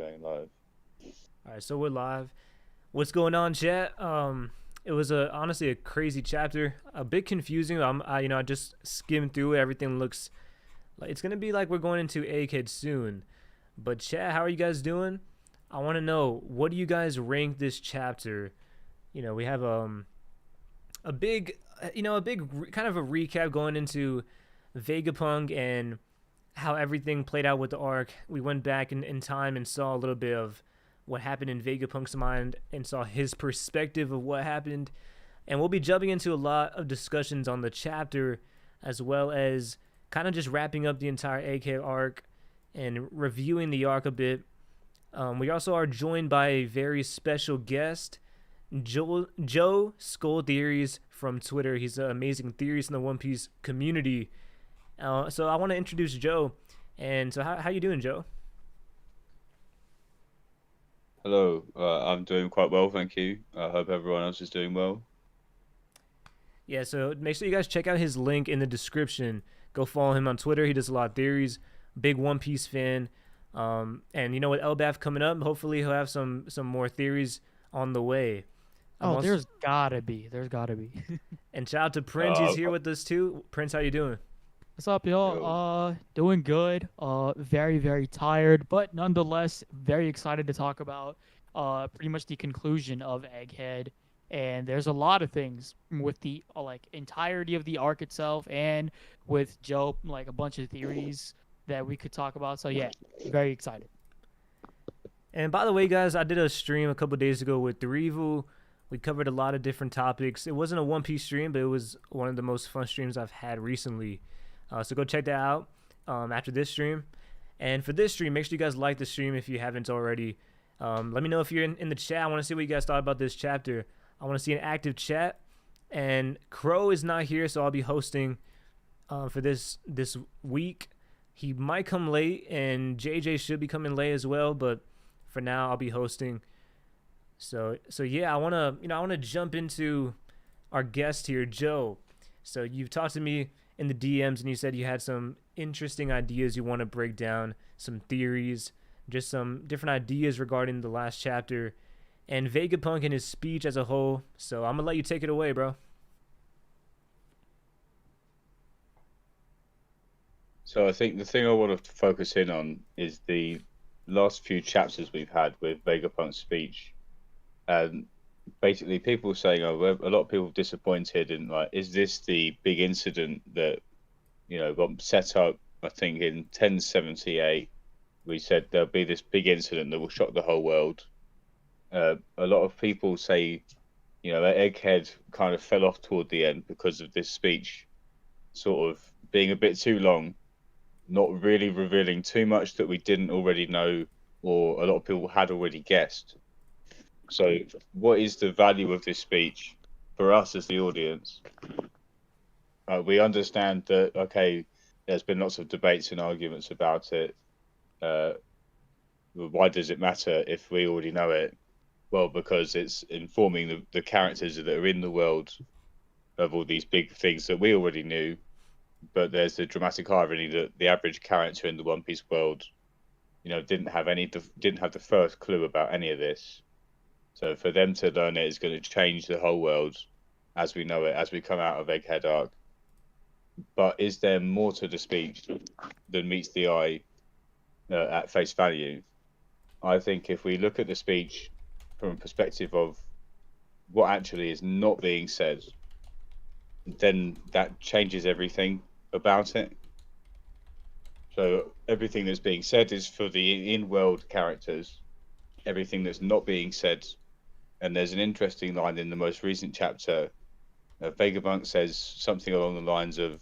going live. All right, so we're live. What's going on, chat? It was honestly a crazy chapter, a bit confusing. I just skimmed through it. Everything looks like it's gonna be like we're going into Egghead soon. But chat, how are you guys doing? I want to know, what do you guys rank this chapter? We have a big, kind of a recap going into Vegapunk and how everything played out with the arc. We went back in time and saw a little bit of what happened in Vegapunk's mind and saw his perspective of what happened. And we'll be jumping into a lot of discussions on the chapter, as well as kind of just wrapping up the entire Egghead arc and reviewing the arc a bit. We also are joined by a very special guest, Joe Skull Theories from Twitter. He's an amazing theorist in the One Piece community. So I want to introduce Joe. And so how you doing, Joe? Hello, I'm doing quite well, thank you. I hope everyone else is doing well. Yeah, so make sure you guys check out his link in the description. Go follow him on Twitter. He does a lot of theories. Big One Piece fan. And with Elbaf coming up, hopefully he'll have some more theories on the way. Oh, there's gotta be. There's gotta be. And shout out to Prince. He's here with us too. Prince, how you doing? What's up, y'all? Doing good. Very, very tired, but nonetheless, very excited to talk about pretty much the conclusion of Egghead. And there's a lot of things with the entirety of the arc itself, and with Joe, like a bunch of theories that we could talk about. So yeah, very excited. And by the way, guys, I did a stream a couple days ago with Threevil. We covered a lot of different topics. It wasn't a One Piece stream, but it was one of the most fun streams I've had recently. So go check that out after this stream. And for this stream, make sure you guys like the stream if you haven't already. Let me know if you're in the chat. I want to see what you guys thought about this chapter. I want to see an active chat. And Krow is not here, so I'll be hosting for this week. He might come late, and JJ should be coming late as well. But for now, I'll be hosting. So yeah, I wanna jump into our guest here, Joe. So you've talked to me in the DMs, and you said you had some interesting ideas you want to break down, some theories, just some different ideas regarding the last chapter and Vegapunk and his speech as a whole. So I'm gonna let you take it away, bro. So I think the thing I want to focus in on is the last few chapters we've had with Vegapunk's speech. And basically people saying, a lot of people disappointed in, like, is this the big incident that got set up? I think in 1078 we said there'll be this big incident that will shock the whole world. A lot of people say that Egghead kind of fell off toward the end because of this speech sort of being a bit too long, not really revealing too much that we didn't already know, or a lot of people had already guessed. So what is the value of this speech for us as the audience? We understand that, okay, there's been lots of debates and arguments about it. Why does it matter if we already know it? Well, because it's informing the characters that are in the world of all these big things that we already knew. But there's the dramatic irony that the average character in the One Piece world, didn't have the first clue about any of this. So for them to learn it is going to change the whole world as we know it, as we come out of Egghead arc. But is there more to the speech than meets the eye at face value? I think if we look at the speech from a perspective of what actually is not being said, then that changes everything about it. So everything that's being said is for the in-world characters. Everything that's not being said, and there's an interesting line in the most recent chapter. Vegapunk says something along the lines of,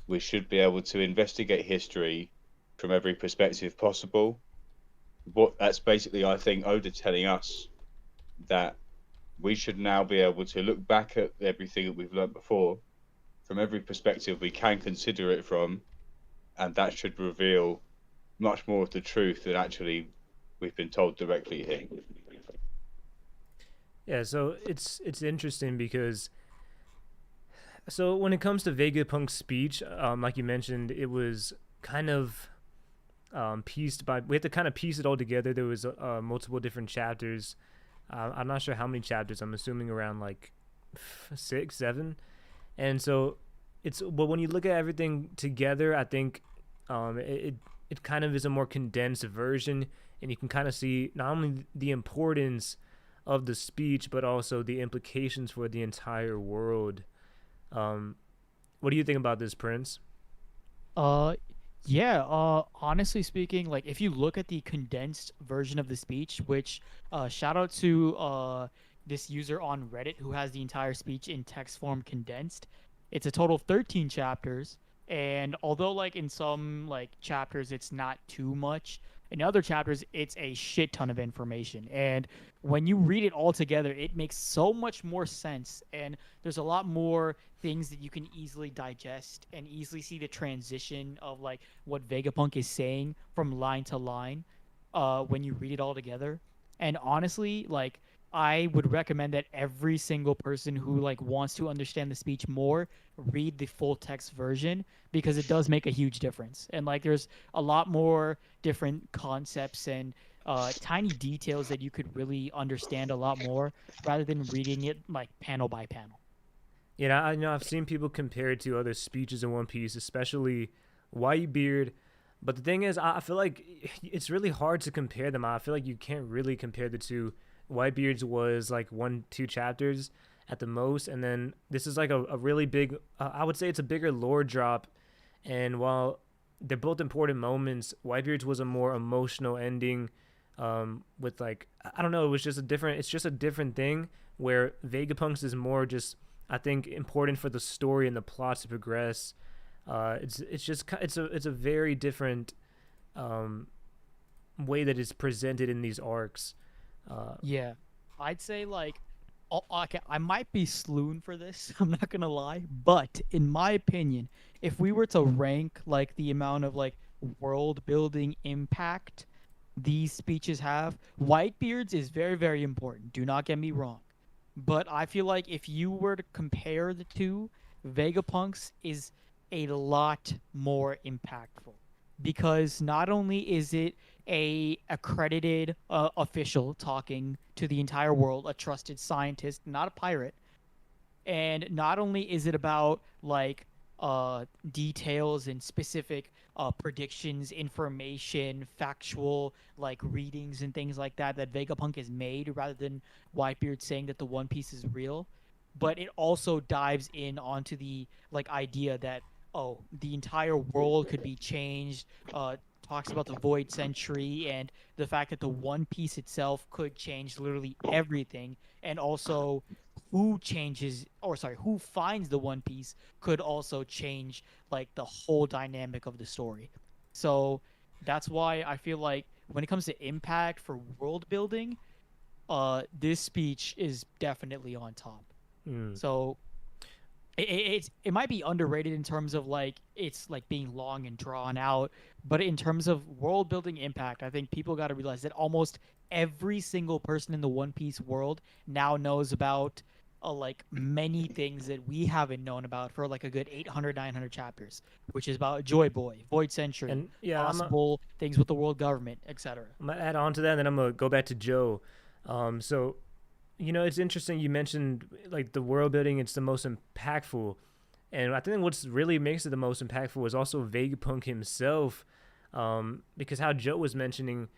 we should be able to investigate history from every perspective possible. That's basically, I think, Oda telling us that we should now be able to look back at everything that we've learned before from every perspective we can consider it from, and that should reveal much more of the truth than actually we've been told directly here. Yeah, so it's interesting because when it comes to Vegapunk's speech, like you mentioned, it was kind of we had to kind of piece it all together. There was multiple different chapters. I'm not sure how many chapters. I'm assuming around like 6, 7. And so but when you look at everything together, I think it kind of is a more condensed version, and you can kind of see not only the importance of the speech, but also the implications for the entire world. What do you think about this, Prince? Uh, yeah. Honestly speaking, like if you look at the condensed version of the speech, which shout out to this user on Reddit who has the entire speech in text form condensed. It's a total of 13 chapters, and although like in some like chapters it's not too much, in other chapters it's a shit ton of information. And when you read it all together, it makes so much more sense, and there's a lot more things that you can easily digest and easily see the transition of like what Vegapunk is saying from line to line when you read it all together. And honestly, like I would recommend that every single person who like wants to understand the speech more read the full text version, because it does make a huge difference. And like there's a lot more different concepts and tiny details that you could really understand a lot more rather than reading it like panel by panel. Yeah, I know I've seen people compare it to other speeches in One Piece, especially Whitebeard. But the thing is, I feel like it's really hard to compare them. I feel like you can't really compare the two. Whitebeard's was like 1, 2 chapters at the most, and then this is like a really big. I would say it's a bigger lore drop, and while they're both important moments, Whitebeard's was a more emotional ending, with like I don't know, it was just a different. It's just a different thing. Where Vegapunk's is more just I think important for the story and the plot to progress. It's a very different way that it's presented in these arcs. Yeah, I'd say like, okay, I might be sloon for this. I'm not gonna lie, but in my opinion, if we were to rank like the amount of like world building impact these speeches have, Whitebeard's is very, very important. Do not get me wrong, but I feel like if you were to compare the two, Vegapunk's is a lot more impactful, because not only is it a accredited official talking to the entire world, a trusted scientist, not a pirate, and not only is it about like details and specific predictions, information, factual like readings and things like that that Vegapunk has made, rather than Whitebeard saying that the One Piece is real, but it also dives in onto the like idea that, oh, the entire world could be changed. Talks about the Void Century and the fact that the One Piece itself could change literally everything, and also who finds the One Piece could also change like the whole dynamic of the story. So that's why I feel like when it comes to impact for world building, this speech is definitely on top. Mm. So it might be underrated in terms of like it's like being long and drawn out, but in terms of world building impact, I think people got to realize that almost every single person in the One Piece world now knows about like many things that we haven't known about for like a good 800, 900 chapters, which is about Joy Boy, Void Century, And yeah, possible things with the world government, etc. I'm gonna add on to that, and then I'm gonna go back to Joe. So it's interesting you mentioned like the world building. It's the most impactful, and I think what's really makes it the most impactful is also Vegapunk himself, because how Joe was mentioning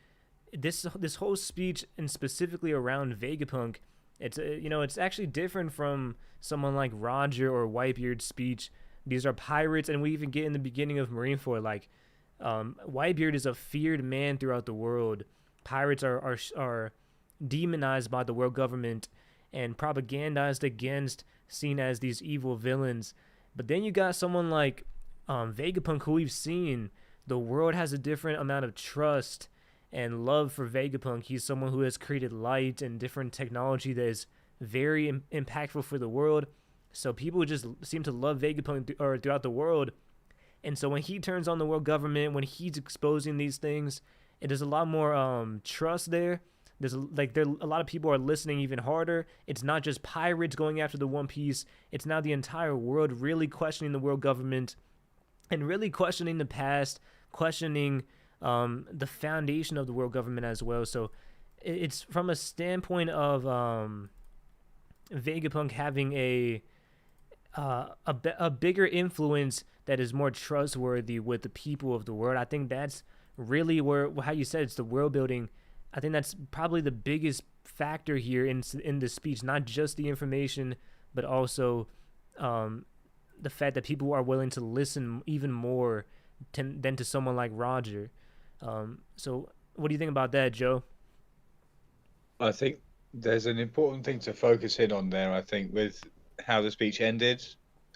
this whole speech, and specifically around Vegapunk, it's actually different from someone like Roger or Whitebeard's speech. These are pirates, and we even get in the beginning of Marineford like Whitebeard is a feared man throughout the world. Pirates are demonized by the world government and propagandized against, seen as these evil villains. But then you got someone like Vegapunk, who we've seen the world has a different amount of trust and love for Vegapunk. He's someone who has created light and different technology that is very impactful for the world. So people just seem to love Vegapunk throughout the world. And so when he turns on the world government, when he's exposing these things, there's a lot more trust there. There's a lot of people are listening even harder. It's not just pirates going after the One Piece. It's now the entire world really questioning the world government and really questioning the past, questioning the foundation of the world government as well. So it's from a standpoint of Vegapunk having a bigger influence that is more trustworthy with the people of the world. I think that's really where, how you said, it's the world building. I think that's probably the biggest factor here in the speech, not just the information, but also the fact that people are willing to listen even more than to someone like Roger. So what do you think about that, Joe? I think there's an important thing to focus in on there, I think, with how the speech ended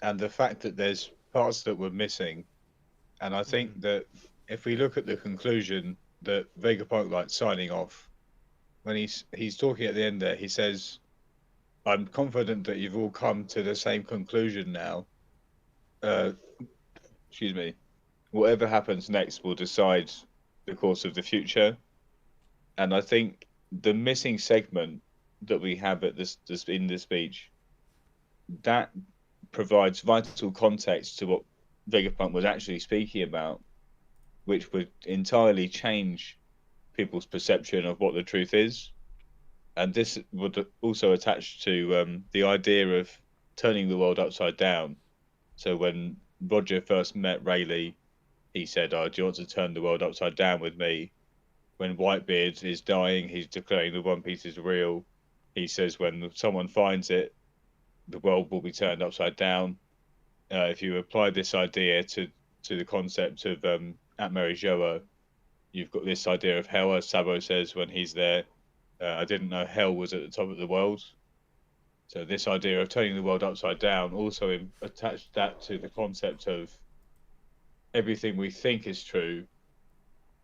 and the fact that there's parts that were missing. And I think that if we look at the conclusion that Vegapunk, like, signing off, when he's talking at the end there, he says, I'm confident that you've all come to the same conclusion now. Excuse me. Whatever happens next will decide the course of the future. And I think the missing segment that we have at this in the speech, that provides vital context to what Vegapunk was actually speaking about, which would entirely change people's perception of what the truth is. And this would also attach to the idea of turning the world upside down. So when Roger first met Rayleigh, he said, "Oh, do you want to turn the world upside down with me?" When Whitebeard is dying, he's declaring the One Piece is real. He says when someone finds it, the world will be turned upside down. If you apply this idea to the concept of Atmeri Joa, you've got this idea of hell, as Sabo says when he's there. I didn't know hell was at the top of the world. So this idea of turning the world upside down also attached that to the concept of everything we think is true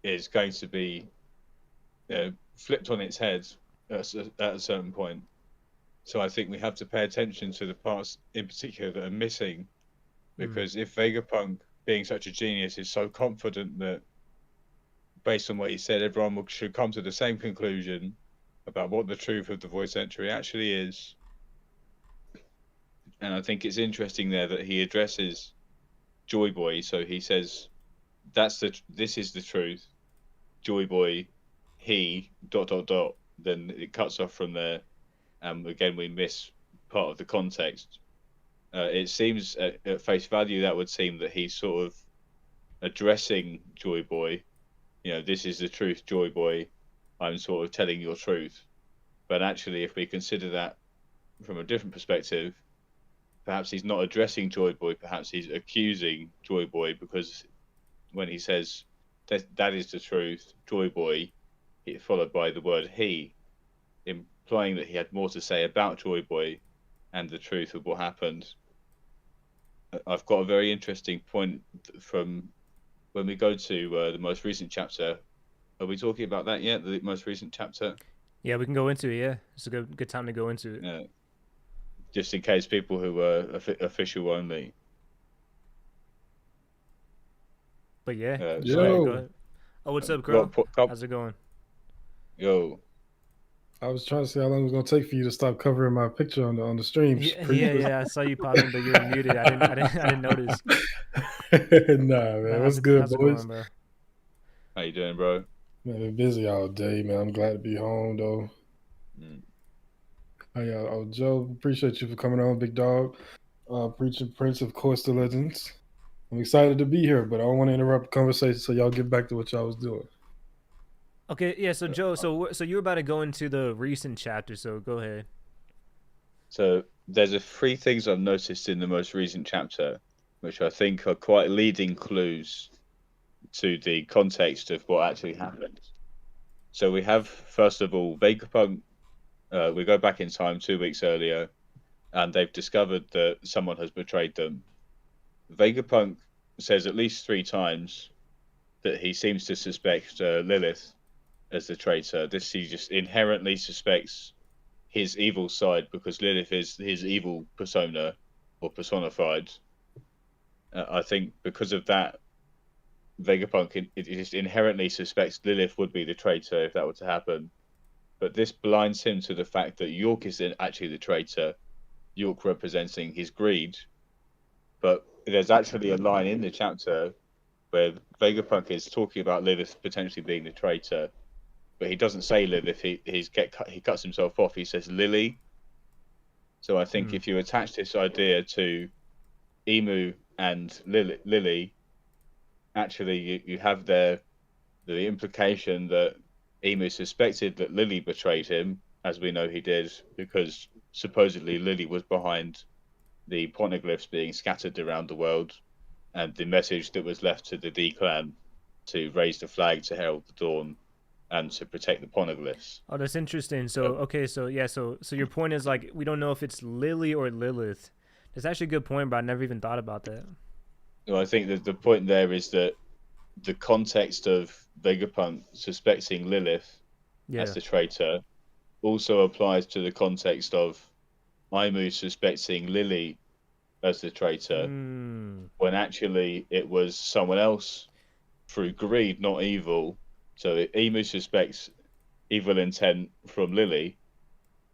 is going to be flipped on its head at a certain point. So I think we have to pay attention to the parts in particular that are missing, because if Vegapunk, being such a genius, is so confident that, based on what he said, everyone should come to the same conclusion about what the truth of the voice entry actually is. And I think it's interesting there that he addresses Joy Boy. So he says, this is the truth. Joy Boy, he ... Then it cuts off from there. Again, we miss part of the context. It seems at face value that would seem that he's sort of addressing Joy Boy. This is the truth, Joy Boy. I'm sort of telling your truth. But actually, if we consider that from a different perspective, perhaps he's not addressing Joy Boy. Perhaps he's accusing Joy Boy, because when he says that is the truth, Joy Boy, followed by the word he, implying that he had more to say about Joy Boy and the truth of what happened. I've got a very interesting point from when we go to the most recent chapter. Are we talking about that yet? The most recent chapter? Yeah, we can go into it. Yeah, it's a good time to go into it. Just in case people who were official only. But yeah, Yo. go ahead. Oh, what's up, Krow? How's it going? Yo. I was trying to see how long it was gonna take for you to stop covering my picture on the stream. Yeah. I saw you pop in, but you were muted. I didn't notice. Nah, man. What's good, how's it boys? going, bro? How you doing, bro? Man, been busy all day, man. I'm glad to be home though. Joe, appreciate you for coming on, big dog. Preaching Prince, of course, the legends. I'm excited to be here, but I don't want to interrupt the conversation, so y'all get back to what y'all was doing. Okay, yeah. So Joe, so you were about to go into the recent chapter, so go ahead. So there's three things I've noticed in the most recent chapter, which I think are quite leading clues to the context of what actually happened. So we have, first of all, Vegapunk. We go back in time 2 weeks earlier, and they've discovered that someone has betrayed them. Vegapunk says at least 3 times that he seems to suspect Lilith as the traitor. He just inherently suspects his evil side, because Lilith is his evil persona, or personified. I think because of that, Vegapunk it just inherently suspects Lilith would be the traitor if that were to happen. But this blinds him to the fact that York is actually the traitor, York representing his greed. But there's actually a line in the chapter where Vegapunk is talking about Lilith potentially being the traitor, but he doesn't say Lilith. He cuts himself off. He says Lily. So I think if you attach this idea to Emu and Lily, actually you have there the implication that Emu suspected that Lily betrayed him, as we know he did, because supposedly Lily was behind the poneglyphs being scattered around the world, and the message that was left to the D clan to raise the flag to herald the dawn and to protect the poneglyphs. Oh, that's interesting. So okay, so yeah, so your point is like we don't know if it's Lily or Lilith. That's actually a good point, but I never even thought about that. Well, I think that the point there is that the context of Vegapunk suspecting Lilith as the traitor also applies to the context of Aimu suspecting Lily as the traitor, when actually it was someone else through greed, not evil. So Emu suspects evil intent from Lily.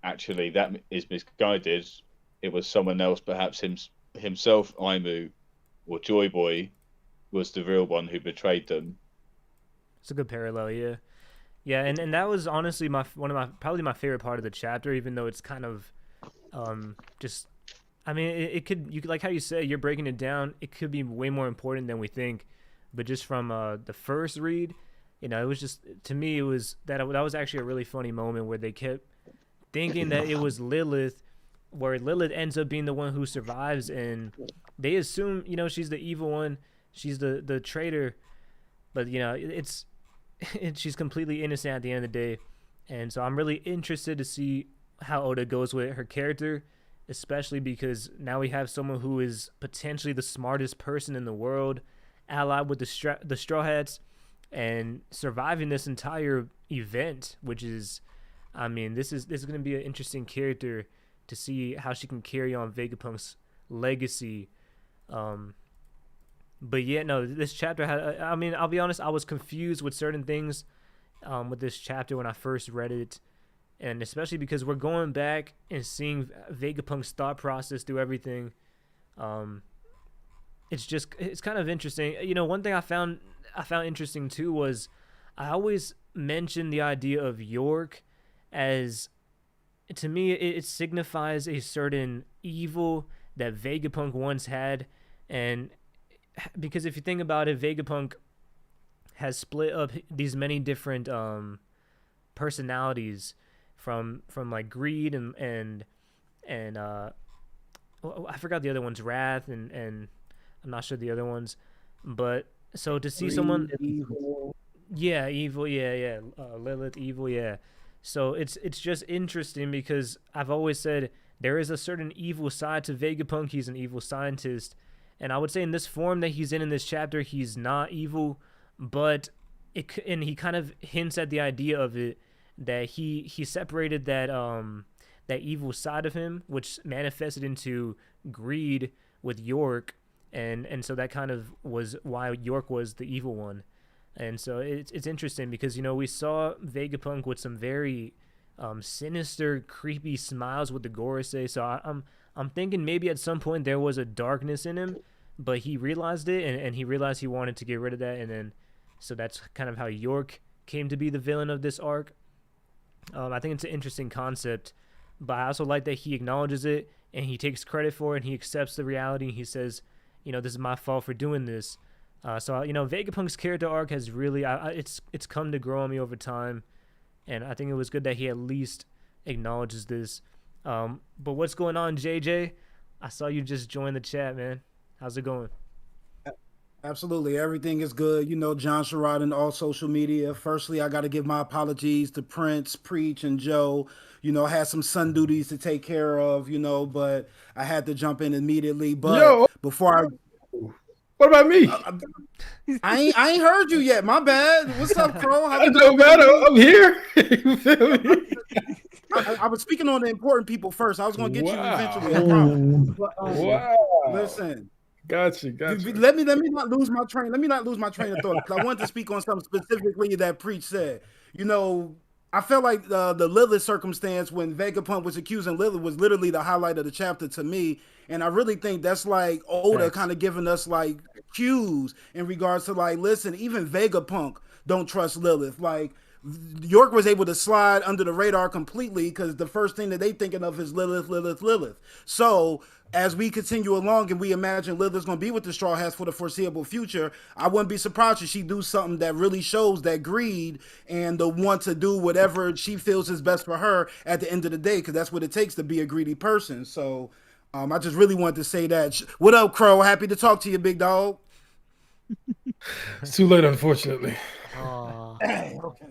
Actually, that is misguided. It was someone else, perhaps himself, Aimu, or Joy Boy, was the real one who betrayed them. It's a good parallel, yeah. Yeah, and that was honestly probably my favorite part of the chapter, even though it's kind of just, I mean, you could like how you say you're breaking it down, it could be way more important than we think, but just from the first read, you know, it was just, to me, it was that was actually a really funny moment where they kept thinking that it was Lilith, where Lilith ends up being the one who survives, and they assume, you know, she's the evil one, she's the traitor, but you know, she's completely innocent at the end of the day. And so I'm really interested to see how Oda goes with her character, especially because now we have someone who is potentially the smartest person in the world, allied with the Straw Hats, and surviving this entire event, which is, I mean, this is going to be an interesting character to see how she can carry on Vegapunk's legacy. But yeah, no, this chapter had, I mean, I'll be honest, I was confused with certain things with this chapter when I first read it, and especially because we're going back and seeing Vegapunk's thought process through everything. It's kind of interesting. You know, one thing I found interesting too was I always mention the idea of York as, to me, it signifies a certain evil that Vegapunk once had. And because if you think about it, Vegapunk has split up these many different personalities from like greed and I forgot the other ones, wrath and I'm not sure the other ones, but so to see someone evil, Lilith, evil, yeah. So it's just interesting because I've always said there is a certain evil side to Vegapunk. He's an evil scientist, and I would say in this form that he's in this chapter, he's not evil, but and he kind of hints at the idea of it, that he separated that that evil side of him, which manifested into greed with York, and so that kind of was why York was the evil one. And so it's interesting because, you know, we saw Vegapunk with some very sinister, creepy smiles with the Gorosei. So I'm thinking maybe at some point there was a darkness in him, but he realized it, and he realized he wanted to get rid of that, and then so that's kind of how York came to be the villain of this arc. I think it's an interesting concept, but I also like that he acknowledges it and he takes credit for it and he accepts the reality. He says, you know, this is my fault for doing this. So you know, Vegapunk's character arc has really, it's come to grow on me over time, and I think it was good that he at least acknowledges this. But what's going on, JJ? I saw you just join the chat, man. How's it going? Absolutely, everything is good. You know, John Sherrod and all social media. Firstly, I got to give my apologies to Prince, Preach, and Joe. You know, I had some son duties to take care of, you know, but I had to jump in immediately. But before I... What about me? I ain't heard you yet. My bad. What's up, Krow? It don't matter. I'm here. You feel me? I was speaking on the important people first. I was going to get you eventually. I promise. But, wow. Listen. Gotcha. Let me not lose my train. Let me not lose my train of thought. I wanted to speak on something specifically that Preach said. You know, I felt like the Lilith circumstance when Vegapunk was accusing Lilith was literally the highlight of the chapter to me, and I really think that's like Oda Facts. kind of giving us like cues in regards to like, listen, even Vegapunk don't trust Lilith. Like York was able to slide under the radar completely because the first thing that they thinking of is Lilith, Lilith, Lilith. So as we continue along and we imagine Lilith's going to be with the Straw Hats for the foreseeable future, I wouldn't be surprised if she do something that really shows that greed and the want to do whatever she feels is best for her at the end of the day, because that's what it takes to be a greedy person. So I just really wanted to say that. What up, Krow? Happy to talk to you, big dog. It's too late, unfortunately. Okay.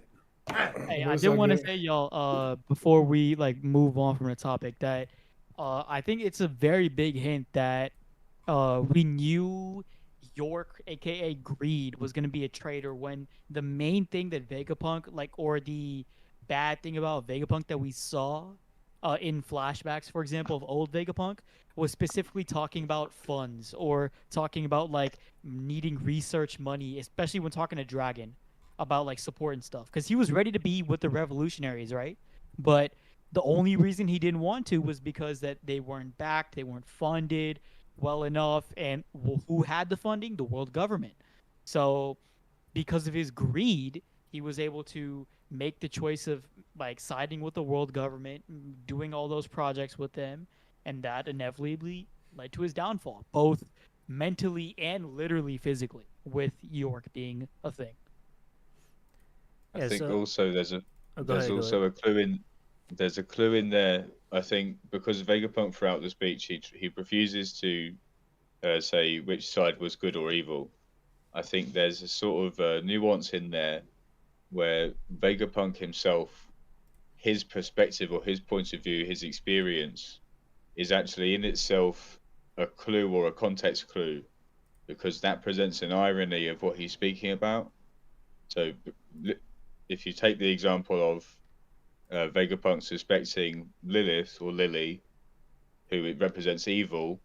Hey, But I it's did all want to good. say, y'all, before we like move on from the topic, that I think it's a very big hint that we knew York, aka Greed, was gonna be a traitor when the main thing that Vegapunk, like, or the bad thing about Vegapunk that we saw in flashbacks, for example, of old Vegapunk, was specifically talking about funds or talking about like needing research money, especially when talking to Dragon about like support and stuff, because he was ready to be with the revolutionaries, right? But the only reason he didn't want to was because that they weren't backed, they weren't funded well enough, and who had the funding? The world government. So because of his greed, he was able to make the choice of like siding with the world government, doing all those projects with them, and that inevitably led to his downfall, both mentally and literally physically, with York being a thing. I Yeah. think So, also oh, go there's ahead. Go ahead. also a clue in there's a clue in there. I think because Vegapunk throughout the speech he refuses to say which side was good or evil. I think there's a sort of nuance in there where Vegapunk himself, his perspective or his point of view, his experience, is actually in itself a clue or a context clue, because that presents an irony of what he's speaking about. So, if you take the example of Vegapunk suspecting Lilith or Lily, who it represents evil,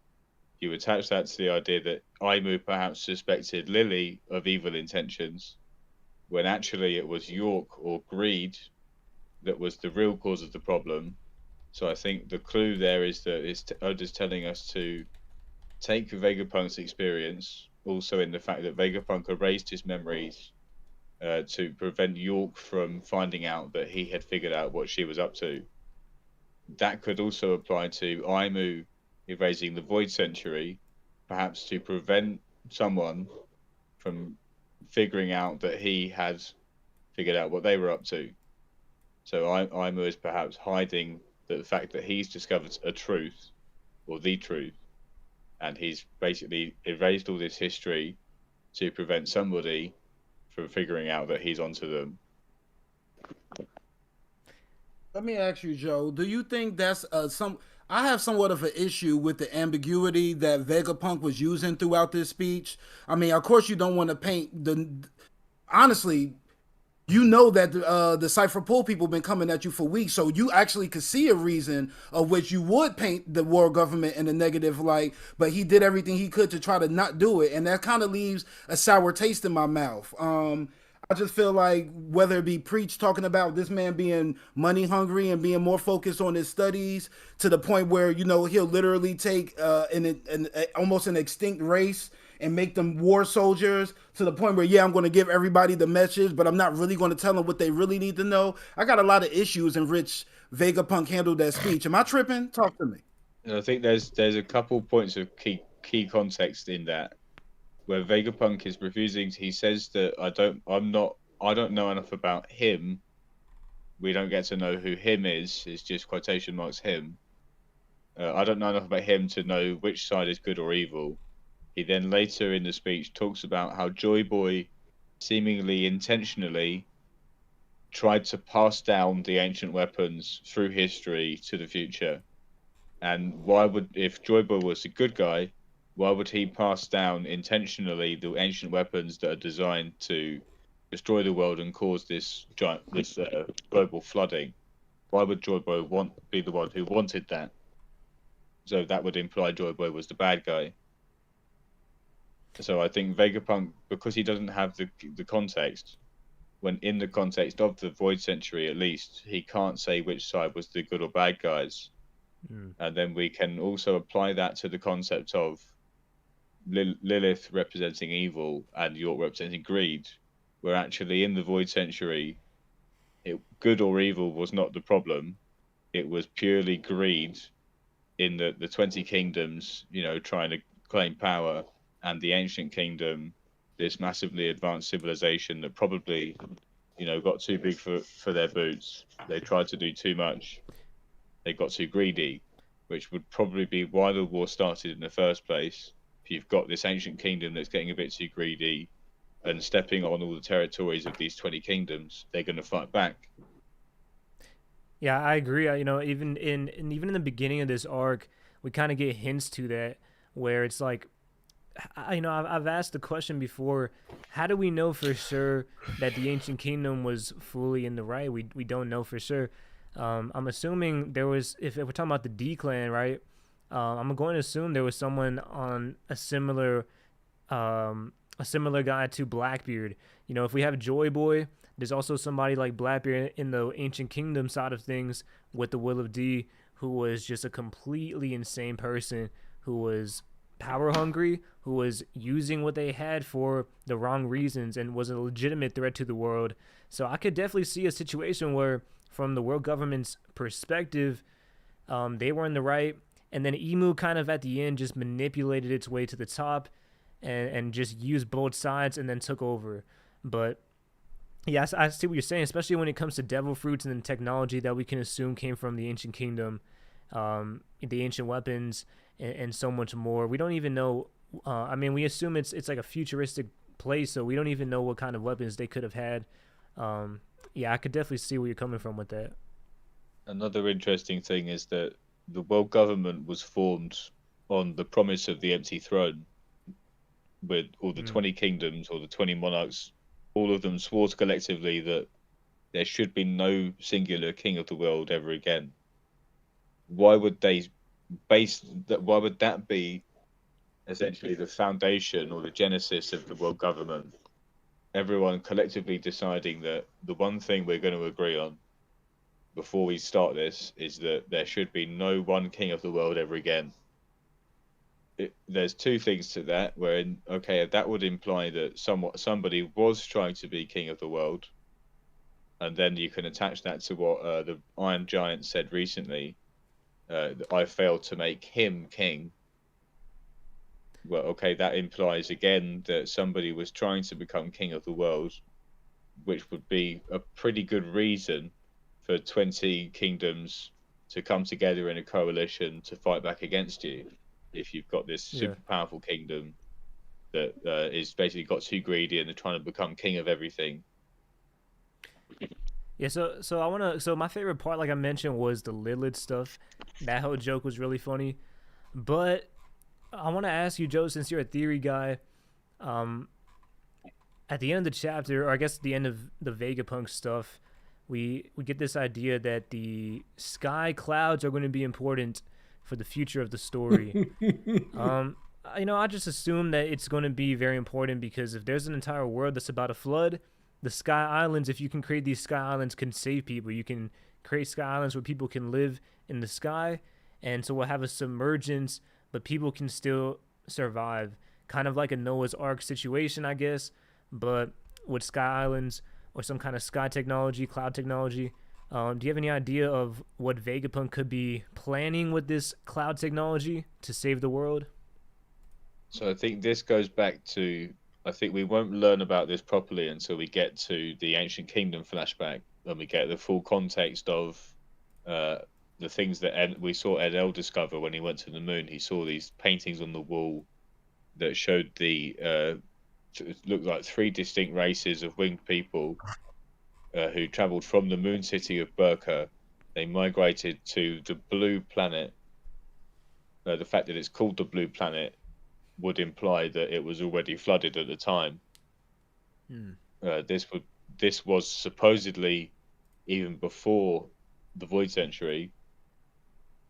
you attach that to the idea that Aimu perhaps suspected Lily of evil intentions, when actually it was York or greed that was the real cause of the problem. So I think the clue there is that Oda's telling us to take Vegapunk's experience, also in the fact that Vegapunk erased his memories to prevent York from finding out that he had figured out what she was up to. That could also apply to Aimu erasing the Void Century, perhaps to prevent someone from figuring out that he had figured out what they were up to. So Aimu is perhaps hiding the fact that he's discovered a truth, or the truth, and he's basically erased all this history to prevent somebody from figuring out that he's onto them. Let me ask you, Joe. Do you think that's some? I have somewhat of an issue with the ambiguity that Vegapunk was using throughout this speech. I mean, of course, you don't want to paint the. Honestly, you know that the Cypher Pool people been coming at you for weeks, so you actually could see a reason of which you would paint the world government in a negative light, but he did everything he could to try to not do it, and that kind of leaves a sour taste in my mouth. I just feel like whether it be Preach talking about this man being money hungry and being more focused on his studies to the point where he'll literally take an almost an extinct race and make them war soldiers to the point where, yeah, I'm going to give everybody the message, but I'm not really going to tell them what they really need to know. I got a lot of issues in which Vegapunk handled that speech. Am I tripping? Talk to me. And I think there's a couple points of key context in that, where Vegapunk is refusing. He says that I don't know enough about him. We don't get to know who him is. It's just quotation marks him. I don't know enough about him to know which side is good or evil. He then later in the speech talks about how Joy Boy seemingly intentionally tried to pass down the ancient weapons through history to the future. And if Joy Boy was a good guy, why would he pass down intentionally the ancient weapons that are designed to destroy the world and cause this global flooding? Why would Joy Boy be the one who wanted that? So that would imply Joy Boy was the bad guy. So I think Vegapunk, because he doesn't have the context, when in the context of the Void Century, at least, he can't say which side was the good or bad guys. And then we can also apply that to the concept of Lilith representing evil and York representing greed, where actually in the Void Century, good or evil was not the problem. It was purely greed in the 20 kingdoms, trying to claim power, and the ancient kingdom, this massively advanced civilization that probably, got too big for their boots. They tried to do too much. They got too greedy, which would probably be why the war started in the first place. If you've got this ancient kingdom that's getting a bit too greedy and stepping on all the territories of these 20 kingdoms, they're going to fight back. Yeah, I agree. Even in the beginning of this arc, we kind of get hints to that, where it's like, I've asked the question before: how do we know for sure that the ancient kingdom was fully in the right? We don't know for sure. I'm assuming there was, if we're talking about the D clan, right? I'm going to assume there was someone on a similar guy to Blackbeard. If we have Joy Boy, there's also somebody like Blackbeard in the ancient kingdom side of things with the Will of D, who was just a completely insane person, who was power hungry, who was using what they had for the wrong reasons and was a legitimate threat to the world. So I could definitely see a situation where, from the world government's perspective, they were in the right, and then Emu kind of at the end just manipulated its way to the top and just used both sides and then took over. But yes, I see what you're saying, especially when it comes to devil fruits and the technology that we can assume came from the ancient kingdom, the ancient weapons, and so much more. We don't even know. We assume it's like a futuristic place, so we don't even know what kind of weapons they could have had. I could definitely see where you're coming from with that. Another interesting thing is that the world government was formed on the promise of the empty throne, with all the 20 kingdoms or the 20 monarchs. All of them swore collectively that there should be no singular king of the world ever again. Why would they base that? Why would that be essentially the foundation or the genesis of the world government? Everyone collectively deciding that the one thing we're going to agree on before we start this is that there should be no one king of the world ever again. There's two things to that, that would imply that somebody was trying to be king of the world, and then you can attach that to what the Iron Giant said recently, that I failed to make him king. Well, that implies again that somebody was trying to become king of the world, which would be a pretty good reason for 20 kingdoms to come together in a coalition to fight back against you. If you've got this super powerful kingdom that is basically got too greedy and they're trying to become king of everything. Yeah, so my favorite part, like I mentioned, was the Lilith stuff. That whole joke was really funny. But I want to ask you, Joe, since you're a theory guy, at the end of the chapter, or I guess the end of the Vegapunk stuff, we get this idea that the sky clouds are going to be important for the future of the story. I just assume that it's going to be very important, because if there's an entire world that's about a flood, the sky islands, if you can create these sky islands, can save people. You can create sky islands where people can live in the sky, and so we'll have a submergence, but people can still survive, kind of like a Noah's Ark situation, I guess, but with sky islands or some kind of sky technology, cloud technology. Do you have any idea of what Vegapunk could be planning with this cloud technology to save the world? So I think this goes back to, I think we won't learn about this properly until we get to the Ancient Kingdom flashback, when we get the full context of the things that we saw Ed L discover when he went to the moon. He saw these paintings on the wall that showed looked like three distinct races of winged people who traveled from the moon city of Burka. They migrated to the blue planet. The fact that it's called the blue planet would imply that it was already flooded at the time. This was supposedly even before the Void Century,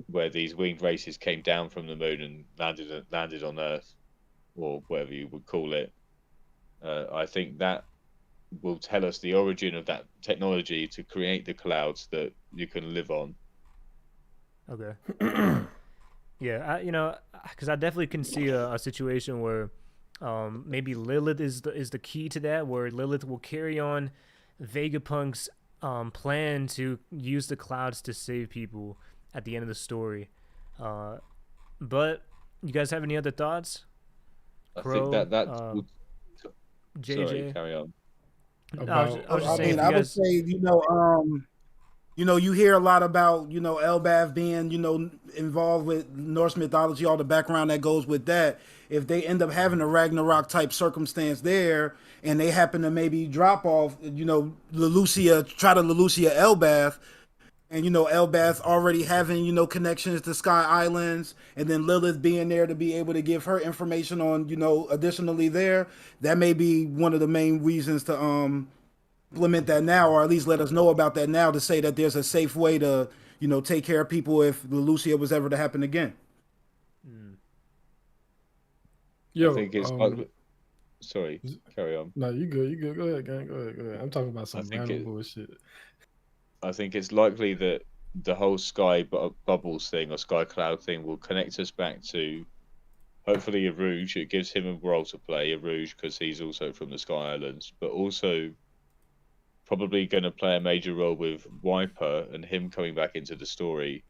where these winged races came down from the moon and landed on Earth, or whatever you would call it. I think that will tell us the origin of that technology to create the clouds that you can live on. Okay. Yeah, because I definitely can see a situation where maybe Lilith is the key to that, where Lilith will carry on Vegapunk's plan to use the clouds to save people at the end of the story. But you guys have any other thoughts? I think Crow, that would. Sorry, JJ. carry on. No, About I was just I saying mean, if I you would guys. say, you hear a lot about, Elbaf being, involved with Norse mythology, all the background that goes with that. If they end up having a Ragnarok type circumstance there, and they happen to maybe drop off, try to Lelucia Elbaf, and Elbaf already having connections to Sky Islands, and then Lilith being there to be able to give her information on additionally there, that may be one of the main reasons to implement that now, or at least let us know about that now, to say that there's a safe way to take care of people if the Lucia was ever to happen again. I yo, think it's sorry, carry on. no, you good, you good. Go ahead, gang. Go ahead. I'm talking about some think random bullshit. I think it's likely that the whole sky bubbles thing or sky cloud thing will connect us back to hopefully a Rouge. It gives him a role to play, a Rouge, because he's also from the Sky Islands, but also probably going to play a major role with Wiper and him coming back into the story,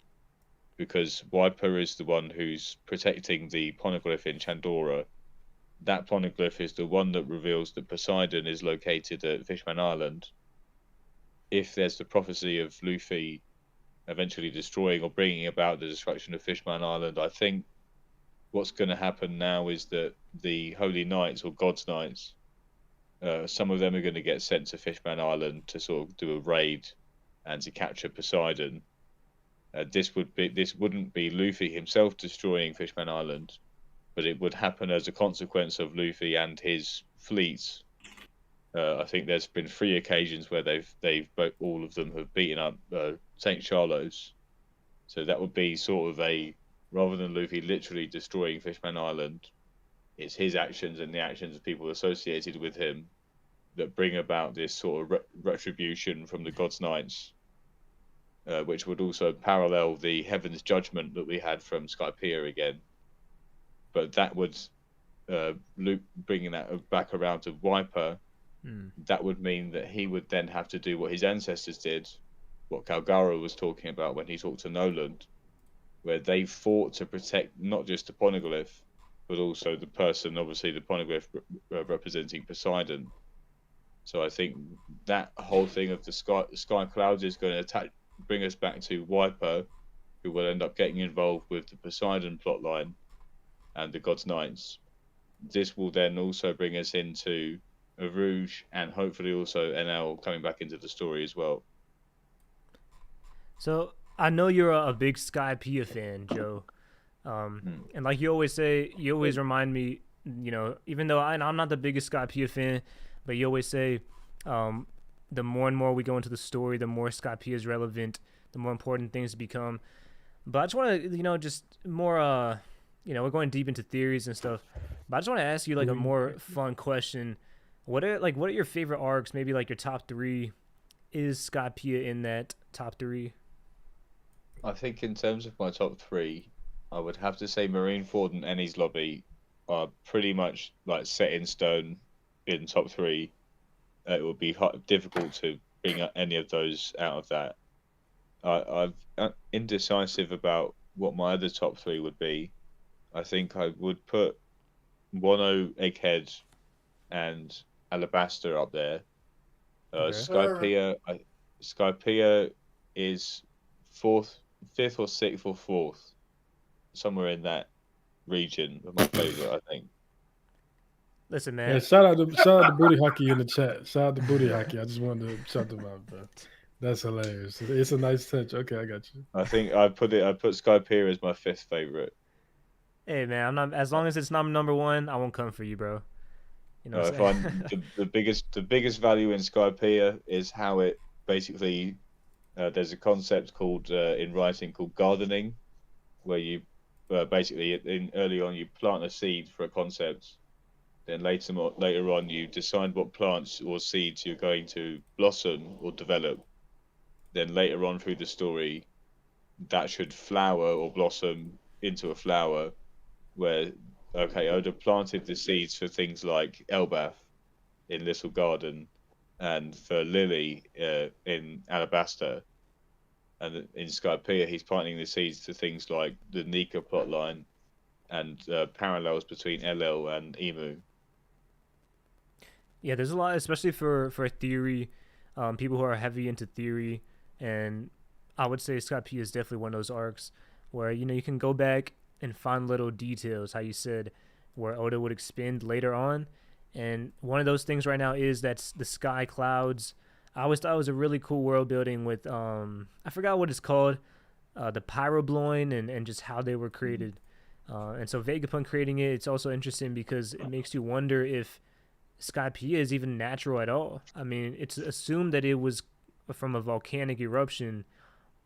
because Wiper is the one who's protecting the poneglyph in Chandora. That poneglyph is the one that reveals that Poseidon is located at Fishman Island. If there's the prophecy of Luffy eventually destroying or bringing about the destruction of Fishman Island, I think what's going to happen now is that the Holy Knights or God's Knights, some of them are going to get sent to Fishman Island to sort of do a raid and to capture Poseidon. This wouldn't be Luffy himself destroying Fishman Island, but it would happen as a consequence of Luffy and his fleets. I think there's been 3 occasions where all of them have beaten up Saint Charlos. So that would be sort of rather than Luffy literally destroying Fishman Island, it's his actions and the actions of people associated with him that bring about this sort of retribution from the God's Knights, which would also parallel the Heaven's Judgment that we had from Skypiea again. But that would, bringing that back around to Wiper, that would mean that he would then have to do what his ancestors did, what Calgara was talking about when he talked to Noland, where they fought to protect not just the poneglyph, but also the person, obviously the poneglyph representing Poseidon. So I think that whole thing of the sky clouds is going to bring us back to Wiper, who will end up getting involved with the Poseidon plotline and the God's Knights. This will then also bring us into a Rouge and hopefully also NL coming back into the story as well. So I know you're a big Skypiea fan, Joe. And like you always say, you always remind me, even though I'm not the biggest Skypiea fan, but you always say the more and more we go into the story, the more Skypiea is relevant, the more important things become. But I just want to, just more, we're going deep into theories and stuff. But I just want to ask you like a more fun question. What are your favorite arcs? Maybe like your top 3. Is Skypiea in that top 3? I think in terms of my top 3, I would have to say Marineford and Enies Lobby are pretty much like set in stone in top 3. It would be difficult to bring any of those out of that. I'm indecisive about what my other top 3 would be. I think I would put Wano, Egghead, and Alabaster up there. Okay. Skypiea is 5th or 6th or 4th, somewhere in that region of my favorite, I think. Listen, Yeah, man. shout out to Booty Haki in the chat. Shout out to Booty Haki. I just wanted to shout them out, bro. That's hilarious. It's a nice touch. Okay, I got you. I think I put Skypiea as my 5th favorite. Hey, man, I'm not. As long as it's not number 1, I won't come for you, bro. You know what I'm saying? The biggest value in Skypiea is how it basically there's a concept called in writing called gardening, where you basically early on you plant a seed for a concept, Then later on, you decide what plants or seeds you're going to blossom or develop. Then later on through the story, that should flower or blossom into a flower. Where Oda planted the seeds for things like Elbaf in Little Garden, and for Lily in Alabasta, and in Skypiea he's planting the seeds to things like the Nika plotline and parallels between LL and Emu. Yeah, there's a lot, especially for theory, people who are heavy into theory, and I would say Scott P is definitely one of those arcs where you can go back and find little details, how you said, where Oda would expand later on, and one of those things right now is that's the sky clouds. I always thought it was a really cool world building with I forgot what it's called, the pyrobloin and just how they were created. And so Vegapunk creating it, it's also interesting because it makes you wonder if Skypiea is even natural at all. I mean, it's assumed that it was from a volcanic eruption,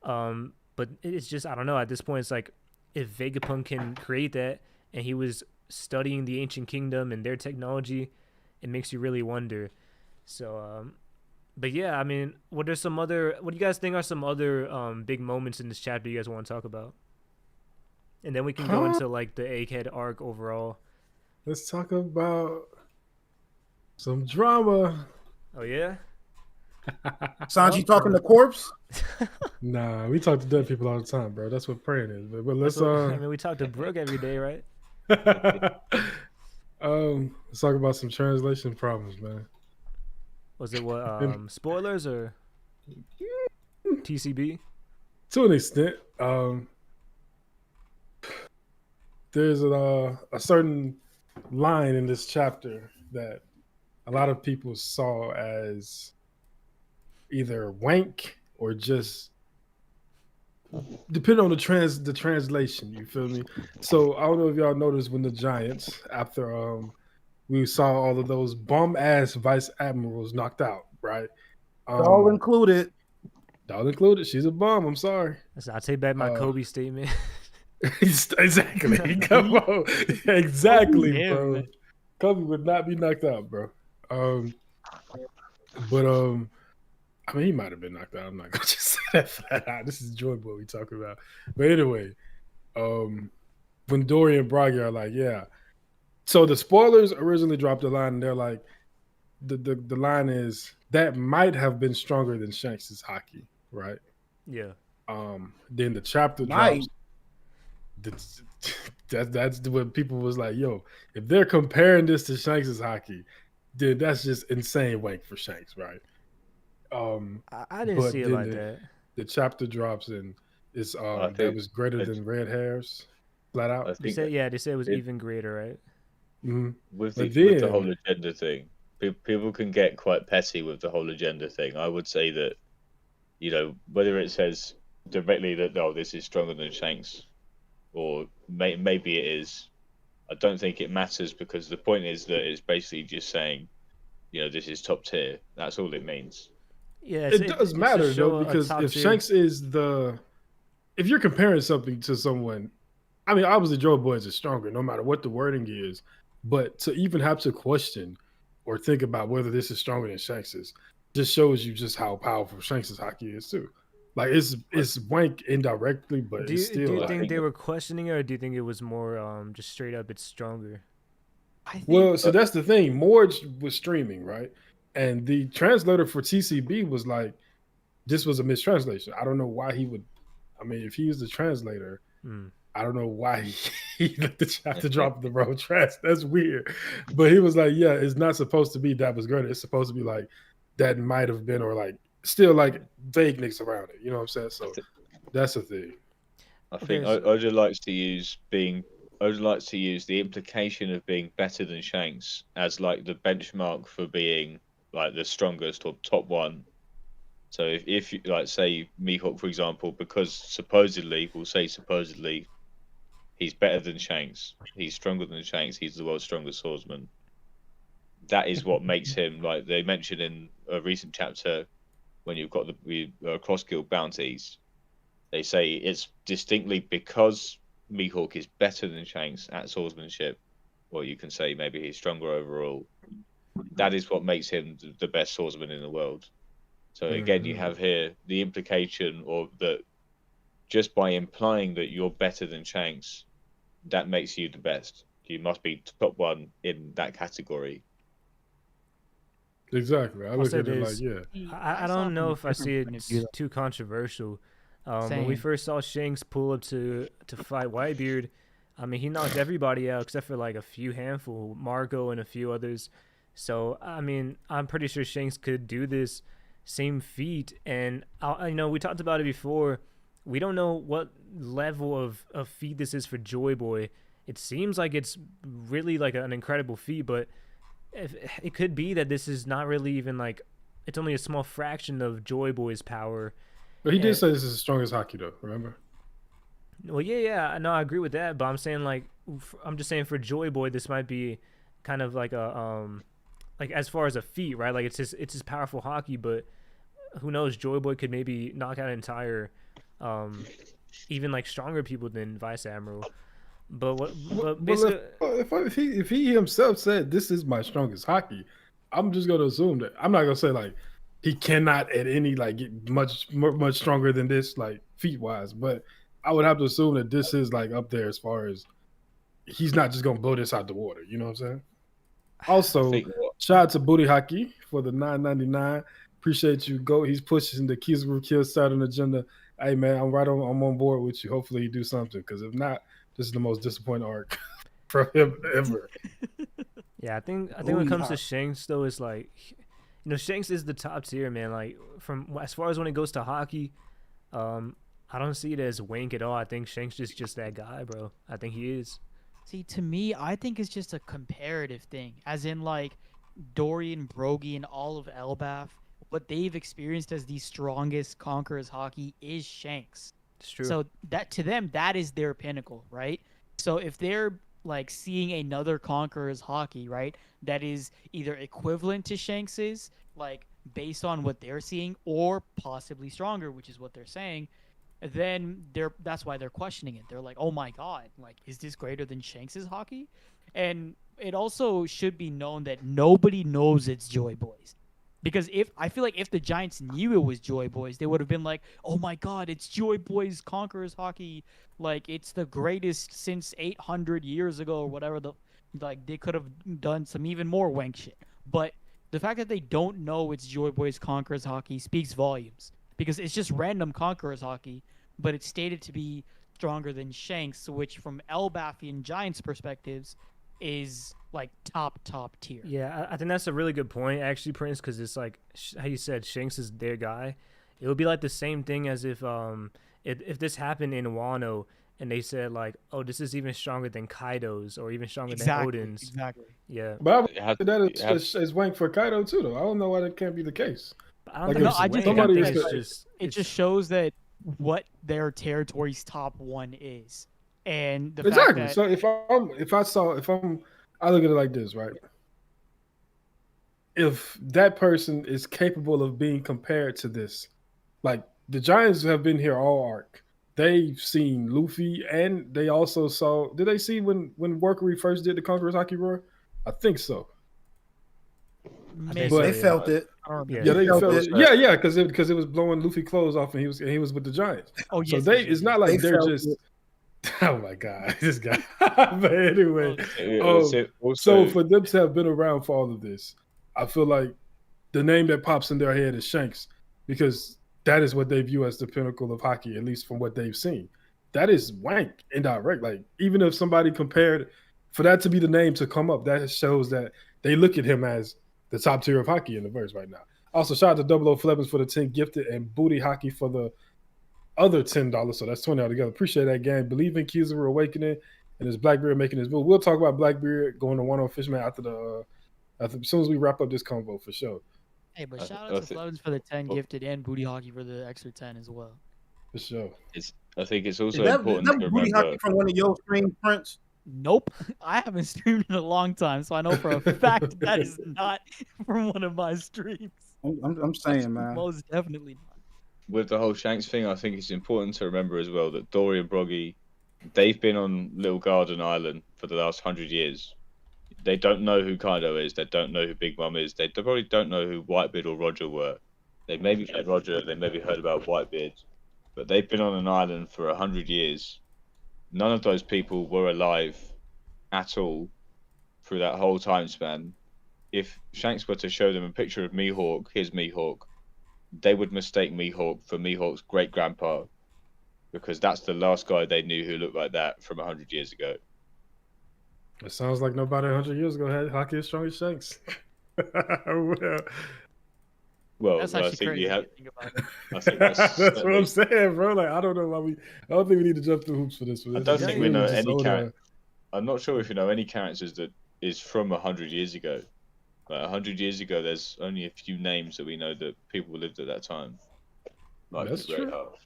but it's just, I don't know. At this point, it's like if Vegapunk can create that and he was studying the ancient kingdom and their technology, it makes you really wonder. So, but yeah, I mean, what do you guys think are some other big moments in this chapter you guys want to talk about? And then we can go into like the Egghead arc overall. Let's talk about some drama. Oh yeah. Sanji talking to corpse? Nah, we talk to dead people all the time, bro. That's what praying is. But let's I mean, we talk to Brooke every day, right? Let's talk about some translation problems, man. Was it what spoilers or TCB? To an extent, there's a certain line in this chapter that a lot of people saw as either wank or just depending on the translation. You feel me? So I don't know if y'all noticed when the Giants, after we saw all of those bum ass vice admirals knocked out, right? All included. All included. She's a bum. I'm sorry. I take back my Kobe statement. Exactly. Come on. Exactly, Damn, bro. man. Kobe would not be knocked out, bro. But I mean, he might have been knocked out. I'm not gonna just say that flat out. This is Joy Boy we talking about. But anyway, when Dory and Bragi are like, yeah. So the spoilers originally dropped the line, and they're like, the line is that might have been stronger than Shanks's Haki, right? Yeah. Then the chapter drops. That's what people was like, yo, if they're comparing this to Shanks's Haki, then that's just insane wank for Shanks, right? I didn't see it like that. The chapter drops and it's that was greater than red hairs, flat out. They said it was even greater, right? Mm-hmm. With the whole agenda thing, people can get quite petty with the whole agenda thing. I would say that, whether it says directly that this is stronger than Shanks, or maybe it is, I don't think it matters, because the point is that it's basically just saying, this is top tier. That's all it means. Yeah, it does matter though, because if Shanks is if you're comparing something to someone, I mean, obviously Joe Boys is stronger no matter what the wording is, but to even have to question or think about whether this is stronger than Shanks's just shows you just how powerful Shanks's Haki is too. Like it's wank indirectly, but it's still. Do you think they were questioning it, or do you think it was more just straight up it's stronger? So that's the thing. Morge was streaming, right? And the translator for TCB was like, this was a mistranslation. I don't know why he would. I mean, if he was the translator, I don't know why he let the chapter drop the wrong trans. That's weird. But he was like, yeah, it's not supposed to be that was greater. It's supposed to be like that might have been, or like still like vagueness around it. You know what I'm saying? So that's the thing. I think Oda likes to use the implication of being better than Shanks as like the benchmark for being like the strongest or top one. So if you like say Mihawk, for example, because supposedly he's better than Shanks, he's stronger than Shanks, he's the world's strongest swordsman. That is what makes him, like they mentioned in a recent chapter when you've got the cross guild bounties, they say it's distinctly because Mihawk is better than Shanks at swordsmanship, well, you can say maybe he's stronger overall. That is what makes him the best swordsman in the world. So again, you have here the implication, or that just by implying that you're better than Shanks, that makes you the best. You must be top one in that category. Exactly. I I'll look say at it like, this. yeah. I saw don't it know from a if I see different point of view, it though. too controversial. When we Same. first saw Shanks pull up to fight Whitebeard, I mean, he knocked everybody out except for like a few handful, Marco and a few others. So, I mean, I'm pretty sure Shanks could do this same feat. And, I know we talked about it before. We don't know what level of feat this is for Joy Boy. It seems like it's really like an incredible feat, but it could be that this is not really even like, it's only a small fraction of Joy Boy's power. But he did And- say this is the strongest Haki, though. Remember? Well, yeah, no, I agree with that, but I'm saying like, I'm just saying for Joy Boy, this might be kind of like a like as far as a feat, right? Like it's his powerful Haki, but who knows? Joy Boy could maybe knock out entire, even like stronger people than Vice Admiral. But but basically, If he himself said this is my strongest Haki, I'm just gonna assume that. I'm not gonna say like he cannot at any like get much stronger than this like feat wise, but I would have to assume that this is like up there as far as he's not just gonna blow this out the water. You know what I'm saying? Also, shout out to Booty Haki for the $9.99. Appreciate you. Go. He's pushing the Kizaru Kill Saturn agenda. Hey man, I'm on board with you. Hopefully you do something, because if not, this is the most disappointing arc from him ever. yeah, I think when it comes to Shanks though, it's like, you know, Shanks is the top tier, man. Like from as far as when it goes to Haki, I don't see it as wank at all. I think Shanks is just that guy, bro. I think he is. See, to me, I think it's just a comparative thing, as in like Dorian, Brogy, and all of Elbaf, what they've experienced as the strongest conquerors Haki is Shanks. It's true. So that to them, that is their pinnacle, right? So if they're like seeing another conqueror's Haki, right, that is either equivalent to Shanks's, like based on what they're seeing, or possibly stronger, which is what they're saying, then that's why they're questioning it. They're like, oh my god, like is this greater than Shanks's Haki? And it also should be known that nobody knows it's Joy Boys. Because I feel like if the Giants knew it was Joy Boys, they would have been like, oh my god, it's Joy Boys Conquerors Haki. Like, it's the greatest since 800 years ago or whatever. Like, they could have done some even more wank shit. But the fact that they don't know it's Joy Boys Conquerors Haki speaks volumes. Because it's just random Conquerors Haki, but it's stated to be stronger than Shanks, which from Elbafian Giants' perspectives is like top tier. Yeah, I think that's a really good point, actually, Prince, because it's like how you said, Shanks is their guy. It would be like the same thing as if this happened in Wano and they said like, oh, this is even stronger than Kaido's or even stronger than Odin's. Exactly. Yeah. But I would say that is wank for Kaido too, though. I don't know why that can't be the case. I don't Like, think if it's I just- wank. I somebody think was it's It just shows that what their territory's top one is, and the Exactly. fact that So I look at it like this, right? If that person is capable of being compared to this, like the Giants have been here all arc. They've seen Luffy, and they also saw. Did they see when Workery first did the Conqueror's Haki Roar? I think so. maybe, so, They yeah. felt it. I don't remember. Yeah. Yeah, they felt felt it. yeah, because it was blowing Luffy clothes off, and he was with the Giants. Oh So yes, it's not like They they're felt just. it. Oh my god, this guy. But anyway, Also, so for them to have been around for all of this, I feel like the name that pops in their head is Shanks, because that is what they view as the pinnacle of Haki, at least from what they've seen. That is wank indirect. Like, even if somebody compared, for that to be the name to come up, that shows that they look at him as the top tier of Haki in the verse right now. Also, shout out to Double O Flebbins for the 10 gifted, and Booty Haki for the other $10, so that's 20 altogether. Appreciate that, gang. Believe in Kizaru Awakening, and his Blackbeard making his move. We'll talk about Blackbeard going to one on Fishman after as soon as we wrap up this convo for sure. Hey, but shout out to Flevins for the 10 gifted and Booty Haki for the extra 10 as well. For sure. I think it's also Is that important to Booty remember. Haki from one of your stream, Prince? Nope, I haven't streamed in a long time, so I know for a fact that is not from one of my streams. I'm saying, man. Most definitely not. With the whole Shanks thing, I think it's important to remember as well that Dory and Broggy, they've been on Little Garden Island for the last 100 years. they don't know who Kaido is. They don't know who Big Mom is. They probably don't know who Whitebeard or Roger were. They maybe met Roger. They maybe heard about Whitebeard, but they've been on an island for 100 years. None of those people were alive at all through that whole time span. If Shanks were to show them a picture of Mihawk, his Mihawk, they would mistake Mihawk for Mihawk's great grandpa, because that's the last guy they knew who looked like that from 100 years ago. It sounds like nobody 100 years ago had Haki as strong as Shanks. Well, That's I actually think crazy. you have. To think about it. I think that's what I'm saying, bro. Like, I don't know why I don't think we need to jump through hoops for this. I don't think we know any older. character. I'm not sure if you know any characters that is from 100 years ago. Like 100 years ago, there's only a few names that we know that people lived at that time. Like That's the Great true. Heart.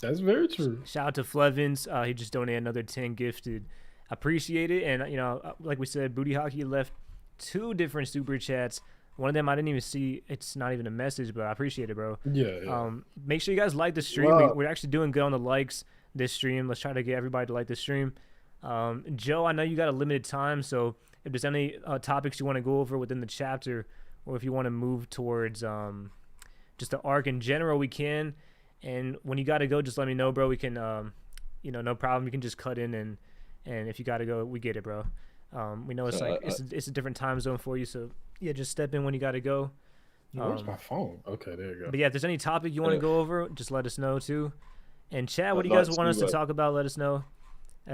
That's very true. Shout out to Flevins. He just donated another 10 gifted. Appreciate it. And, you know, like we said, Booty Hockey left 2 different super chats. One of them I didn't even see. It's not even a message, but I appreciate it, bro. Yeah. Make sure you guys like the stream. Wow. We're actually doing good on the likes this stream. Let's try to get everybody to like the stream. Joe, I know you got a limited time, so if there's any topics you want to go over within the chapter, or if you want to move towards just the arc in general, we can. And when you got to go, just let me know, bro. We can, you know, no problem. You can just cut in, and if you got to go, we get it, bro. We know it's it's a different time zone for you, so yeah, just step in when you got to go. Where's my phone? Okay, there you go. But yeah, if there's any topic you want to go over, just let us know too. And Chad, what do you guys want us to talk about? Let us know.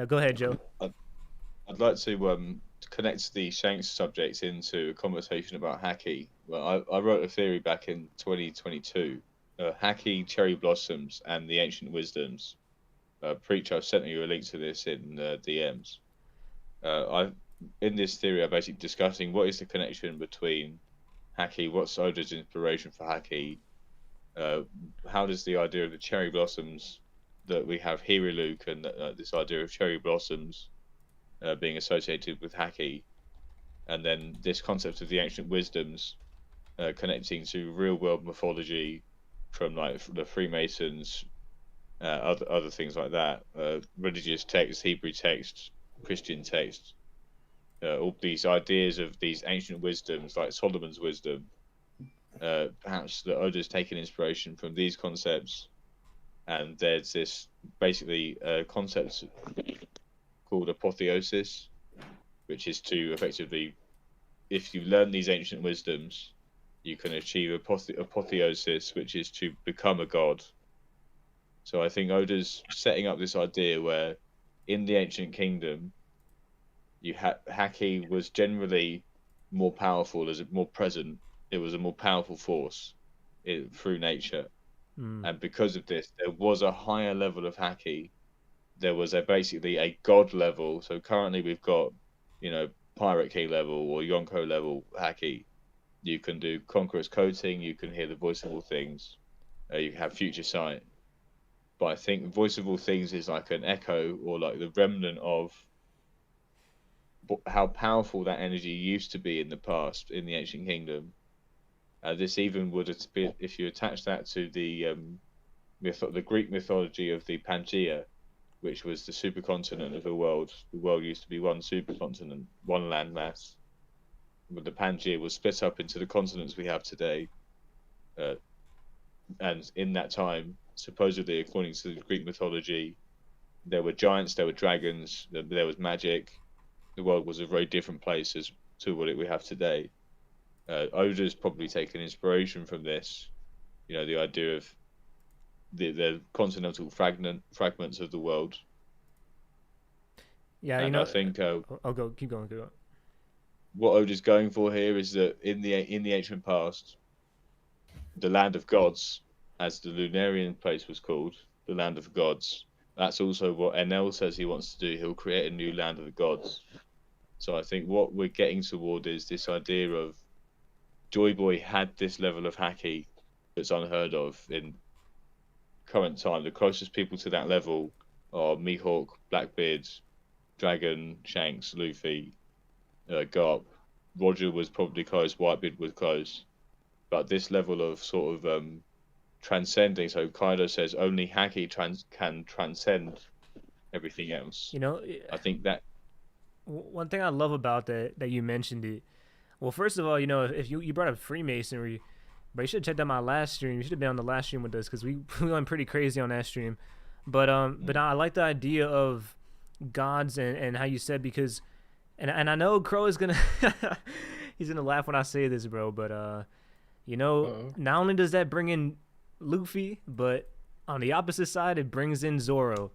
Go ahead, Joe. I'd like to connect the Shanks subject into a conversation about Haki. Well, I wrote a theory back in 2022. Haki, Cherry Blossoms, and the Ancient Wisdoms. Preach, I've sent you a link to this in DMs. In this theory, I'm basically discussing what is the connection between Haki, what's Oda's inspiration for Haki, how does the idea of the cherry blossoms that we have here in Luke, and this idea of cherry blossoms being associated with Haki, and then this concept of the ancient wisdoms connecting to real world mythology from like the Freemasons, other things like that, religious texts, Hebrew texts, Christian texts. All these ideas of these ancient wisdoms, like Solomon's wisdom, perhaps that Oda's taken inspiration from these concepts, and there's this basically concept called apotheosis, which is to effectively, if you learn these ancient wisdoms, you can achieve apotheosis, which is to become a god. So I think Oda's setting up this idea where in the ancient kingdom, Haki was generally more powerful, more present. It was a more powerful force through nature. And because of this, there was a higher level of Haki. There was basically a god level. So currently we've got, Pirate King level or Yonko level Haki. You can do Conqueror's Coating, you can hear the voice of all things, you have future sight. But I think voice of all things is like an echo or like the remnant of how powerful that energy used to be in the past in the ancient kingdom. This even would be, if you attach that to the Greek mythology of the Pangaea, which was the supercontinent of the world. The world used to be one supercontinent, one landmass. But the Pangaea was split up into the continents we have today. And in that time, supposedly, according to the Greek mythology, there were giants, there were dragons, there was magic. The world was a very different place to what we have today. Oda's probably taken inspiration from this, the idea of the continental fragments of the world. Yeah, and I think I'll keep going. What Oda's going for here is that in the ancient past, the land of gods, as the Lunarian place was called, the land of gods. That's also what Enel says he wants to do. He'll create a new land of the gods. So I think what we're getting toward is this idea of Joy Boy had this level of Haki that's unheard of in current time. The closest people to that level are Mihawk, Blackbeard, Dragon, Shanks, Luffy, Garp. Roger was probably close, Whitebeard was close. But this level of sort of transcending, so Kaido says only Haki can transcend everything else. I think that one thing I love about that you mentioned it. Well, first of all, if you brought up Freemasonry, but you should have checked out my last stream. You should have been on the last stream with us because we we went pretty crazy on that stream. But I like the idea of gods and how you said because, and I know Krow is gonna he's gonna laugh when I say this, bro. But not only does that bring in Luffy, but on the opposite side, it brings in Zoro.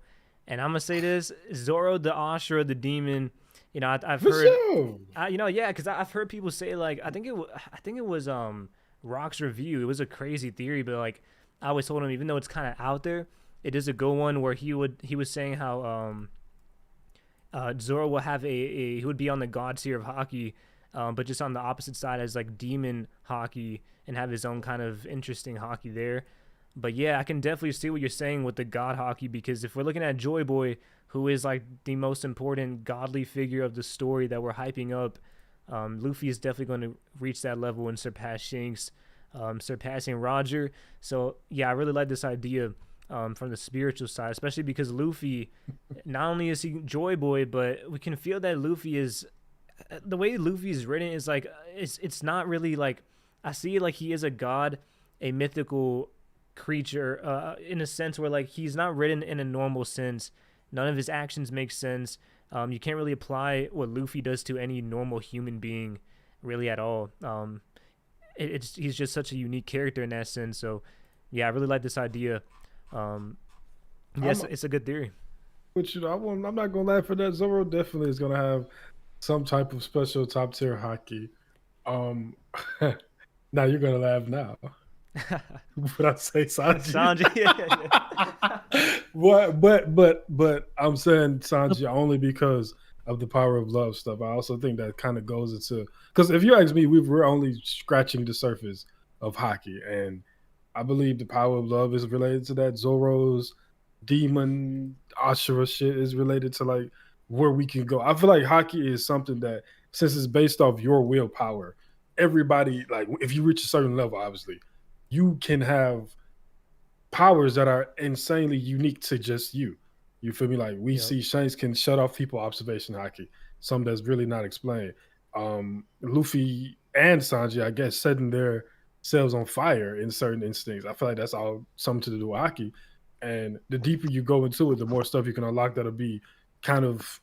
And I'm gonna say this: Zoro, the Ashura, the demon. I've For heard, sure. yeah, because I've heard people say like I think it was Rock's review. It was a crazy theory, but like I always told him, even though it's kind of out there, it is a good one where he was saying how Zoro will have he would be on the god tier of Haki, but just on the opposite side as like demon Haki and have his own kind of interesting Haki there. But yeah, I can definitely see what you're saying with the god Haki because if we're looking at Joy Boy, who is like the most important godly figure of the story that we're hyping up, Luffy is definitely going to reach that level and surpass Shanks, surpassing Roger. So yeah, I really like this idea from the spiritual side, especially because Luffy, not only is he Joy Boy, but we can feel that Luffy is the way Luffy is written is like it's not really like I see it like he is a god, a mythical creature in a sense where like he's not written in a normal sense. None of his actions make sense. You can't really apply what Luffy does to any normal human being really at all. He's just such a unique character in that sense. So yeah, I really like this idea. Yes, it's a good theory. But I'm not gonna laugh at that. Zoro definitely is gonna have some type of special top tier hockey. Now you're gonna laugh now. Would I say Sanji? Sanji, yeah. What? But I'm saying Sanji only because of the power of love stuff. I also think that kind of goes into because if you ask me, we're only scratching the surface of hockey, and I believe the power of love is related to that. Zoro's demon Ashura shit is related to like where we can go. I feel like hockey is something that since it's based off your willpower, everybody like if you reach a certain level, obviously, you can have powers that are insanely unique to just you. You feel me? Like we see Shanks can shut off people observation hockey, something that's really not explained. Luffy and Sanji, I guess, setting their selves on fire in certain instincts. I feel like that's all something to do with hockey. And the deeper you go into it, the more stuff you can unlock that'll be kind of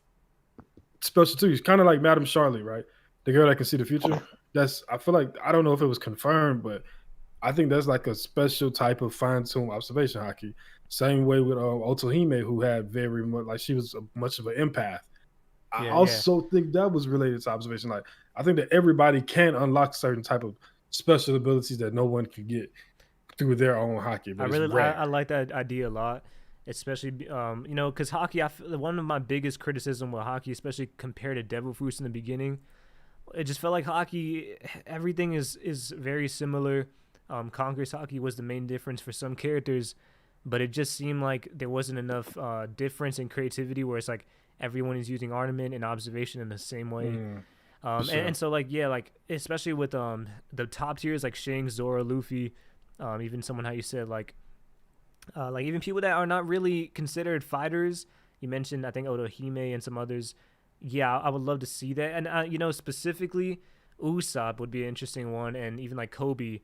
special too. It's kind of like Madame Charlotte, right? The girl that can see the future. I feel like I don't know if it was confirmed, but I think that's like a special type of fine-tuned observation hockey. Same way with Otohime, who had very much like she was much of an empath. I also think that was related to observation. Like I think that everybody can unlock certain type of special abilities that no one can get through their own hockey. But I like that idea a lot, especially because hockey. One of my biggest criticism with hockey, especially compared to Devil Fruits in the beginning, it just felt like hockey. Everything is very similar. Conqueror's hockey was the main difference for some characters, but it just seemed like there wasn't enough difference in creativity where it's like everyone is using ornament and observation in the same way. And so like especially with the top tiers like Shanks, Zoro, Luffy, even someone how you said like even people that are not really considered fighters. You mentioned I think Otohime and some others. Yeah, I would love to see that, and specifically Usopp would be an interesting one, and even like Kobe.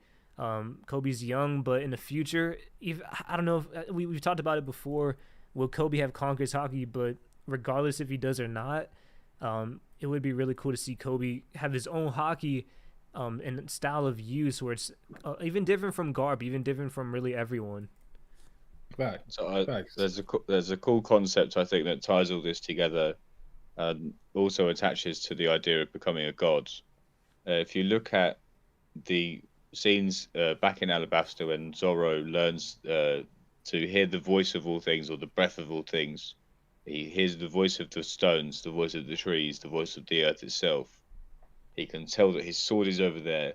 Kobe's young, but in the future, I don't know if we've talked about it before. Will Kobe have Conqueror's hockey? But regardless if he does or not, it would be really cool to see Kobe have his own hockey and style of use where it's even different from Garb, even different from really everyone. Facts. So there's a cool concept I think that ties all this together and also attaches to the idea of becoming a god. If you look at the scenes back in Alabasta when Zoro learns to hear the voice of all things or the breath of all things, he hears the voice of the stones, the voice of the trees, the voice of the earth itself. He can tell that his sword is over there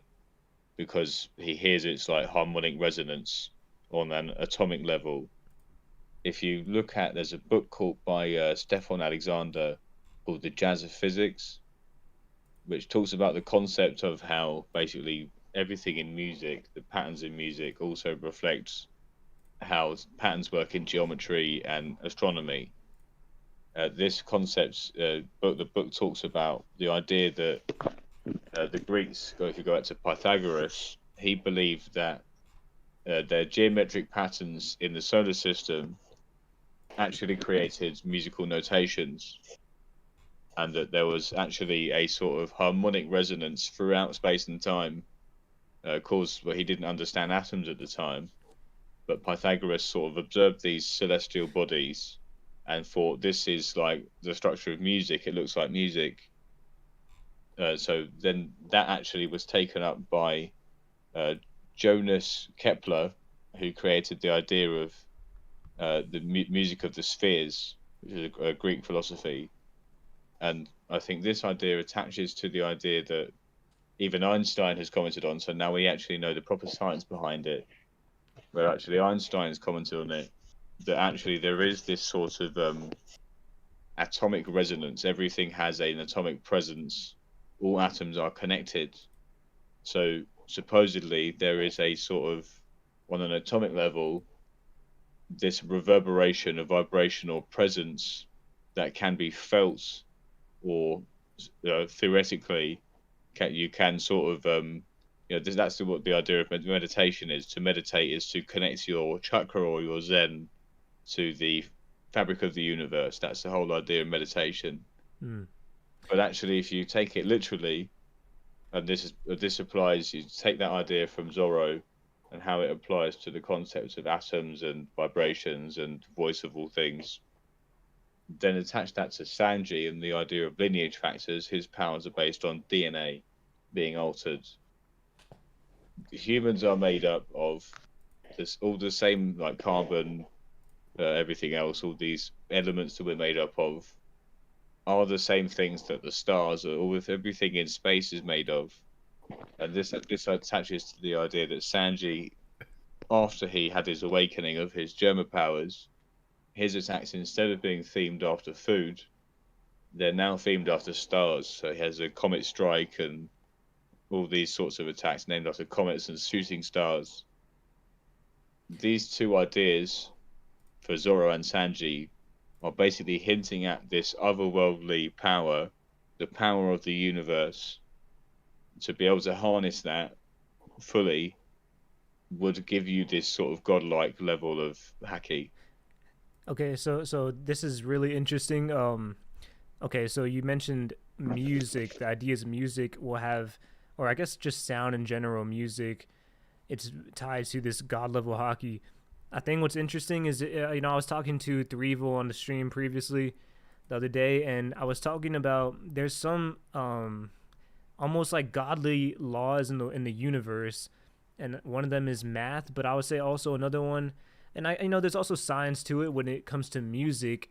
because he hears its like harmonic resonance on an atomic level. If you look at, there's a book called by Stefan Alexander called The Jazz of Physics, which talks about the concept of how basically everything in music, the patterns in music, also reflects how patterns work in geometry and astronomy. this concept book, the book talks about the idea that the Greeks, if you go back to Pythagoras, he believed that their geometric patterns in the solar system actually created musical notations, and that there was actually a sort of harmonic resonance throughout space and time, caused where he didn't understand atoms at the time. But Pythagoras sort of observed these celestial bodies and thought, this is like the structure of music, it looks like music. So then that actually was taken up by Jonas Kepler, who created the idea of the music of the spheres, which is a Greek philosophy. And I think this idea attaches to the idea that even Einstein has commented on, so now we actually know the proper science behind it, where actually Einstein has commented on it, that actually there is this sort of atomic resonance. Everything has an atomic presence. All atoms are connected. So supposedly there is a sort of, on an atomic level, this reverberation, a vibrational presence that can be felt, or theoretically, you can sort of, that's what the idea of meditation is. To meditate is to connect your chakra or your Zen to the fabric of the universe. That's the whole idea of meditation. But actually, if you take it literally, and this applies, you take that idea from Zorro and how it applies to the concepts of atoms and vibrations and voice of all things, then attach that to Sanji and the idea of lineage factors. His powers are based on DNA being altered. Humans are made up of all the same, like carbon, everything else, all these elements that we're made up of are the same things that the stars are, or with everything in space is made of. And this attaches to the idea that Sanji, after he had his awakening of his Germa powers, his attacks, instead of being themed after food, they're now themed after stars. So he has a comet strike and all these sorts of attacks named after comets and shooting stars. These two ideas for Zoro and Sanji are basically hinting at this otherworldly power, the power of the universe. To be able to harness that fully would give you this sort of godlike level of Haki. Okay, so this is really interesting. Okay, so you mentioned music. The ideas of music will have, or I guess just sound in general, music. It's tied to this god level Haki. I think what's interesting is, I was talking to Threevil on the stream previously the other day, and I was talking about there's some almost like godly laws in the universe, and one of them is math. But I would say also another one, and there's also science to it when it comes to music.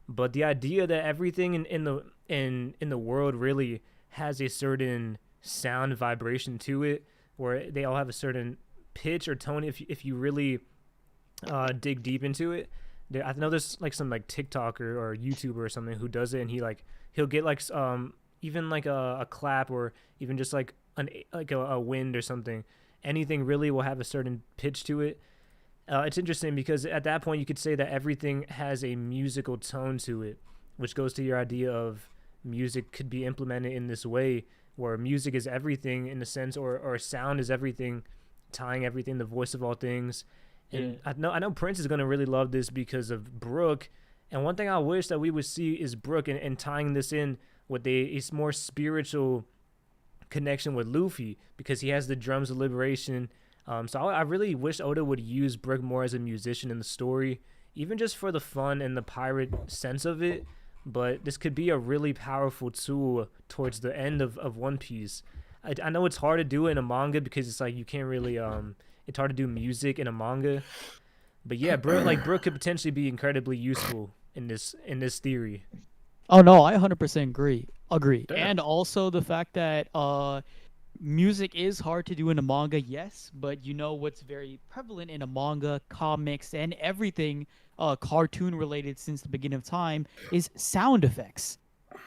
But the idea that everything in the world really has a certain sound vibration to it, where they all have a certain pitch or tone. If you really dig deep into it, I know there's like some like TikToker or YouTuber or something who does it, and he'll get like even like a clap, or even just like a wind or something. Anything really will have a certain pitch to it. It's interesting because at that point you could say that everything has a musical tone to it, which goes to your idea of music could be implemented in this way, where music is everything in a sense, or sound is everything, tying everything, the voice of all things. And yeah. I know Prince is gonna really love this because of Brook. And one thing I wish that we would see is Brook and tying this in with a more spiritual connection with Luffy, because he has the drums of liberation. So I really wish Oda would use Brook more as a musician in the story, even just for the fun and the pirate sense of it. But this could be a really powerful tool towards the end of One Piece. I know it's hard to do it in a manga because it's like you can't really it's hard to do music in a manga. But yeah, Brook could potentially be incredibly useful in this theory. Oh no, I 100% agree. Damn. And also the fact that music is hard to do in a manga, yes, but what's very prevalent in a manga, comics, and everything cartoon related since the beginning of time is sound effects.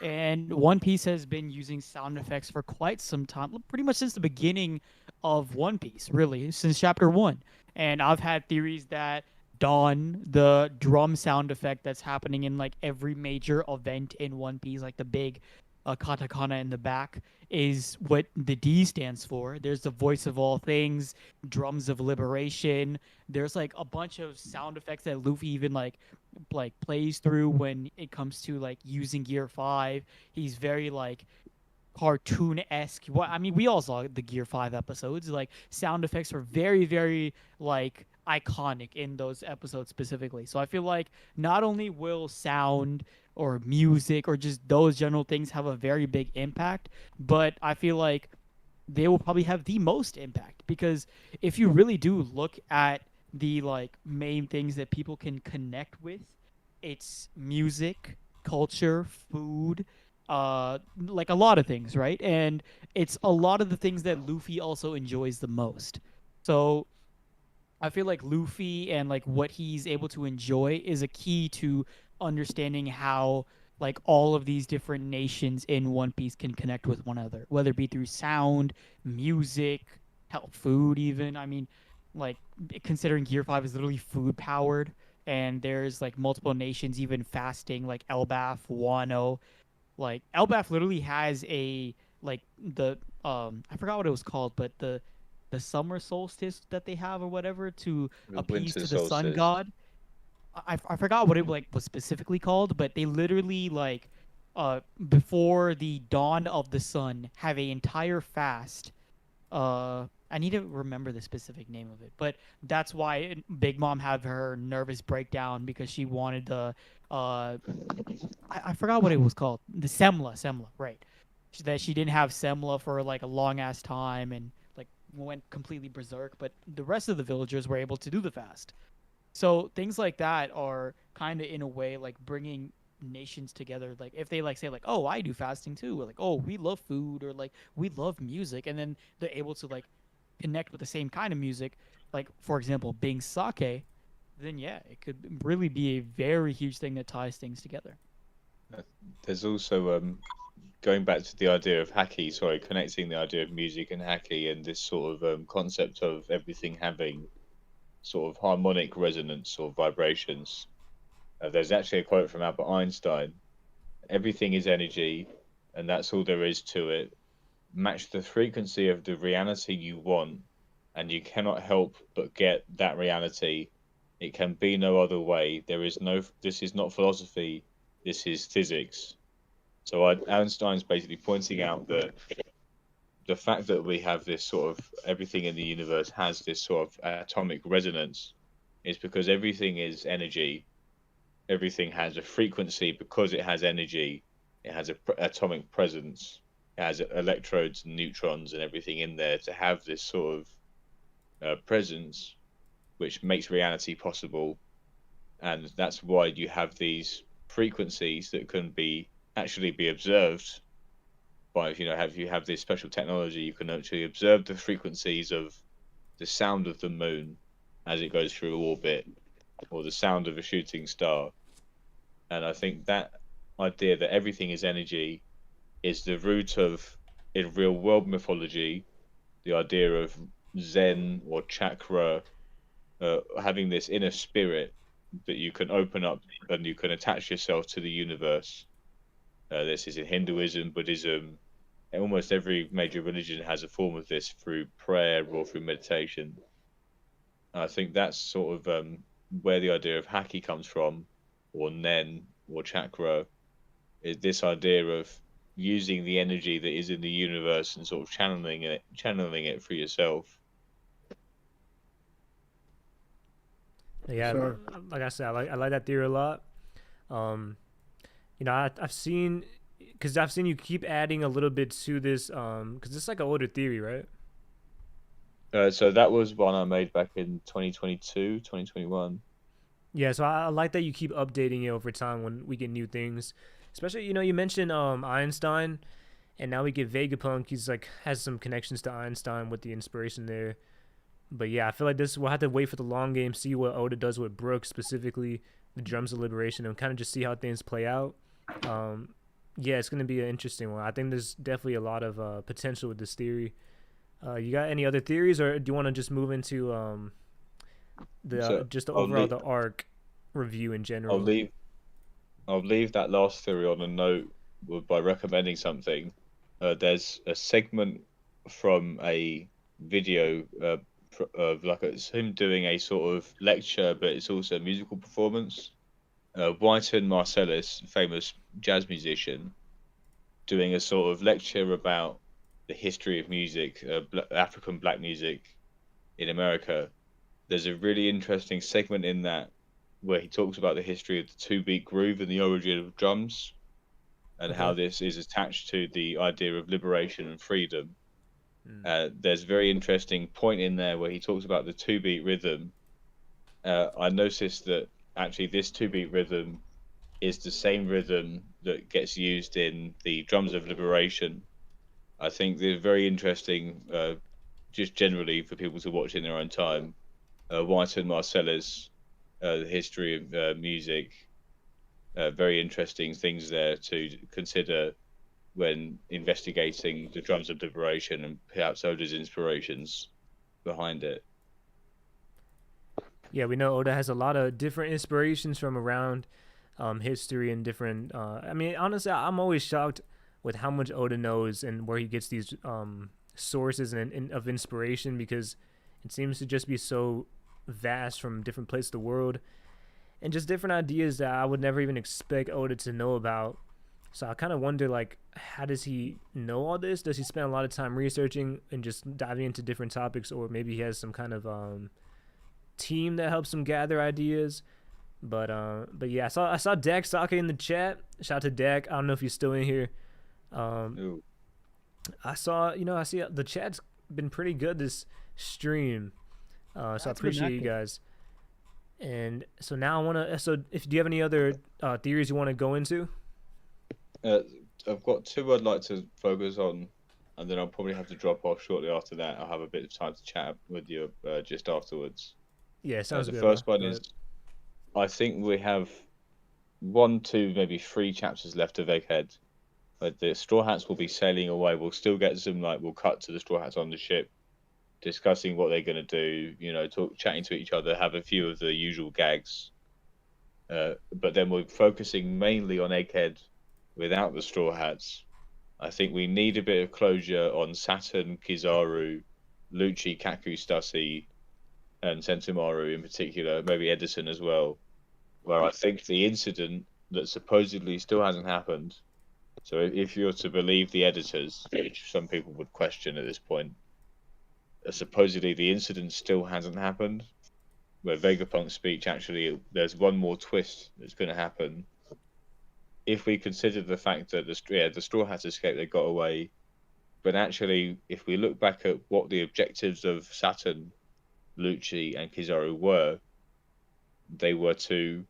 And One Piece has been using sound effects for quite some time, pretty much since the beginning of One Piece, really, since chapter 1. And I've had theories that Dawn, the drum sound effect that's happening in like every major event in One Piece, like the big katakana in the back, is what the D stands for. There's the voice of all things, drums of liberation. There's like a bunch of sound effects that Luffy even like plays through when it comes to like using Gear 5. He's very like cartoon-esque. Well, I mean, we all saw the Gear 5 episodes. Like, sound effects were very, very, like, iconic in those episodes specifically. So I feel like not only will sound or music or just those general things have a very big impact, but I feel like they will probably have the most impact, because if you really do look at the like main things that people can connect with, it's music, culture, food, like a lot of things, right? And it's a lot of the things that Luffy also enjoys the most. So I feel like Luffy and like what he's able to enjoy is a key to understanding how like all of these different nations in One Piece can connect with one another, whether it be through sound, music, hell, food even. I mean, like considering Gear 5 is literally food powered, and there's like multiple nations even fasting, like Elbaf, Wano. Like Elbaf literally has a like the I forgot what it was called, but the summer solstice that they have or whatever to The appease winter to the sun solstice. god. I forgot what it like was specifically called, but they literally like before the dawn of the sun have a entire fast. I need to remember the specific name of it, but that's why Big Mom had her nervous breakdown because she wanted the I forgot what it was called. The semla, right? That she didn't have semla for like a long ass time and like went completely berserk, but the rest of the villagers were able to do the fast. So things like that are kind of in a way like bringing nations together. Like if they like say like, oh, I do fasting too, or like, oh, we love food, or like we love music, and then they're able to like connect with the same kind of music. Like for example, being sake, then yeah, it could really be a very huge thing that ties things together. There's also going back to the idea of Haki, sorry, connecting the idea of music and Haki and this sort of concept of everything having sort of harmonic resonance or vibrations. There's actually a quote from Albert Einstein: everything is energy, and that's all there is to it. Match the frequency of the reality you want, and you cannot help but get that reality. It can be no other way. This is not philosophy, this is physics. So Einstein's basically pointing out that the fact that we have this sort of everything in the universe has this sort of atomic resonance is because everything is energy. Everything has a frequency because it has energy. It has an atomic presence. It has electrodes and neutrons and everything in there to have this sort of presence, which makes reality possible. And that's why you have these frequencies that can be actually be observed by, if you have this special technology, you can actually observe the frequencies of the sound of the moon as it goes through orbit, or the sound of a shooting star. And I think that idea that everything is energy is the root of, in real world mythology, the idea of Zen or chakra, having this inner spirit that you can open up and you can attach yourself to the universe. This is in Hinduism, Buddhism. Almost every major religion has a form of this through prayer or through meditation. And I think that's sort of where the idea of Haki comes from, or Nen, or chakra, is this idea of using the energy that is in the universe and sort of channeling it for yourself. Yeah, Sure. like I said, I like that theory a lot. Um, I've seen, because I've seen you keep adding a little bit to this, because it's like an older theory, right? So that was one I made back in 2022, 2021. Yeah, so I like that you keep updating it over time when we get new things. Especially, you mentioned Einstein, and now we get Vegapunk. He's like has some connections to Einstein with the inspiration there. But yeah, I feel like we'll have to wait for the long game, see what Oda does with Brooks, specifically the drums of liberation, and kind of just see how things play out. Yeah, it's going to be an interesting one. I think there's definitely a lot of potential with this theory. You got any other theories, or do you want to just move into So just the I'll overall leave, the arc review in I'll general. leave I'll leave that last theory on a note by recommending something. There's a segment from a video of like it's him doing a sort of lecture, but it's also a musical performance. Whiten Marsalis, famous jazz musician, doing a sort of lecture about the history of music, African black music in America. There's a really interesting segment in that where he talks about the history of the 2-beat groove and the origin of drums, and how Okay. this is attached to the idea of liberation and freedom. Mm. There's a very interesting point in there where he talks about the 2-beat rhythm. I noticed that actually this 2-beat rhythm is the same rhythm that gets used in the drums of liberation. I think they're very interesting, just generally for people to watch in their own time. White and Marcellus, the history of music, very interesting things there to consider when investigating the drums of liberation and perhaps Oda's inspirations behind it. Yeah, we know Oda has a lot of different inspirations from around history and different. I mean, honestly, I'm always shocked with how much Oda knows and where he gets these sources and of inspiration, because it seems to just be so vast from different places of the world and just different ideas that I would never even expect Oda to know about. So I kind of wonder, like, how does he know all this? Does he spend a lot of time researching and just diving into different topics, or maybe he has some kind of team that helps him gather ideas? But yeah, I saw Dak Sake in the chat. Shout out to Dak. I don't know if he's still in here. Ooh. I see the chat's been pretty good this stream. So I That's been appreciate you active. guys. And so now I want to. So if do you have any other theories you want to go into? I've got two I'd like to focus on, and then I'll probably have to drop off shortly after that. I'll have a bit of time to chat with you just afterwards. Yeah, sounds The good, bro. first one Go is ahead. I think we have 1, 2, maybe 3 chapters left of Egghead. The Straw Hats will be sailing away. We'll still get some, like, we'll cut to the Straw Hats on the ship, discussing what they're going to do, chatting to each other, have a few of the usual gags. But then we're focusing mainly on Egghead without the Straw Hats. I think we need a bit of closure on Saturn, Kizaru, Lucci, Kaku, Stussy, and Sentomaru in particular, maybe Edison as well, where I think the incident that supposedly still hasn't happened. So if you're to believe the editors, which some people would question at this point, supposedly the incident still hasn't happened, where Vegapunk's speech actually, there's one more twist that's going to happen. If we consider the fact that the Straw Hats escaped, they got away, but actually, if we look back at what the objectives of Saturn, Lucci, and Kizaru were, they were to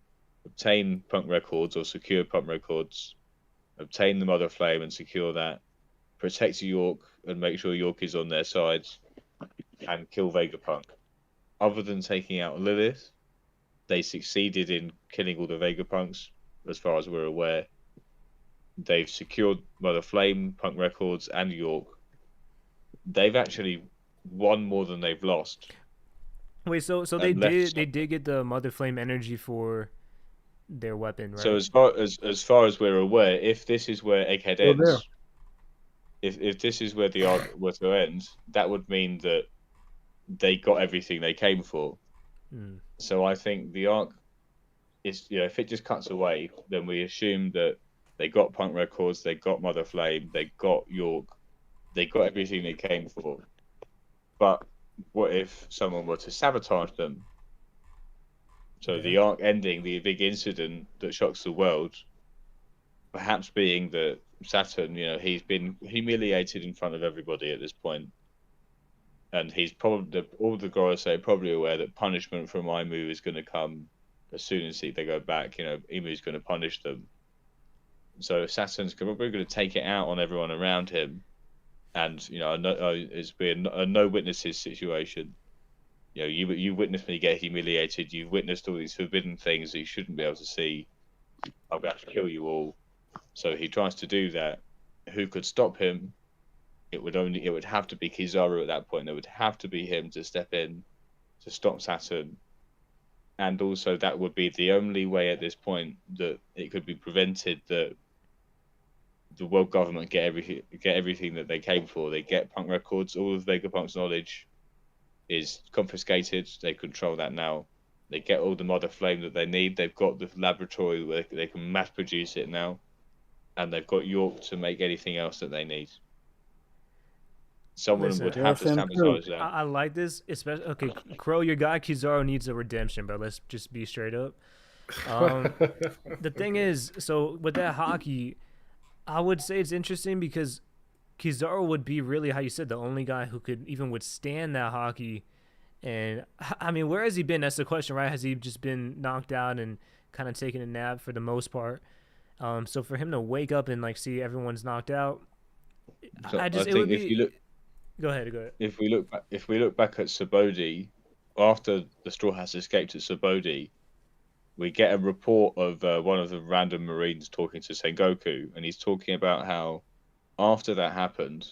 obtain punk records or secure punk records, obtain the Mother Flame and secure that, protect York and make sure York is on their side, and kill Vegapunk. Other than taking out Lilith, they succeeded in killing all the Vegapunks, as far as we're aware. They've secured Mother Flame, Punk Records, and York. They've actually won more than they've lost. Wait, so they And left did get the Mother Flame energy for their weapon, So right? as far as we're aware, if this is where Egghead Still there. ends, if this is where the arc were to end, that would mean that they got everything they came for. Mm. So I think the arc is, if it just cuts away, then we assume that they got Punk Records, they got Mother Flame, they got York, they got everything they came for. But what if someone were to sabotage them? So the arc ending, the big incident that shocks the world, perhaps being that Saturn, he's been humiliated in front of everybody at this point, and he's probably, all the Gorosei are probably aware that punishment from Imu is going to come as soon as they go back. Imu's going to punish them. So Saturn's probably going to take it out on everyone around him, and it's been a no witnesses situation. You witnessed me get humiliated. You've witnessed all these forbidden things that you shouldn't be able to see. I'm going to kill you all. So he tries to do that. Who could stop him? It would have to be Kizaru at that point. There would have to be him to step in to stop Saturn. and also that would be the only way at this point that it could be prevented that the world government get everything that they came for. They get Punk records. All of Vegapunk's knowledge is confiscated. They control that now. They get all the Mother Flame that they need. They've got the laboratory where they can mass produce it now, and they've got York to make anything else that they need. Someone Listen, would have to Yes, and sabotage that. I like this, especially. Okay, Krow, your guy Kizaru needs a redemption, bro. Let's just be straight up. The thing is, so with that Haki, I would say it's interesting because Kizaru would be really, how you said, the only guy who could even withstand that Haki. And I mean, where has he been? That's the question, right? Has he just been knocked out and kind of taking a nap for the most part? So for him to wake up and like see everyone's knocked out, So I just I it would think if be. you look, Go ahead. if we look back at Sabodi, after the Straw Hats escaped at Sabodi, we get a report of one of the random Marines talking to Sengoku, and he's talking about how after that happened,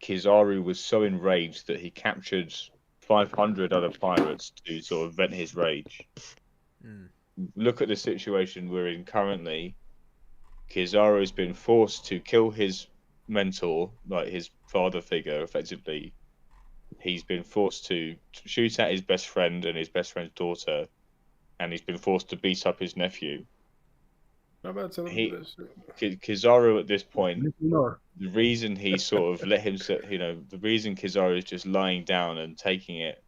Kizaru was so enraged that he captured 500 other pirates to sort of vent his rage. Look at the situation we're in currently. Kizaru has been forced to kill his mentor, like his father figure, effectively. He's been forced to shoot at his best friend and his best friend's daughter, and he's been forced to beat up his nephew. How about telling me that shit? Kizaru at this point, no. the reason he sort of let him, the reason Kizaru is just lying down and taking it,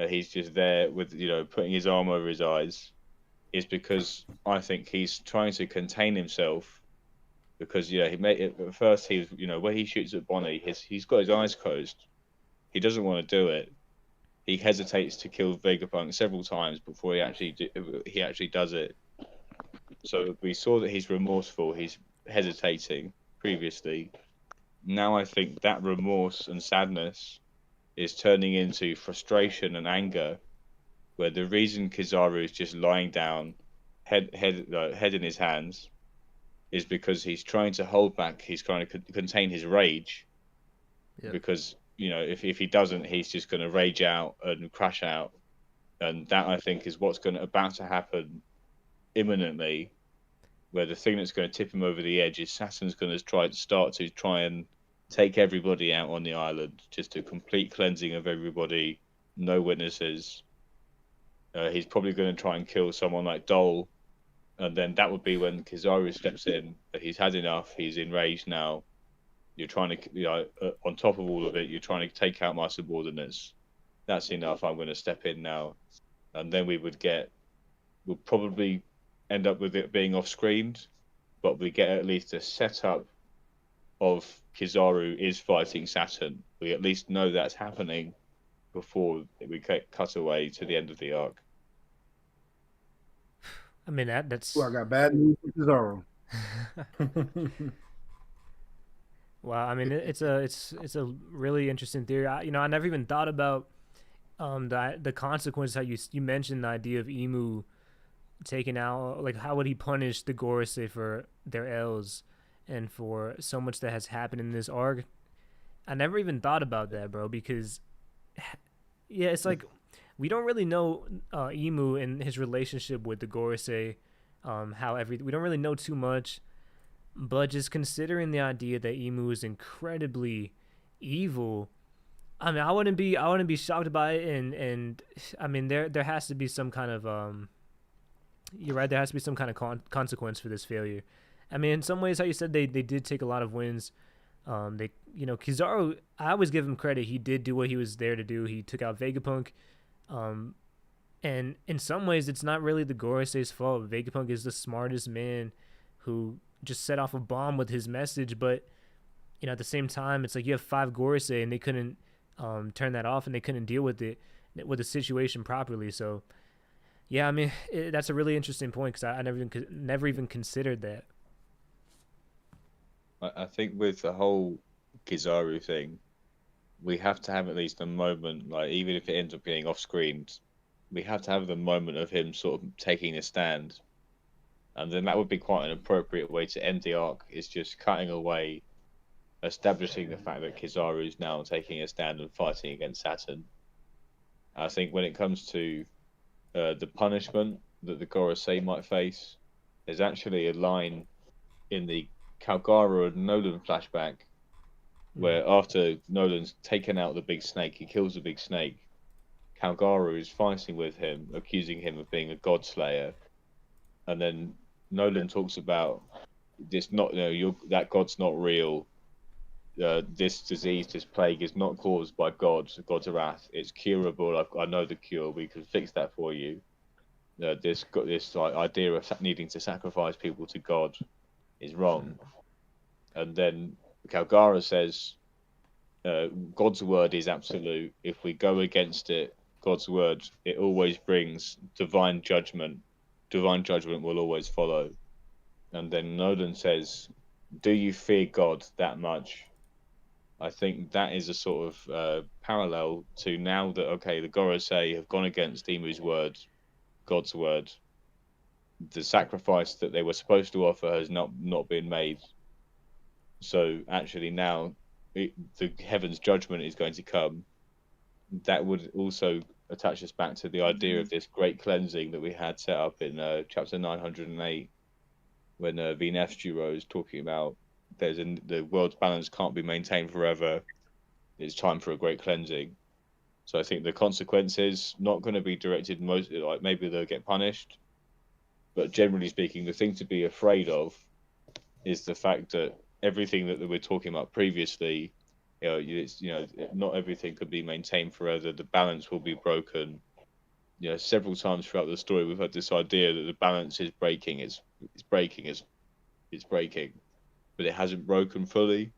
he's just there with, putting his arm over his eyes, is because I think he's trying to contain himself. Because he made it at first. He was, when he shoots at Bonnie, he's got his eyes closed. He doesn't want to do it. He hesitates to kill Vegapunk several times before he actually does it. So we saw that he's remorseful. He's hesitating previously. Now I think that remorse and sadness is turning into frustration and anger, where the reason Kizaru is just lying down, head in his hands, is because he's trying to hold back. He's trying to contain his rage, because if he doesn't, he's just going to rage out and crash out, and that I think is what's about to happen imminently. Where the thing that's going to tip him over the edge is Saturn's going to try and take everybody out on the island, just a complete cleansing of everybody, no witnesses. He's probably going to try and kill someone like Dole. And then that would be when Kizaru steps in. He's had enough. He's enraged now. You're trying to, on top of all of it, you're trying to take out my subordinates. That's enough. I'm going to step in now. And then we'll probably end up with it being off-screened, but we get at least a setup of Kizaru is fighting Saturn. We at least know that's happening before we cut away to the end of the arc. I mean that's. I got bad news for Kizaru. Wow, I mean it's a really interesting theory. I never even thought about the consequences. How you mentioned the idea of Emu taking out, like, how would he punish the Gorosei for their L's and for so much that has happened in this arc. I never even thought about that, bro, because it's like we don't really know Emu and his relationship with the Gorosei, we don't really know too much. But just considering the idea that Emu is incredibly evil, I mean, I wouldn't be shocked by it, and I mean, there has to be some kind of you're right, there has to be some kind of consequence for this failure. I mean, in some ways, how you said they did take a lot of wins. Kizaru, I always give him credit. He did do what he was there to do. He took out Vegapunk, and in some ways, it's not really the Gorosei's fault. Vegapunk is the smartest man who just set off a bomb with his message, but at the same time, it's like you have 5 Gorosei and they couldn't turn that off, and they couldn't deal with the situation properly. So yeah, I mean, that's a really interesting point, because I never even considered that. I think with the whole Kizaru thing, we have to have at least a moment, like, even if it ends up being off screen, we have to have the moment of him sort of taking a stand. And then that would be quite an appropriate way to end the arc, is just cutting away, establishing the fact that Kizaru is now taking a stand and fighting against Saturn. I think when it comes to the punishment that the Gorosei might face. There's actually a line in the Calgara and Nolan flashback where after Nolan's taken out the big snake, he kills the big snake. Calgara is fighting with him, accusing him of being a god slayer, and then Nolan talks about this not, that god's not real. This disease, this plague, is not caused by God's wrath. It's curable. I know the cure. We can fix that for you. This idea of needing to sacrifice people to God is wrong. And then Calgara says, God's word is absolute. If we go against it, God's word, it always brings divine judgment. Divine judgment will always follow. And then Nolan says, do you fear God that much? I think that is a sort of parallel to now that, okay, the Gorosei have gone against Emu's word, God's word. The sacrifice that they were supposed to offer has not been made. So actually now the heaven's judgment is going to come. That would also attach us back to the idea of this great cleansing that we had set up in chapter 908, when Venestro is talking about the world's balance can't be maintained forever. It's time for a great cleansing. So I think the consequences not going to be directed mostly, like maybe they'll get punished, but generally speaking, the thing to be afraid of is the fact that everything that we're talking about previously, not everything could be maintained forever. The balance will be broken. Several times throughout the story, we've had this idea that the balance is breaking. It's breaking, but it hasn't broken fully.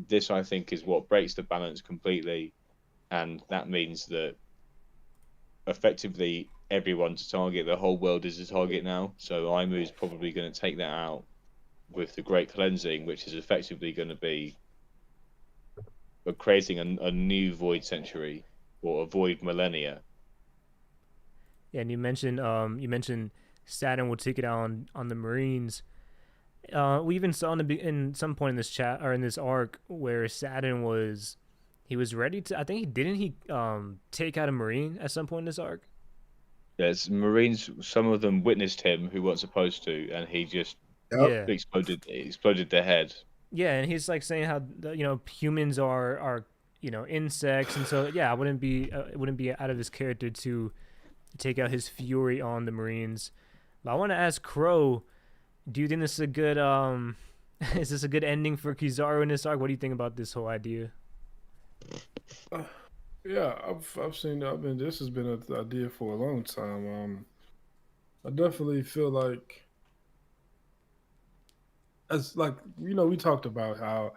This, I think, is what breaks the balance completely, and that means that effectively everyone's a target. The whole world is a target now. So Aimu is probably going to take that out with the Great Cleansing, which is effectively going to be creating a new void century or a void millennia. Yeah, and you mentioned Saturn will take it out on the Marines. We even saw in some point in this chat or in this arc where Saturn was ready to. I think he take out a Marine at some point in this arc. Yes, Marines. Some of them witnessed him who weren't supposed to, and he just exploded their head. Yeah, and he's like saying how humans are insects, and so yeah, it wouldn't be out of his character to take out his fury on the Marines. But I want to ask Krow, do you think this is a good is this a good ending for Kizaru in this arc? What do you think about this whole idea? Yeah, I've seen. This has been an idea for a long time. I definitely feel like, we talked about how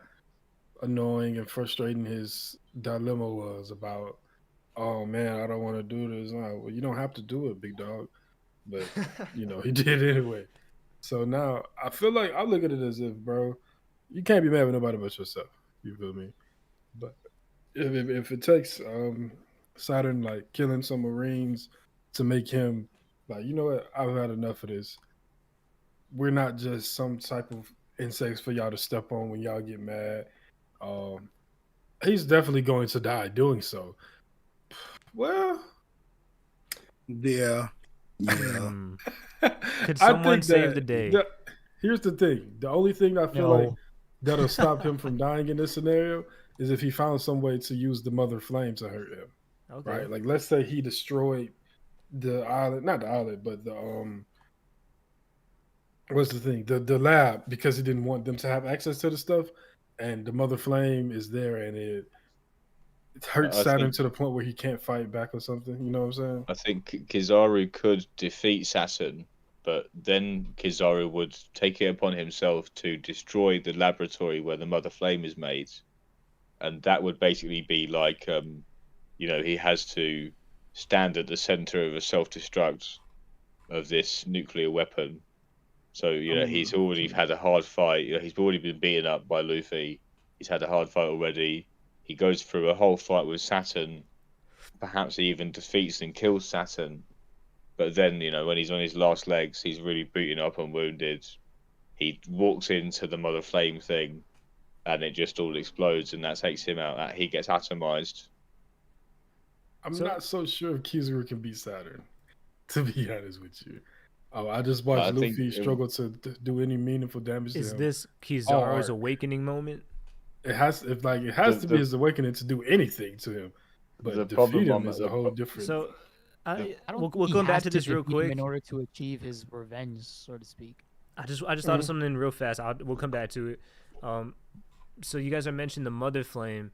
annoying and frustrating his dilemma was about. Oh man, I don't want to do this. Well, you don't have to do it, big dog. But he did anyway. So now I feel like I look at it as if, bro, you can't be mad with nobody but yourself. You feel me? But if it takes Saturn like killing some Marines to make him like, you know what, I've had enough of this. We're not just some type of insects for y'all to step on when y'all get mad. He's definitely going to die doing so. Well, yeah. Could someone save the day? Here's the thing. The only thing I feel like that'll stop him from dying in this scenario is if he found some way to use the mother flame to hurt him. Okay. Right? Like, let's say he destroyed the island, not the island, but the what's the thing? The lab, because he didn't want them to have access to the stuff, and the mother flame is there, and it hurts Saturn to the point where he can't fight back or something. You know what I'm saying? I think Kizaru could defeat Saturn, but then Kizaru would take it upon himself to destroy the laboratory where the mother flame is made, and that would basically be like, he has to stand at the center of a self-destruct of this nuclear weapon. So he's already had a hard fight. He's already been beaten up by Luffy. He's had a hard fight already. He goes through a whole fight with Saturn. Perhaps he even defeats and kills Saturn. But then, when he's on his last legs, he's really beaten up and wounded. He walks into the Mother Flame thing, and it just all explodes, and that takes him out. He gets atomized. I'm not so sure if Kizaru can beat Saturn. To be honest with you, I just But watched I think Luffy struggle to do any meaningful damage to Is him this all Kizaru's arc. awakening moment? It has to be the his awakening to do anything to him, the but defeat problem him I'm is a the, whole different. So, the I don't we'll think he come back has to to this real defeat him quick. in order to achieve his revenge, so to speak. I just thought of something real fast. We'll come back to it. So you guys are mentioning the Mother Flame,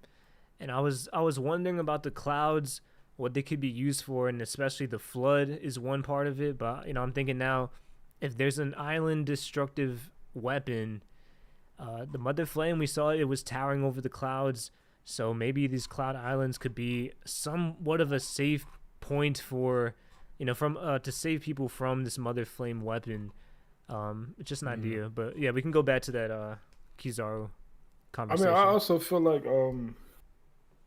and I was wondering about the clouds, what they could be used for, and especially the flood is one part of it. But I'm thinking now, if there's an island destructive weapon, the Mother Flame, we saw it was towering over the clouds. So maybe these cloud islands could be somewhat of a safe point for, from to save people from this Mother Flame weapon. It's just an idea, but yeah, we can go back to that Kizaru I mean, conversation. I also feel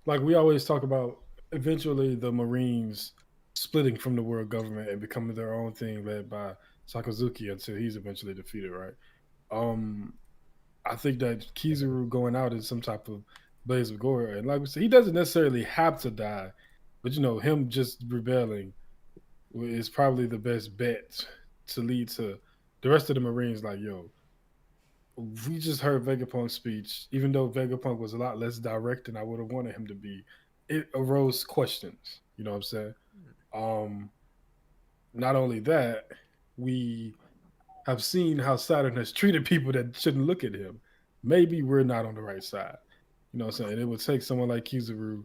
like we always talk about eventually the Marines splitting from the world government and becoming their own thing led by Sakazuki until he's eventually defeated, right? Um, I think that Kizaru going out is some type of blaze of glory, and like we said, he doesn't necessarily have to die, but him just rebelling is probably the best bet to lead to the rest of the Marines. Like, yo, we just heard Vegapunk's speech, even though Vegapunk was a lot less direct than I would have wanted him to be. It arose questions. You know what I'm saying? Um, Not only that, we have seen how Saturn has treated people that shouldn't look at him. Maybe we're not on the right side. You know what I'm saying? It would take someone like Kizaru.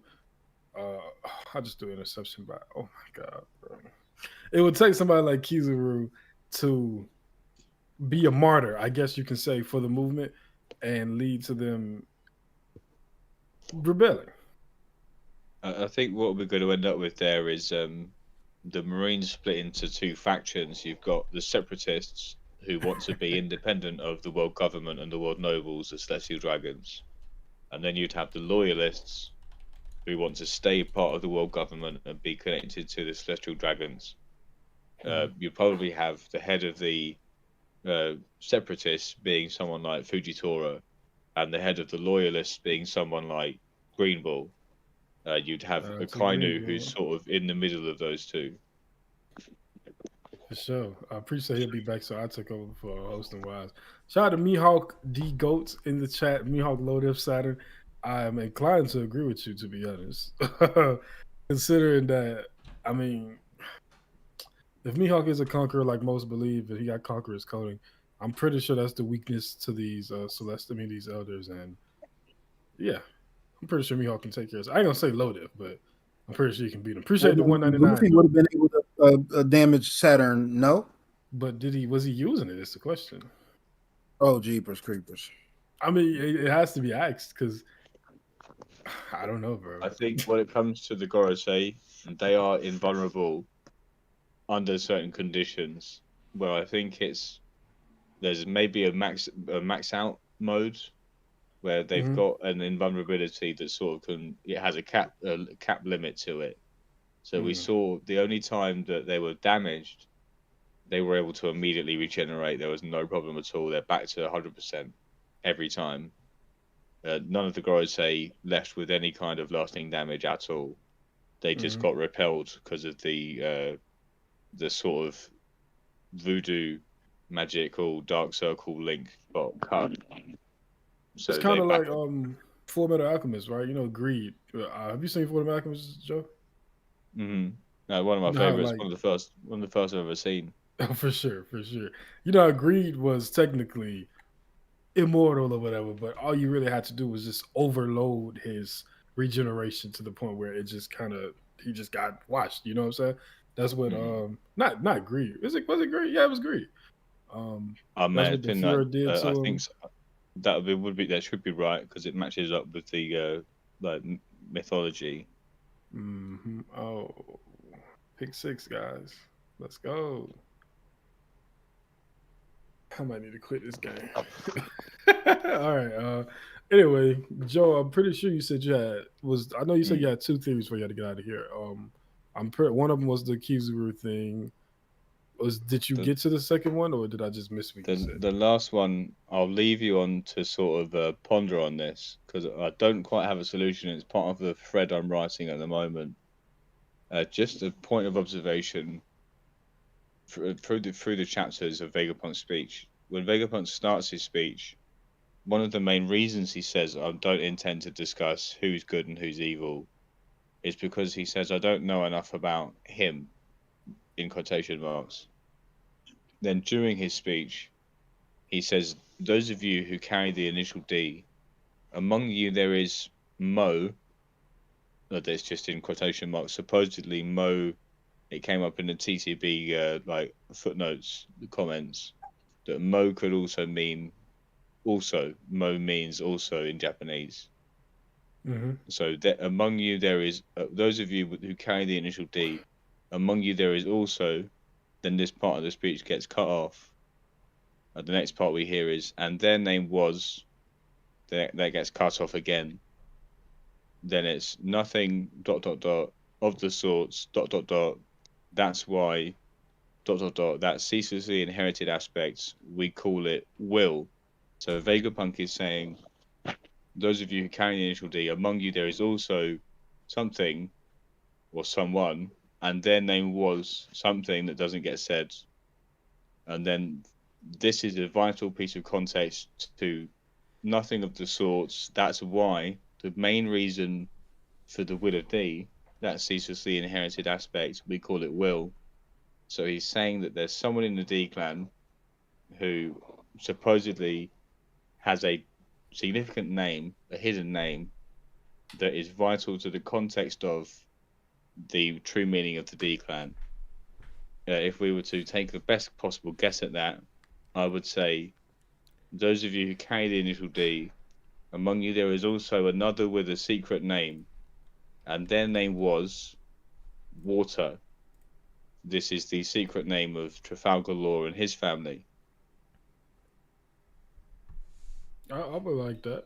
Uh, I just do interception by. Oh my god, bro. It would take somebody like Kizaru to be a martyr, I guess you can say, for the movement and lead to them rebelling. I think what we're going to end up with there is the Marines split into two factions. You've got the separatists who want to be independent of the world government and the world nobles, the celestial dragons, and then you'd have the loyalists who want to stay part of the world government and be connected to the celestial dragons. You probably have the head of the separatists being someone like Fujitora, and the head of the loyalists being someone like Green Bull. You'd have a Kainu who's sort of in the middle of those two. For sure. I appreciate he'll be back, so I took over for hosting wise. Shout out to Mihawk D Goats in the chat. Mihawk Load F Saturn. I am inclined to agree with you, to be honest. Considering that, I mean, if Mihawk is a conqueror like most believe, and he got conqueror's coding, I'm pretty sure that's the weakness to these these elders, and yeah, I'm pretty sure Mihawk can take care of it. I ain't gonna say loaded, but I'm pretty sure he can beat him. Appreciate the 199. Luffy would have been able to damage Saturn, no? But was he using it? Is the question. Oh, jeepers creepers. I mean, it has to be asked because I don't know, bro. I think when it comes to the Gorosei, they are invulnerable under certain conditions. Where I think there's maybe a max out mode where they've got an invulnerability that sort of it has a cap limit to it. So we saw the only time that they were damaged, they were able to immediately regenerate. There was no problem at all. They're back to 100% every time. None of the Gorosei left with any kind of lasting damage at all. They just got repelled because of the sort of voodoo magical dark circle link got cut. So it's kind of like Full Metal Alchemist, right? You know, Greed. Have you seen Full Metal Alchemist, Joe? Mm-hmm. No, one of my favorites. One of the first I've ever seen. Oh, for sure. You know, Greed was technically immortal or whatever, but all you really had to do was just overload his regeneration to the point where it just he just got washed. You know what I'm saying? That's what not Greed. Was it Greed? Yeah, it was Greed. That's what the Fuhrer did to him. I think so. That should be right because it matches up with the mythology. Mm-hmm. Oh, pick 6, guys. Let's go. I might need to quit this game. All right. Anyway, Joe, I'm pretty sure you said I know you said you had 2 theories for you had to get out of here. One of them was the Kizaru thing. Did you get to the second one, or did I just miss what you said? The last one, I'll leave you on to sort of ponder on this because I don't quite have a solution. It's part of the thread I'm writing at the moment. Just a point of observation. through the chapters of Vegapunk's speech. When Vegapunk starts his speech, one of the main reasons he says I don't intend to discuss who's good and who's evil is because he says I don't know enough about him, in quotation marks. Then during his speech, he says, those of you who carry the initial D, among you there is Mo, that's just in quotation marks, supposedly Mo, it came up in the TCB like footnotes, the comments, that Mo could also mean also. Mo means also in Japanese. So that among you there is, those of you who carry the initial D, among you there is also, then this part of the speech gets cut off. The next part we hear is, and their name was, that gets cut off again. Then it's nothing, ... of the sorts, ... That's why, ... That ceaselessly inherited aspects, we call it will. So Vegapunk is saying, those of you who carry the initial D, among you there is also something or someone, and their name was something that doesn't get said. And then this is a vital piece of context to nothing of the sorts. That's why the main reason for the will of D, that ceaselessly inherited aspect, we call it will. So he's saying that there's someone in the D clan who supposedly has a significant name, a hidden name, that is vital to the context of the true meaning of the D clan. If we were to take the best possible guess at that, I would say, those of you who carry the initial D, among you there is also another with a secret name, and their name was Water. This is the secret name of Trafalgar Law and his family. I would like that.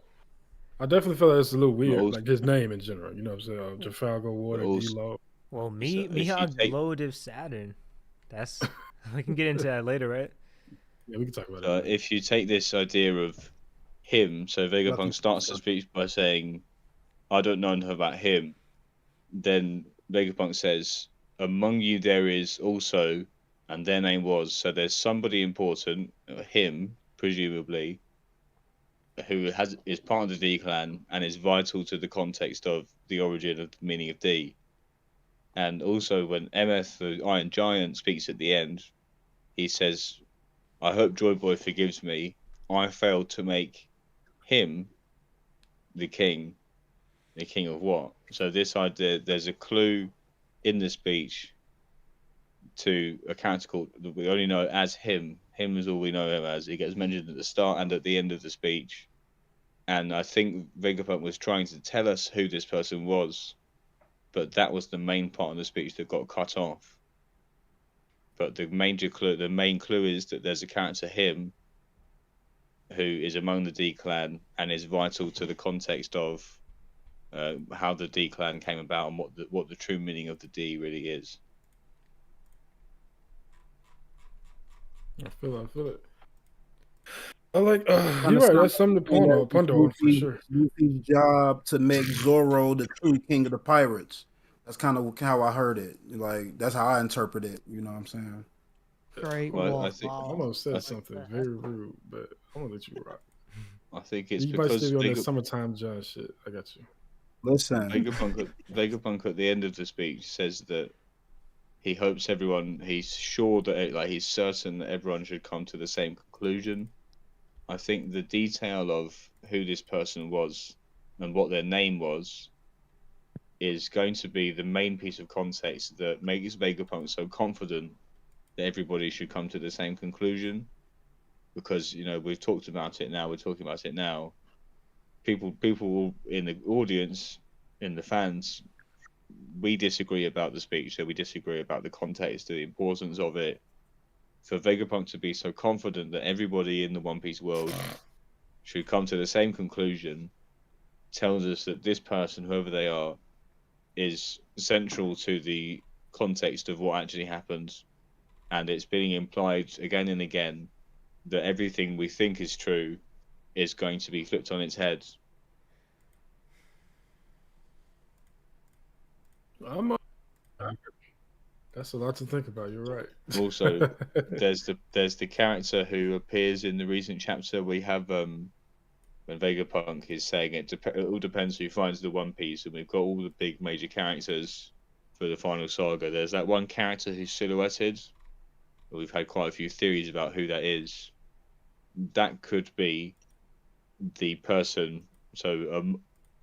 I definitely feel like it's a little weird, also, like his name in general. You know what I'm saying? Trafalgar Water, D-Lo. Well, So Mihawk glowed of Saturn. That's we can get into that later, right? Yeah, we can talk about it. if you take this idea of him, so Vegapunk Nothing. starts the speech by saying, I don't know enough about him. Then Vegapunk says, among you there is also, and their name was, so there's somebody important, him, presumably, who is part of the D clan and is vital to the context of the origin of the meaning of D. And also when MF, the Iron Giant, speaks at the end, he says, I hope Joy Boy forgives me. I failed to make him the king. The king of what? So this idea, there's a clue in the speech to a character called, that we only know as him. Him is all we know him as. It gets mentioned at the start and at the end of the speech. And I think Vegapunk was trying to tell us who this person was, but that was the main part of the speech that got cut off. But the main clue is that there's a character, him, who is among the D clan and is vital to the context of how the D clan came about and what the true meaning of the D really is. I feel it. I like. You're right. That's something to ponder on for sure. Luffy's job to make Zoro the true king of the pirates. That's kind of how I heard it. Like that's how I interpret it. You know what I'm saying? Great. Well, Well, I think I wow. almost said something very rude, but I'm gonna let you rock. I think it's You might because still be on that summertime John shit. I got you. Listen, Vegapunk at the end of the speech says that he hopes everyone, he's sure that he's certain that everyone should come to the same conclusion. I think the detail of who this person was and what their name was is going to be the main piece of context that makes Vegapunk so confident that everybody should come to the same conclusion. Because we've talked about it now, we're talking about it now. People in the audience, in the fans, we disagree about the speech, so we disagree about the context, the importance of it. For Vegapunk to be so confident that everybody in the One Piece world should come to the same conclusion tells us that this person, whoever they are, is central to the context of what actually happened, and it's being implied again and again that everything we think is true is going to be flipped on its head. That's a lot to think about. You're right. Also, there's the character who appears in the recent chapter. We have when Vegapunk is saying it all depends who finds the One Piece, and we've got all the big major characters for the final saga. There's that one character who's silhouetted. We've had quite a few theories about who that is. That could be the person. So,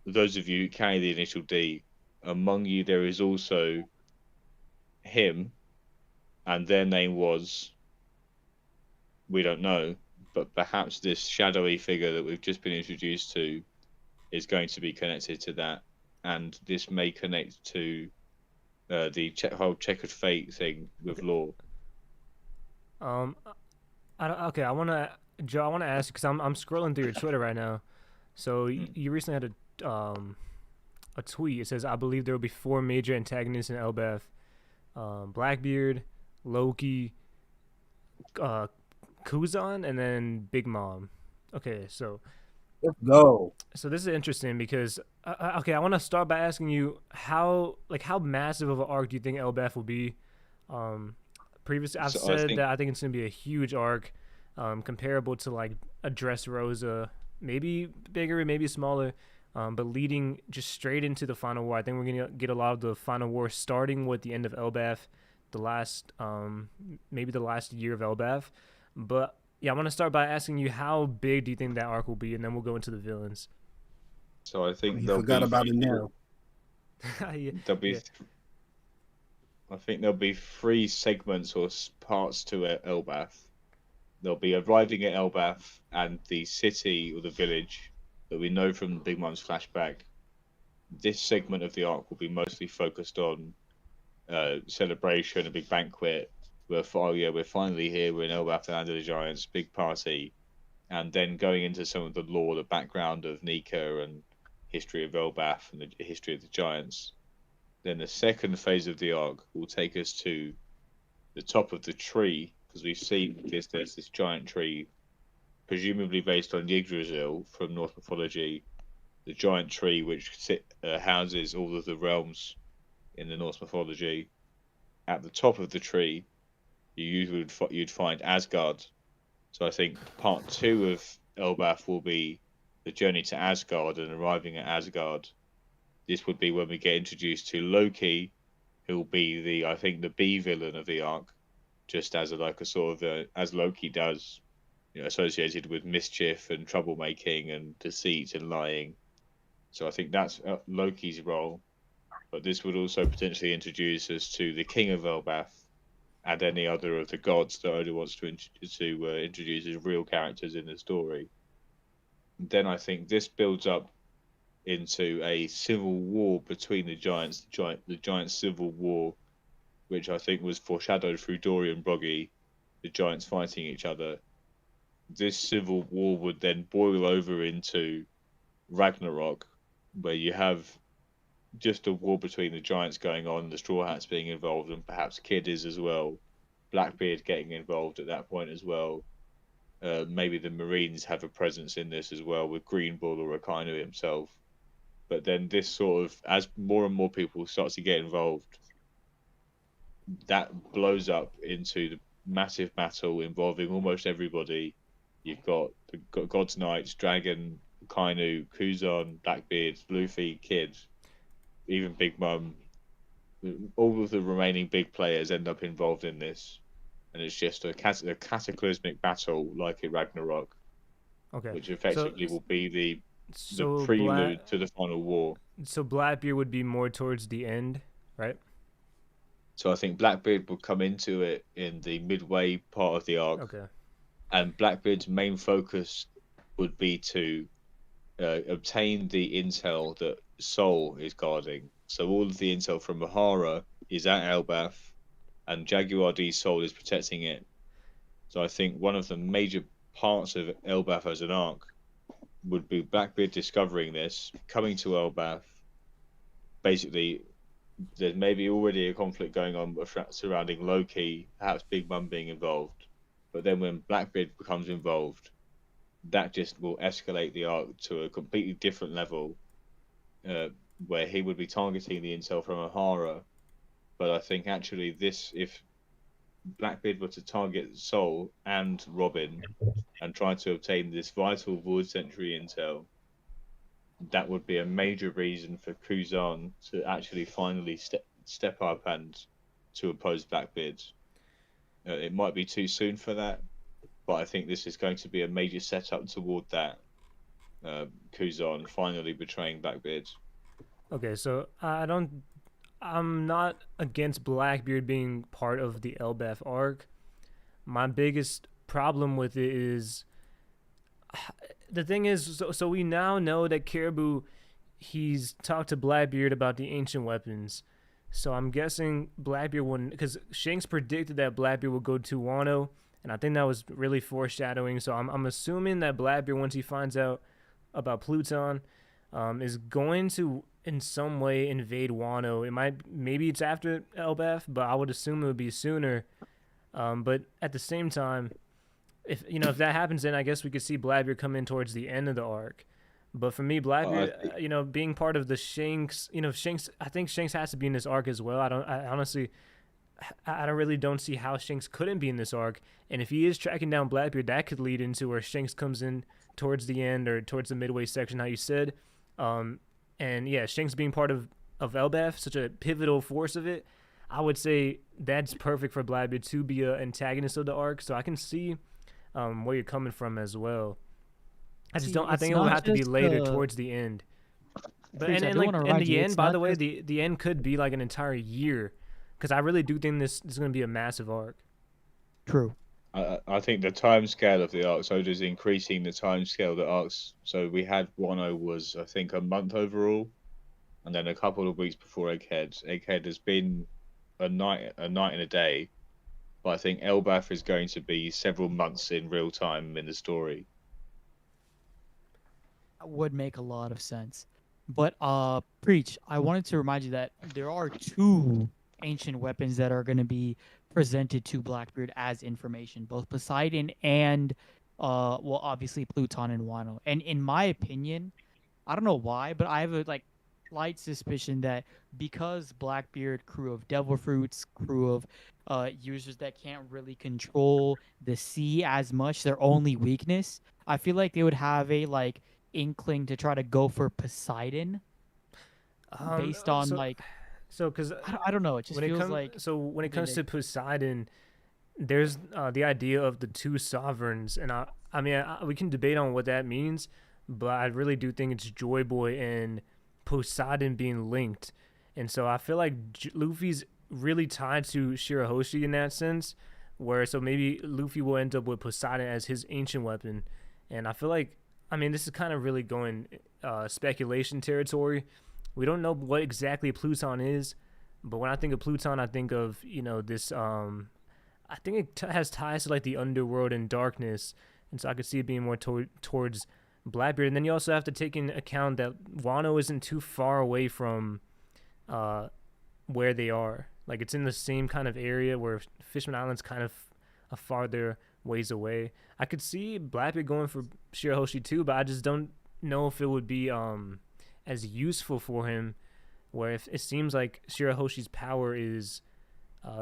those of you who carry the initial D, among you there is also him, and their name was, we don't know, but perhaps this shadowy figure that we've just been introduced to is going to be connected to that, and this may connect to the whole checkered fate thing with Law. Okay, Joe, I wanna ask you because I'm scrolling through your Twitter right now. So you recently had a tweet. It says, "I believe there will be 4 major antagonists in Elbaf: Blackbeard, Loki, Kuzan, and then Big Mom." Okay, so Let's go. this is interesting because okay, I want to start by asking you how massive of an arc do you think Elbaf will be? Previously, I've said that I think it's gonna be a huge arc, comparable to like a Dressrosa, maybe bigger, maybe smaller, but leading just straight into the final war. I think we're gonna get a lot of the final war starting with the end of Elbaf, the last maybe the last year of Elbaf. But yeah, I want to start by asking you how big do you think that arc will be, and then we'll go into the villains. So I think You forgot about it now. There'll be. I think there'll be 3 segments or parts to Elbaf. They'll be arriving at Elbaf and the city or the village that we know from Big Mom's flashback. This segment of the arc will be mostly focused on celebration, a big banquet. We're finally here. We're in Elbaf, the land of the giants, big party, and then going into some of the lore, the background of Nika and history of Elbaf and the history of the giants. Then the second phase of the arc will take us to the top of the tree, because we've seen there's this giant tree, presumably based on Yggdrasil from Norse mythology, the giant tree which houses all of the realms in the Norse mythology. At the top of the tree, you'd find Asgard. So I think part 2 of Elbaf will be the journey to Asgard and arriving at Asgard. This would be when we get introduced to Loki, who will be the B villain of the arc, just as a sort of as Loki does, associated with mischief and troublemaking and deceit and lying. So I think that's Loki's role. But this would also potentially introduce us to the King of Elbaf and any other of the gods that Oda wants to introduce as real characters in the story. Then I think this builds up into a civil war between the giants, the giant civil war, which I think was foreshadowed through Dory and Broggy, the giants fighting each other. This civil war would then boil over into Ragnarok, where you have just a war between the giants going on, the Straw Hats being involved, and perhaps Kid is as well. Blackbeard getting involved at that point as well. Maybe the Marines have a presence in this as well, with Green Bull or Akainu himself. But then this sort of, as more and more people start to get involved, that blows up into the massive battle involving almost everybody. You've got the God's Knights, Dragon, Akainu, Kuzan, Blackbeard, Luffy, Kid, even Big Mom. All of the remaining big players end up involved in this, and it's just a cataclysmic battle like in Ragnarok, which effectively will be the prelude to the final war. So Blackbeard would be more towards the end, right? So I think Blackbeard will come into it in the midway part of the arc. Okay. And Blackbeard's main focus would be to obtain the intel that Soul is guarding. So all of the intel from Mahara is at Elbaf, and Jaguar D's Soul is protecting it. So I think one of the major parts of Elbaf as an arc would be Blackbeard discovering this, coming to Elbaf. Basically, there's maybe already a conflict going on surrounding Loki, perhaps Big Mom being involved. But then when Blackbeard becomes involved, that just will escalate the arc to a completely different level, where he would be targeting the intel from Ahara, But I think actually this, if Blackbeard were to target Sol and Robin and try to obtain this vital Void Century intel, that would be a major reason for Kuzan to actually finally step up and to oppose Blackbeard. It might be too soon for that, but I think this is going to be a major setup toward that. Kuzan finally betraying Blackbeard. Okay, so I'm not against Blackbeard being part of the Elbaf arc. My biggest problem with it is the thing is, so we now know that Caribou, he's talked to Blackbeard about the ancient weapons. So I'm guessing Blackbeard wouldn't, because Shanks predicted that Blackbeard would go to Wano, and I think that was really foreshadowing. So I'm assuming that Blackbeard, once he finds out about Pluton, is going to in some way invade Wano. Maybe it's after Elbaf, but I would assume it would be sooner. But at the same time, if that happens, then I guess we could see Blackbeard come in towards the end of the arc. But for me, Blackbeard, being part of the Shanks, Shanks, I think Shanks has to be in this arc as well. I honestly, I really don't see how Shanks couldn't be in this arc. And if he is tracking down Blackbeard, that could lead into where Shanks comes in towards the end or towards the midway section, how you said. And yeah, Shanks being part of Elbaf, such a pivotal force of it, I would say that's perfect for Blackbeard to be an antagonist of the arc. So I can see where you're coming from as well. I think it will have to be later towards the end. But and like in the end, by the way, the end could be like an entire year, because I really do think this is going to be a massive arc. True. I think the time scale of the arc, so just increasing the time scale of the arcs. So we had Wano was, I think, a month overall, and then a couple of weeks before Egghead. Egghead has been a night and a day, but I think Elbaf is going to be several months in real time in the story. That would make a lot of sense. But Preach, I wanted to remind you that there are 2 ancient weapons that are going to be presented to Blackbeard as information, both Poseidon and obviously Pluton and Wano. And in my opinion, I don't know why, but I have a slight suspicion that because Blackbeard, crew of devil fruits, crew of users that can't really control the sea as much, their only weakness, I feel like they would have a inkling to try to go for Poseidon based on because I don't know, it just feels when it comes to Poseidon, there's the idea of the 2 sovereigns, and I mean we can debate on what that means, but I really do think it's Joy Boy and Poseidon being linked. And so I feel like Luffy's really tied to Shirahoshi in that sense, where so maybe Luffy will end up with Poseidon as his ancient weapon. And I feel like, I mean, this is kind of really going speculation territory. We don't know what exactly Pluton is, but when I think of Pluton, I think of this I think it has ties to like the underworld and darkness, and so I could see it being more towards Blackbeard. And then you also have to take into account that Wano isn't too far away from where they are. Like, it's in the same kind of area where Fishman Island's kind of a farther ways away. I could see Blackbeard going for Shirahoshi too, but I just don't know if it would be as useful for him, where if it seems like Shirahoshi's power is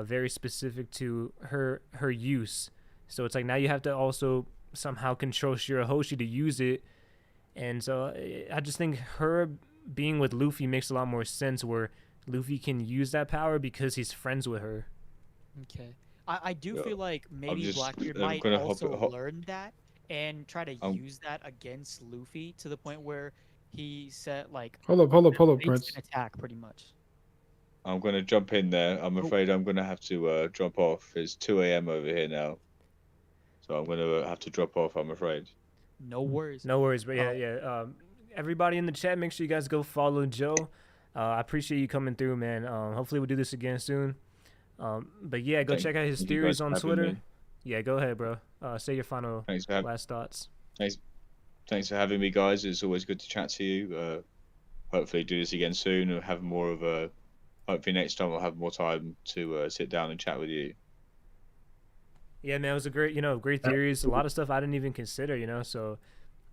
very specific to her use. So it's like now you have to also somehow control Shirahoshi to use it. And so I just think her being with Luffy makes a lot more sense, where Luffy can use that power because he's friends with her. Okay. I do feel like maybe Blackbeard might also learn that and try to use that against Luffy to the point where he said hold up, Prince. Attack pretty much. I'm going to jump in there. I'm afraid I'm going to have to drop off. It's 2 a.m. over here now. So I'm going to have to drop off, I'm afraid. No worries. No worries, but yeah. Everybody in the chat, make sure you guys go follow Joe. I appreciate you coming through, man. Hopefully we'll do this again soon. But yeah, go check out his theories on Twitter. Yeah, go ahead, bro. Say your final last thoughts. Thanks for having me, guys. It's always good to chat to you. Hopefully do this again soon, and have more of a... Hopefully next time I'll have more time to sit down and chat with you. Yeah, man, it was a great theories. A lot of stuff I didn't even consider, so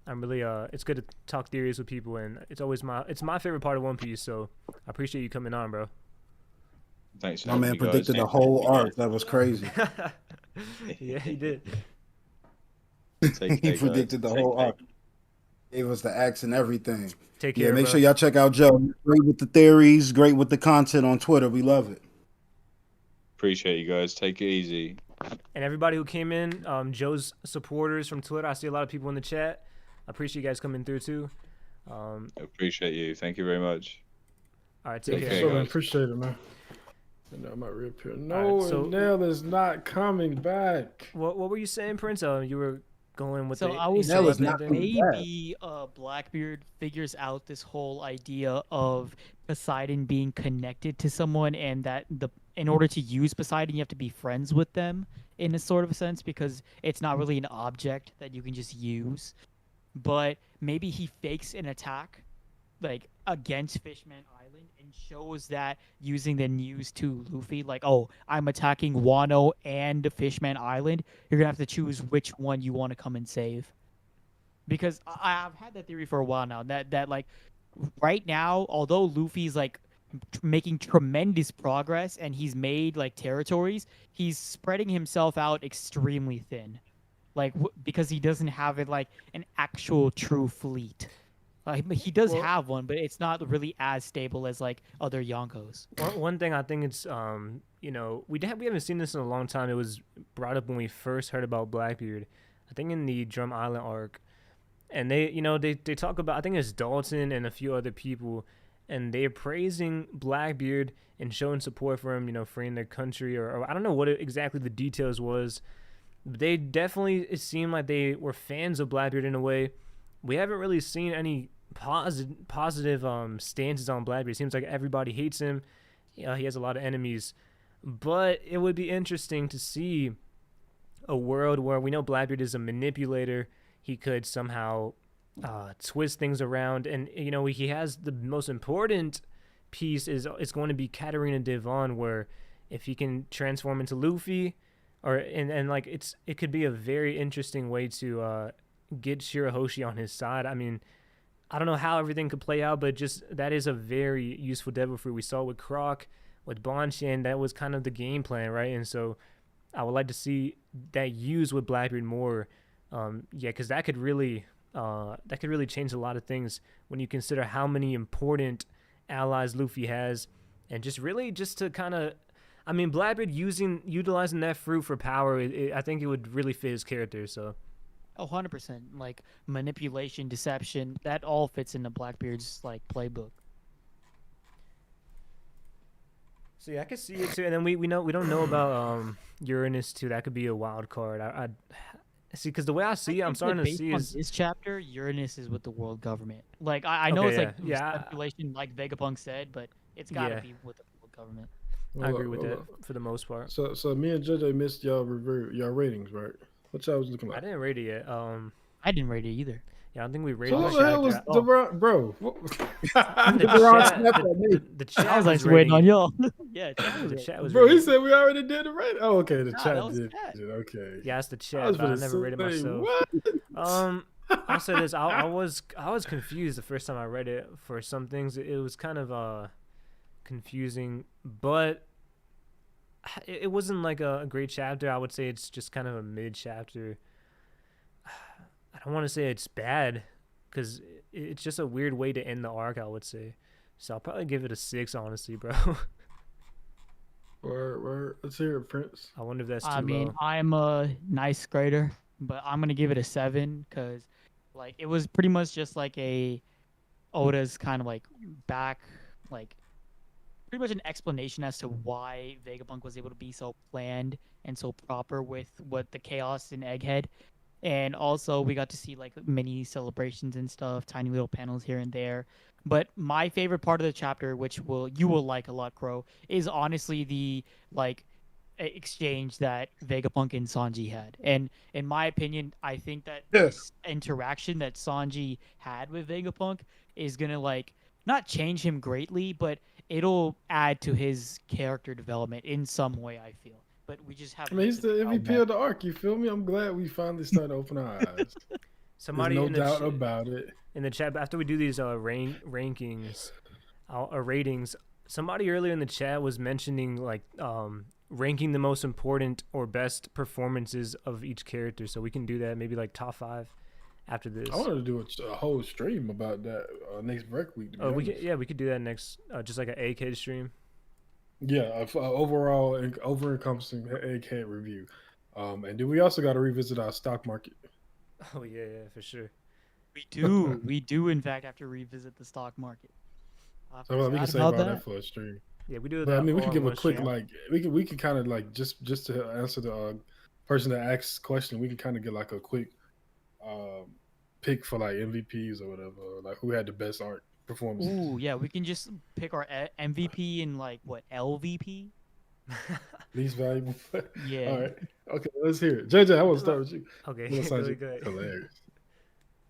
I'm really it's good to talk theories with people, and it's always my favorite part of One Piece, so I appreciate you coming on, bro. Thanks for My having man me, guys. predicted the whole arc. That was crazy. Yeah, he did. Take He care, guys. predicted the whole arc. Gave us the acts and everything. Take Yeah, care, make bro. sure y'all check out Joe. Great with the theories, great with the content on Twitter. We love it. Appreciate you guys. Take it easy. And everybody who came in, Joe's supporters from Twitter. I see a lot of people in the chat. I appreciate you guys coming through too. Appreciate you. Thank you very much. All right, take Take care. care, So man, guys. appreciate it, man. And now my reappear. No, Alright, so- Nell is not coming back. What were you saying, Prince? You were going with So the I was Nell is saying not that coming back. maybe Blackbeard figures out this whole idea of Poseidon being connected to someone, and that in order to use Poseidon, you have to be friends with them in a sort of a sense, because it's not really an object that you can just use. But maybe he fakes an attack, like against Fishman Island, and shows that using the news to Luffy, like, oh, I'm attacking Wano and Fishman Island. You're gonna have to choose which one you want to come and save. Because I've had that theory for a while now. That like right now, although Luffy's like making tremendous progress and he's made like territories, he's spreading himself out extremely thin, like because he doesn't have it like an actual true fleet. He does Well- have one, but it's not really as stable as like other Yonkos. One thing I think it's we haven't seen this in a long time. It was brought up when we first heard about Blackbeard, I think in the Drum Island arc, and they talk about, I think it's Dalton and a few other people, and they're praising Blackbeard and showing support for him, freeing their country, or I don't know what exactly the details was. They definitely, it seemed like they were fans of Blackbeard in a way. We haven't really seen any positive stances on Blackbeard. It seems like everybody hates him. He has a lot of enemies. But it would be interesting to see a world where we know Blackbeard is a manipulator. He could somehow twist things around. And, he has the most important piece is going to be Katarina Devon, where if he can transform into Luffy, it could be a very interesting way to get Shirahoshi on his side. I mean, I don't know how everything could play out, but just that is a very useful devil fruit. We saw with Croc, with Bonchan, that was kind of the game plan, right? And so I would like to see that used with Blackbeard more. Because that could really change a lot of things when you consider how many important allies Luffy has, and just to kind of, I mean, Blackbeard utilizing that fruit for power, I think it would really fit his character. So. 100%. Like manipulation, deception, that all fits into Blackbeard's like playbook. So yeah, I could see it too. And then we don't know about Uranus too. That could be a wild card. I see, because the way I see it, I'm starting to see is this chapter, Uranus is with the world government. Like I know Okay, it's like speculation, like Vegapunk said, but it's got to be with the world government. I agree with that for the most part. So me and JJ missed y'all ratings, right? What y'all was looking like? I didn't rate it yet. I didn't rate it either. Yeah, I don't think we rated So the what the hell was chapter. bro? The chat I was like was waiting rating on it. y'all. Yeah, chat was The rating. chat was Bro, he rating it. said we already did the rating. Oh, okay, the Nah, chat that was did. chat. Okay. Yeah, it's the I chat, was but I finna never rated say, myself. what? I'll say this: I was confused the first time I read it. For some things, it was kind of confusing, but it wasn't like a great chapter. I would say it's just kind of a mid chapter. I don't want to say it's bad, because it's just a weird way to end the arc, I would say. So I'll probably give it a 6, honestly, bro. Word. Let's hear it, Prince. I wonder if that's too I mean, low. I'm a nice grader, but I'm gonna give it a 7 because, like, it was pretty much just like a Oda's kind of like back, like, pretty much an explanation as to why Vegapunk was able to be so planned and so proper with what the chaos in Egghead. And also we got to see like mini celebrations and stuff, tiny little panels here and there. But my favorite part of the chapter, which you will like a lot, Krow, is honestly the like exchange that Vegapunk and Sanji had. And in my opinion, I think that this interaction that Sanji had with Vegapunk is gonna like not change him greatly, but it'll add to his character development in some way, I feel. But we just have. I mean, he's the MVP of the arc. You feel me? I'm glad we finally started to open our eyes. Somebody There's in no the doubt about it. in the chat, after we do these rankings, ratings, Somebody earlier in the chat was mentioning like ranking the most important or best performances of each character, so we can do that. Maybe like top 5 after this. I wanted to do a whole stream about that next break week. Oh, we could do that next, just like an Egghead stream. Yeah, overall over-encompassing Egghead review. And then we also got to revisit our stock market. Oh yeah, for sure. We do in fact have to revisit the stock market. So we can save all that for a stream. Yeah, we do that. But I mean, we all can give in a one quick stream. we can kind of like just to answer the person that asked question, we can kind of get like a quick pick for like MVPs or whatever, like who had the best art performances. Ooh, yeah, we can just pick our MVP and like what LVP. Least valuable. Yeah. All right. Okay, let's hear it. JJ, I want to start with you. Okay, Really good. Hilarious.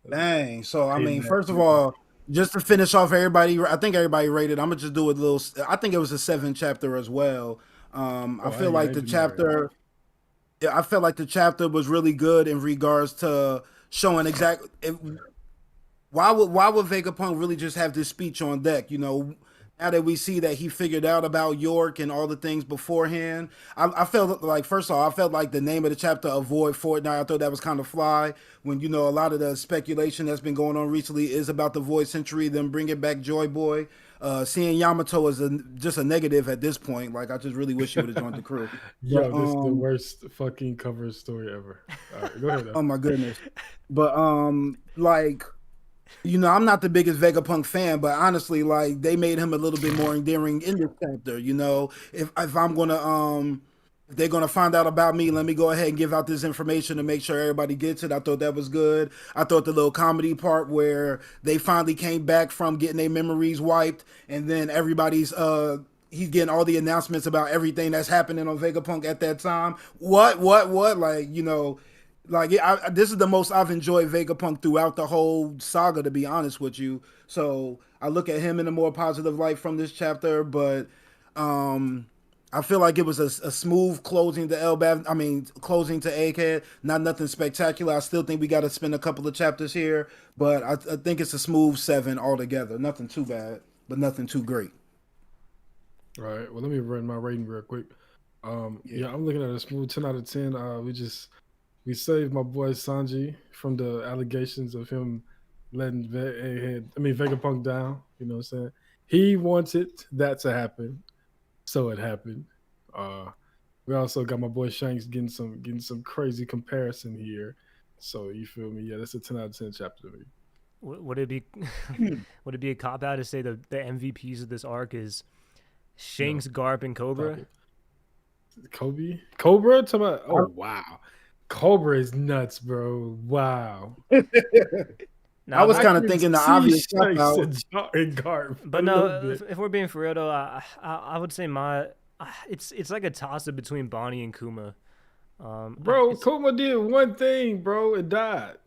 Dang. So I mean, first of all, just to finish off everybody, I think everybody rated. I'm gonna just do a little. I think it was a 7 chapter as well. I feel like the chapter. Yeah, I felt like the chapter was really good in regards to showing exactly why would Vegapunk really just have this speech on deck? You know, now that we see that he figured out about York and all the things beforehand, I felt like, first of all, I felt like the name of the chapter, Avoid Fortnite, I thought that was kind of fly when, you know, a lot of the speculation that's been going on recently is about the Void Century, them bringing back Joy Boy. Seeing Yamato is just a negative at this point. Like, I just really wish he would have joined the crew. Yo, this is the worst fucking cover story ever. All right, go ahead. Oh my goodness. But like, you know, I'm not the biggest Vegapunk fan, but honestly, like, they made him a little bit more endearing in this chapter. You know, if I'm gonna if they're gonna find out about me, let me go ahead and give out this information to make sure everybody gets it. I thought that was good. I thought the little comedy part where they finally came back from getting their memories wiped, and then everybody's he's getting all the announcements about everything that's happening on Vegapunk at that time. What? Like, you know. Like, this is the most I've enjoyed Vegapunk throughout the whole saga, to be honest with you. So I look at him in a more positive light from this chapter, but I feel like it was a smooth closing to Elbaf. I mean, closing to Egghead. Not nothing spectacular. I still think we got to spend a couple of chapters here, but I think it's a smooth 7 altogether. Nothing too bad, but nothing too great. All right. Well, let me run my rating real quick. Yeah, I'm looking at a smooth 10 out of 10. We saved my boy Sanji from the allegations of him letting Vegapunk down. You know what I'm saying? He wanted that to happen, so it happened. We also got my boy Shanks getting some crazy comparison here. So you feel me? Yeah, that's a 10 out of 10 chapter to me. Would it be would it be a cop out to say the MVPs of this arc is Shanks, Garp, and Cobra? Cobra? Talk about, oh wow. Cobra is nuts, bro. Wow. I was kind of thinking the obvious cop out. And Garp, but no, if we're being for real though, I would say it's like a toss up between Bonnie and Kuma. Bro, Kuma did one thing, bro. It died.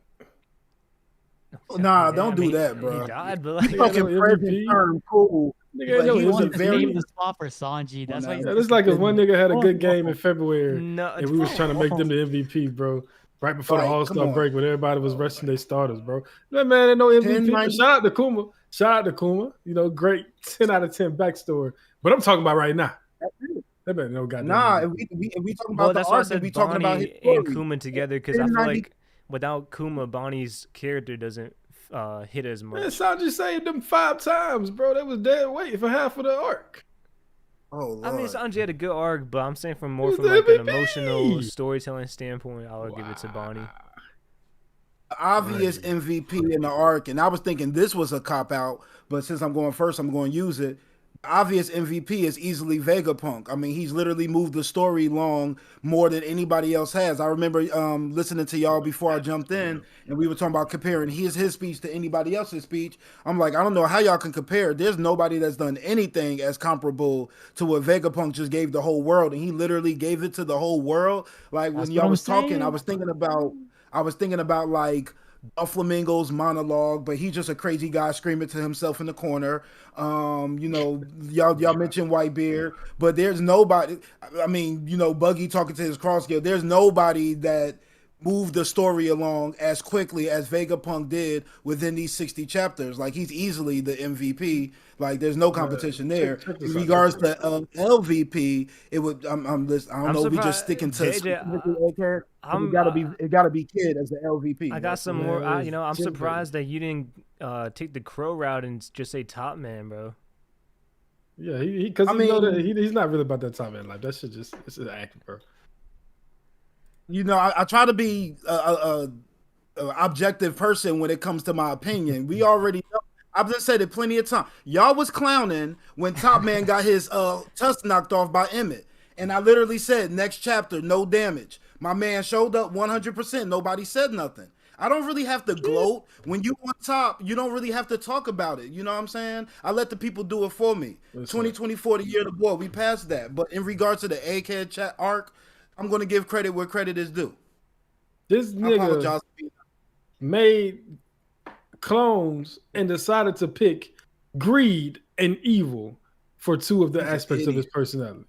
Nah, don't do that, bro. He died, but like, fucking present term, cool. Nigga, he was very the spot for Sanji. That's why. It's like if one nigga had a good game in February, and we was trying to make them the MVP, bro. Right before the All-Star break, when everybody was resting their starters, bro. That man ain't no MVP. Shout out to Kuma. You know, great 10 out of 10 backstory. But I'm talking about right now. That man no goddamn. Nah, if we talking about the arc, we talking about his story. And Kuma together, because I feel like without Kuma, Bonnie's character doesn't hit as much. Man, Sanji saved them 5 times, bro. That was dead weight for half of the arc. Oh, Lord. I mean, Sanji had a good arc, but I'm saying from like an emotional storytelling standpoint, I would give it to Bonnie. Obvious MVP in the arc, and I was thinking this was a cop out, but since I'm going first, I'm going to use it. Obvious MVP is easily Vegapunk. I mean, he's literally moved the story along more than anybody else has. I remember listening to y'all before I jumped in, and we were talking about comparing his speech to anybody else's speech. I'm like, I don't know how y'all can compare. There's nobody that's done anything as comparable to what Vegapunk just gave the whole world, and he literally gave it to the whole world. Like, when y'all was talking, I was thinking about like Doflamingo's monologue, but he's just a crazy guy screaming to himself in the corner. You know, y'all mentioned Whitebeard, but there's nobody. I mean, you know, Buggy talking to his crossgear. There's nobody that move the story along as quickly as Vegapunk did within these 60 chapters. Like he's easily the MVP. Like there's no competition there. check In this out. regards to LVP, it would. I don't I'm know. We just surprised- sticking to JJ, specifically Egghead. I'm- It gotta be Kid as the LVP. I got That's some what- more. man, I'm Jim surprised that you didn't take the Krow route and just say top man, bro. Yeah, because I he know that mean- he's not really about that time in life. That shit just it's an act, bro. You know, I try to be a objective person when it comes to my opinion. We already know. I've just said it plenty of times. Y'all was clowning when Top Man got his tusk knocked off by Emmett. And I literally said, next chapter, no damage. My man showed up 100%. Nobody said nothing. I don't really have to gloat. When you on top, you don't really have to talk about it. You know what I'm saying? I let the people do it for me. Listen. 2024, the year of the boy, we passed that. But in regards to the Egghead chat arc, I'm going to give credit where credit is due. This I nigga apologize. made clones and decided to pick greed and evil for two of the He's an aspects of his idiot. personality.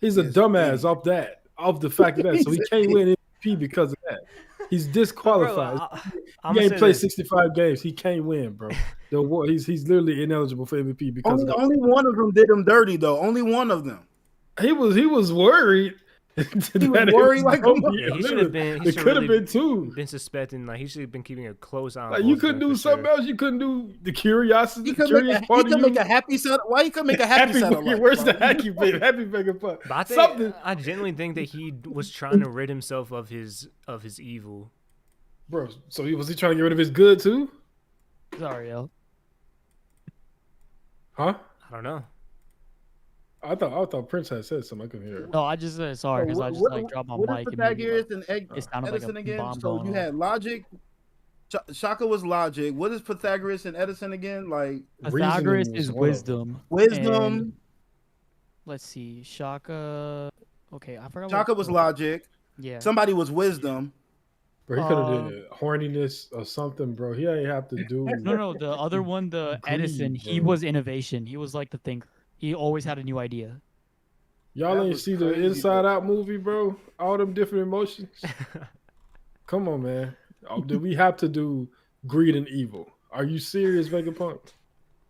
He's a He's an dumbass idiot. off the fact of that. So he He's can't win MVP because of that. He's disqualified. I'm He gonna ain't say played this. 65 games. He can't win, bro. He's literally ineligible for MVP because of that. Only one of them did him dirty, though. Only one of them. He was worried. He was worried like a mother- Yeah, he should have been. He It should could have really been two. been suspecting. Like he should have been keeping a close eye on. Like you both of couldn't them do for something sure. else. You couldn't do the curiosity. He The could curious part of you. make a happy set. Why he could make a happy set of life? Where's the bro? happy baby? Happy Vegapunk. But Something, I genuinely think that he was trying to rid himself of his evil. bro. So was he trying to get rid of his good too? Sorry, yo. Huh? I don't know. I thought Prince had said something. I couldn't hear. No, I just said sorry because I just like dropped my what mic. is and maybe, Pythagoras like, and it sounded like Edison a again? bomb So going you off. had logic. Shaka was logic. What is Pythagoras and Edison again? Like Pythagoras Reasoning was is one of them. wisdom. wisdom. and- Let's see, Shaka. Okay, I forgot. Shaka was logic. Yeah. Somebody was wisdom. Bro, he could have did horniness or something, bro. He ain't have to do. No, the other one, the Greed, Edison, he bro. was innovation. He was like the thinker. He always had a new idea. Y'all That ain't was see the crazy, Inside bro. Out movie, bro? All them different emotions. Come on, man. Did we have to do greed and evil? Are you serious, Vegapunk?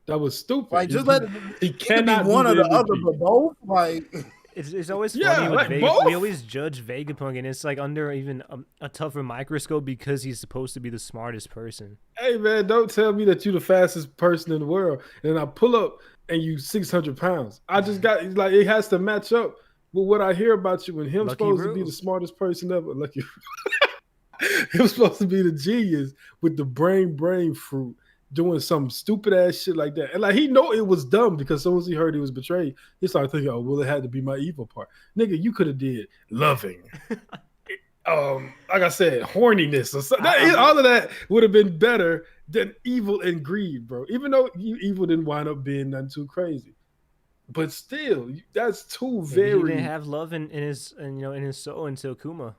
That was stupid. Like just let he it cannot be one be or the the other, MVP. but both. Like It's always Yeah, funny with like Vega. both. We always judge Vegapunk, and it's like under even a tougher microscope because he's supposed to be the smartest person. Hey man, don't tell me that you the fastest person in the world, and I pull up and you 600 pounds. I just got like it has to match up with what I hear about you. And him Lucky supposed to be Roo. the smartest person ever. Lucky, him supposed to be the genius with the brain fruit, doing some stupid ass shit like that. And like he know it was dumb because as soon as he heard he was betrayed, he started thinking, "Oh well, it had to be my evil part." Nigga, you could have did loving. Like I said, horniness or something. All of that would have been better than evil and greed, bro. Even though evil didn't wind up being nothing too crazy, but still, that's too Maybe very. he didn't have love in his in his soul until Kuma.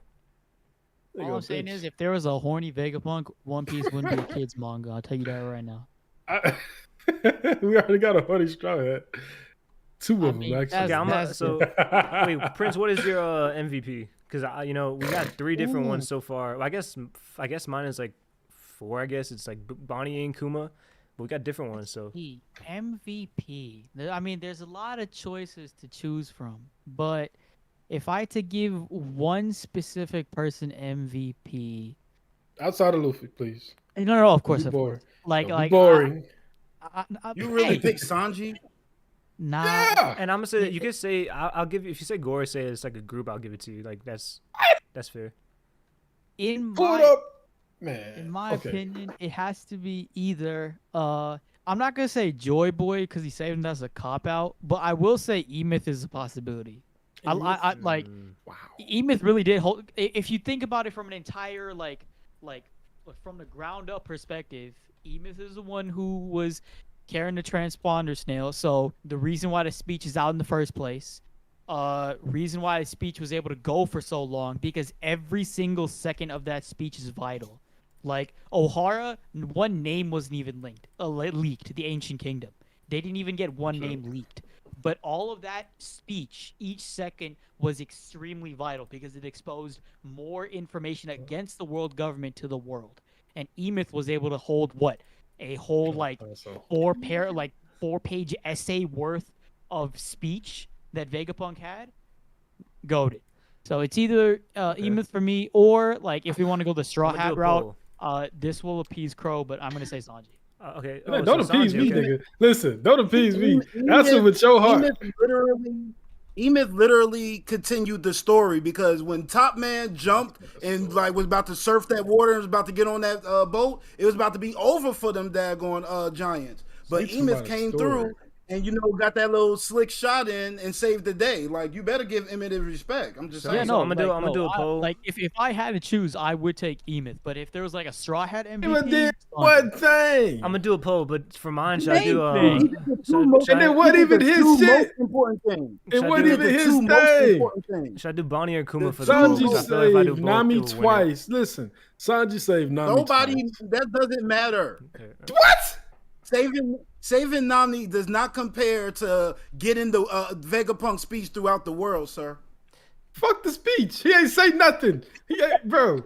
There you All go, I'm saying bitch. is, if there was a horny Vegapunk, One Piece wouldn't be a kid's manga. I'll tell you that right now. We already got a funny straw hat. Two I of mean, them actually. Okay, That's- so wait, Prince, what is your MVP? Because we got 3 different ones so far. Well, I guess mine is like 4. I guess it's like Bonnie and Kuma, but we got different ones. So MVP. I mean, there's a lot of choices to choose from, but if I had to give one specific person MVP, Outside of Luffy, please. no, of course, Be of boring. course. Like, Don't be like boring. you really hey, pick Sanji? nah. Yeah. and I'm gonna say that you could say I'll give you if you say Gore say it's like a group, I'll give it to you. Like that's fair. In Pull it my up, man. in my Okay. opinion, it has to be either I'm not gonna say Joy Boy because he saved him as a cop out, but I will say E-Myth is a possibility. I like Wow. E-Myth really did hold. If you think about it from an entire like from the ground up perspective, E-Myth is the one who was carrying the transponder snail. So the reason why the speech is out in the first place, reason why the speech was able to go for so long, because every single second of that speech is vital. Like O'Hara, one name wasn't even leaked. The Ancient Kingdom. They didn't even get one name leaked. But all of that speech, each second was extremely vital because it exposed more information against the world government to the world. And Emeth was able to hold what? A whole like 4-page essay worth of speech that Vegapunk had. Goated. So it's either Emeth for me, or like if we want to go the Straw I'm gonna Hat do a route, poll. This will appease Krow, but I'm gonna say Sanji. Okay. Man, Oh, don't so appease Sanji, me, okay. nigga. Listen, don't appease me. Emeth- Answer with your heart. Emeth literally continued the story because when Top Man jumped and like was about to surf that water and was about to get on that boat, it was about to be over for them daggone giants. But Say somebody's Emeth came story. through and got that little slick shot in and saved the day. Like you better give Emeth his respect. I'm just So- saying. Yeah, so no, I'm gonna do a poll. Like if I had to choose, I would take Emeth. But if there was like a Straw Hat He MVP, did Sanji. one thing. I'm gonna do a poll, but for mine, should I Main do thing. He did the two should, most- should And I, it wasn't he did even the his two shit. most important things. It Should I wasn't do- even The his two most thing. important things. should I do Bonnie or Kuma The for the two poll? Sanji 'Cause I feel like if I do saved both, Nami it will win it. twice. Listen, Sanji saved Nami Nobody. twice. That doesn't matter. Okay. What? Saving Nami does not compare to getting the Vegapunk speech throughout the world, sir. Fuck the speech. He ain't say nothing. He ain't, bro.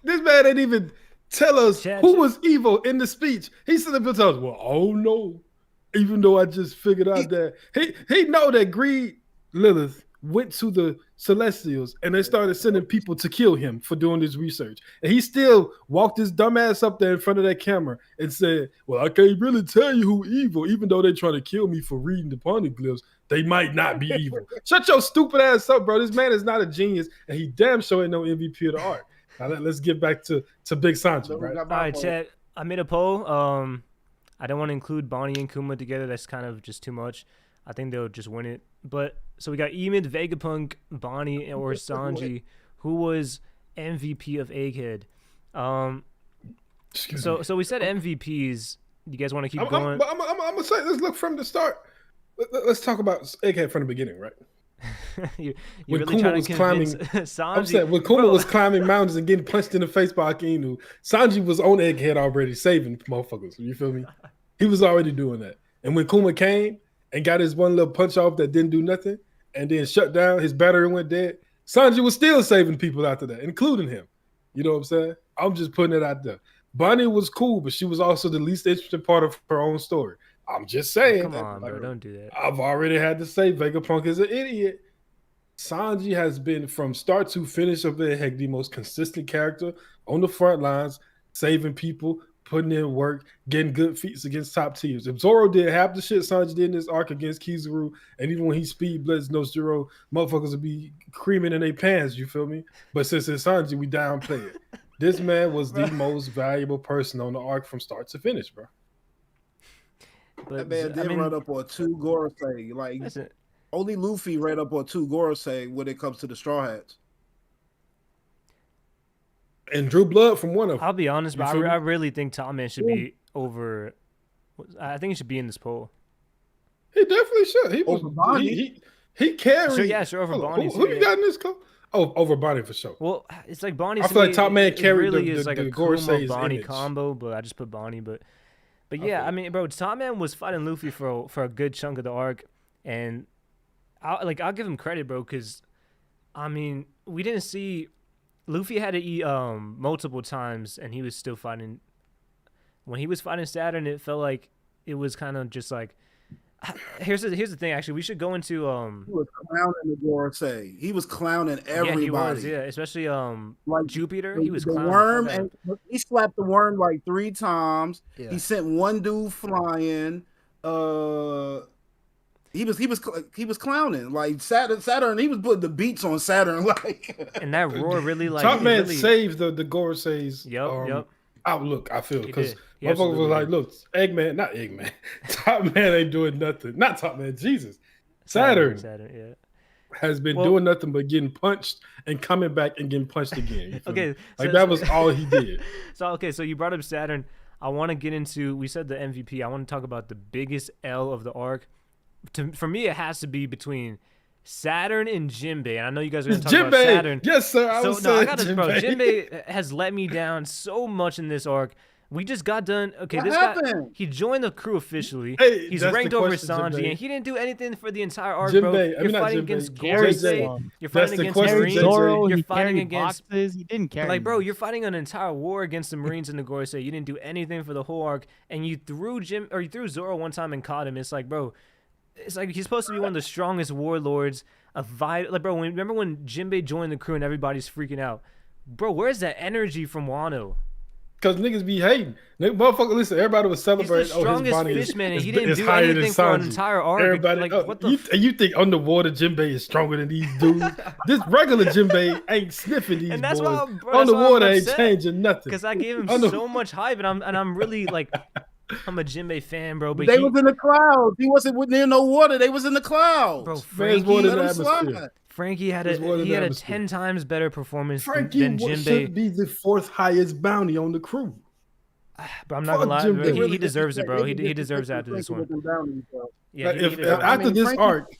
This man ain't even tell us Chat, who chat. was evil in the speech. He said up and tell us, well, oh no. Even though I just figured out that he know that Greed Lilith went to the Celestials and they started sending people to kill him for doing this research. And he still walked his dumb ass up there in front of that camera and said, well, I can't really tell you who evil, even though they're trying to kill me for reading the poneglyphs. They might not be evil. Shut your stupid ass up, bro. This man is not a genius, and he damn sure ain't no MVP of the art. Now let's get back to Big Sanji, right? All right, chat. I made a poll. I don't want to include Bonnie and Kuma together. That's kind of just too much. I think they'll just win it. But so we got Emid, Vegapunk, Bonnie, or Sanji. Who was MVP of Egghead? So we said MVPs. You guys want to keep going? I'm gonna say, let's look from the start. Let's talk about Egghead from the beginning, right? You're When really Kuma trying was to convince climbing- Sanji. I'm saying when Kuma Bro, was climbing mountains and getting punched in the face by Akinu, Sanji was on Egghead already, saving motherfuckers. You feel me? He was already doing that. And when Kuma came and got his one little punch off that didn't do nothing, and then shut down, his battery went dead, Sanji was still saving people after that, including him. You know what I'm saying? I'm just putting it out there. Bonnie was cool, but she was also the least interesting part of her own story. I'm just saying. Come on, bro. Don't do that. I've already had to say Vegapunk is an idiot. Sanji has been from start to finish of Egghead the most consistent character on the front lines, saving people, putting in work, getting good feats against top tiers. If Zoro did half the shit Sanji did in this arc against Kizaru, and even when he speed blitz no Zero, motherfuckers would be creaming in their pants, you feel me? But since it's Sanji, we downplay it. This man was the most valuable person on the arc from start to finish, bro. That man did run up on 2 Gorosei. Like, listen, only Luffy ran up on 2 Gorosei when it comes to the Straw Hats. And drew blood from one of them. I'll be honest, You but feel me? I really think Top Man should be over. I think he should be in this poll. He definitely should. He was Over Bonnie? he carried. Sure, yeah, sure, over Hold on, Bonnie, Who too, you yeah. got in this call? Oh, over Bonnie for sure. Well, it's like Bonnie. I to feel like me, Top Man it carried really the is like the a Kuma Gorosei's Bonnie image. combo, but I just put Bonnie. But yeah, feel I mean, bro, Top Man was fighting Luffy for a good chunk of the arc, and I'll give him credit, bro, because I mean, we didn't see Luffy had to eat multiple times, and he was still fighting. When he was fighting Saturn, it felt like it was kind of just like. Here's the thing. Actually, we should go into He was clowning the Gorosei. He was clowning everybody. Yeah, he was. Yeah, especially Like, Jupiter. He was the clowning. worm, the fuck and he slapped the worm like 3 times. Yeah. He sent one dude flying. He was clowning like Saturn. He was putting the beats on Saturn like. And that roar really like Top it Man really, saved the Gorosei's Yep. outlook, I feel, He because did. He motherfucker absolutely was like, did. look, Eggman, not Eggman. Top Man ain't doing nothing. Not Top Man, Jesus. Saturn yeah. has been Well- doing nothing but getting punched and coming back and getting punched again. You feel me? Okay, Like so- that was all he did. So you brought up Saturn. I want to get into. We said the MVP. I want to talk about the biggest L of the arc. For me, it has to be between Saturn and Jinbei. And I know you guys are going to talk about Saturn. Yes, sir. I So was no, I saying got this, bro. Jinbei has let me down so much in this arc. We just got done. Okay, What this guy, happened? he joined the crew officially. Hey, He's that's the ranked over question, Sanji, Jinbei. and he didn't do anything for the entire arc, bro. Jinbei, I You're mean, not fighting Jinbei, against Carried JJ. Gorosei. some. You're That's fighting the against question, Marines. JJ. Zoro, You're he fighting carried against boxes. He didn't carry. like, bro, much. you're fighting an entire war against the Marines and the Gorosei. You didn't do anything for the whole arc, and you threw Zoro one time and caught him. It's like, bro, it's like he's supposed to be one of the strongest warlords. Like, bro, remember when Jinbei joined the crew and everybody's freaking out, bro? Where's that energy from Wano? Because niggas be hating. Motherfucker, listen, everybody was He's celebrating. the strongest his body fishman, and is he didn't do higher than anything for an Sanji. entire arc. Everybody, Like, what the? you think underwater Jinbei is stronger than these dudes? This regular Jinbei ain't sniffing these And that's boys. why, bro, that's Underwater why I'm ain't upset, changing nothing. because I gave him Under- so much hype, and I'm really like, I'm a Jinbei fan, bro. But They was in the clouds. He wasn't near no water. They was in the clouds. bro, Man's more Frankie, than Let the him atmosphere. slide. Frankie had There's more than he had a atmosphere. 10 times better performance Frankie than should Jinbei. be the fourth highest bounty on the crew. But I'm not Fuck gonna lie, Jinbei. bro, They he deserves it, bro. He deserves it after this one. Yeah, Like, he if deserves it. after this arc,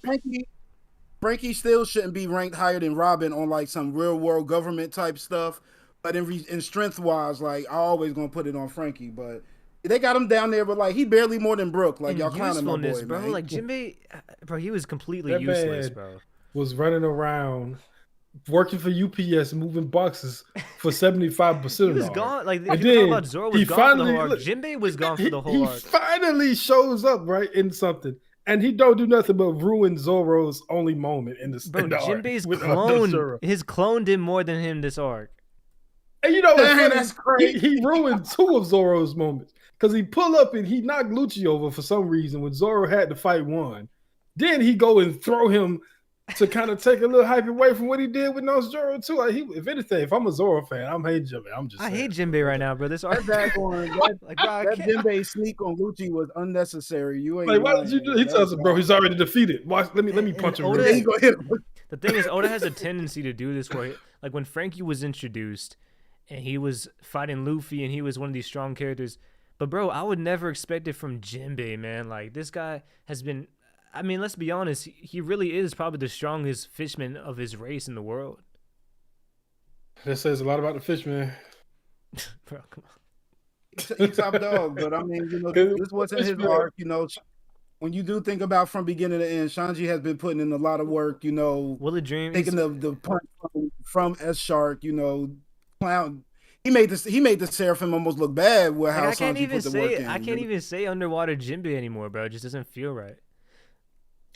Frankie still shouldn't be ranked higher than Robin on like some real world government type stuff. But in strength wise, like I always gonna put it on Frankie. But they got him down there, but like he barely more than Brook. Like And y'all clowning my usefulness, boy, bro. man. Like Jinbei, bro, he was completely That useless, man- bro. was running around working for UPS, moving boxes for 75% He of was the arc. gone. Like And people talk then about Zoro was he gone for the finally- whole arc. look, Jinbei was gone for He the whole arc. finally shows up right in something, and he don't do nothing but ruin Zoro's only moment in the Bro, in the arc Jinbei's with, clone, Zoro. his clone did more than him this arc. And you know what's Damn, funny? that's crazy. He ruined two of Zoro's moments because he pull up and he knocked Lucci over for some reason when Zoro had to fight one. Then he go and throw him to kind of take a little hype away from what he did with no Zoro too. Like if anything, if I'm a Zoro fan, I'm hating Jinbei. I'm just I saying. hate Jinbei right now, bro. This arc, That like, bro, I that can't- Jinbei sneak on Lucci was unnecessary. You ain't Like, why lying. did you do? He That tells was him, bro, he's already defeated. Watch, let me And punch him. Oda- real Then he quick. gonna hit him. The thing is, Oda has a tendency to do this where, like, when Frankie was introduced and he was fighting Luffy and he was one of these strong characters. But, bro, I would never expect it from Jinbei, man. Like, this guy has been, I mean, let's be honest, he really is probably the strongest fishman of his race in the world. That says a lot about the fish, man. Bro, come on. He's top dog, but I mean, you know, this wasn't his arc. You know, when you do think about from beginning to end, Shanji has been putting in a lot of work. You know, Will it dream? taking the punch from S Shark. You know, clown. He made the Seraphim almost look bad with how I can't Sanji even put the work say in. I can't even say underwater Jinbei anymore, bro. It just doesn't feel right.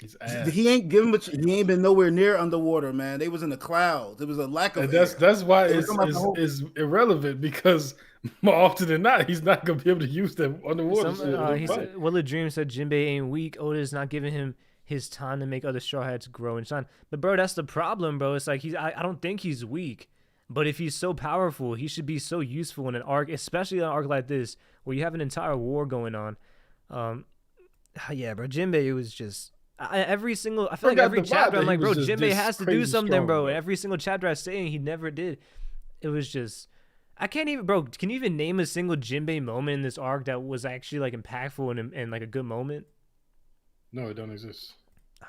He's ass. He ain't given much. He ain't been nowhere near underwater, man. They was in the clouds. It was a lack of. And air. that's why They it's, come out the whole- it's irrelevant because more often than not, he's not gonna be able to use them underwater. He said, Will it Dream said Jinbei ain't weak. Oda's not giving him his time to make other Straw Hats grow and shine. But bro, that's the problem, bro. It's like I don't think he's weak. But if he's so powerful, he should be so useful in an arc, especially an arc like this, where you have an entire war going on. Yeah, bro, Jinbei was just I feel like Forgot every the vibe chapter that I'm he like, bro, was just Jinbei this has to do crazy something, strong, bro. bro. And every single chapter I say, he never did. It was just I can't even, bro. Can you even name a single Jinbei moment in this arc that was actually like impactful and like a good moment? No, it don't exist.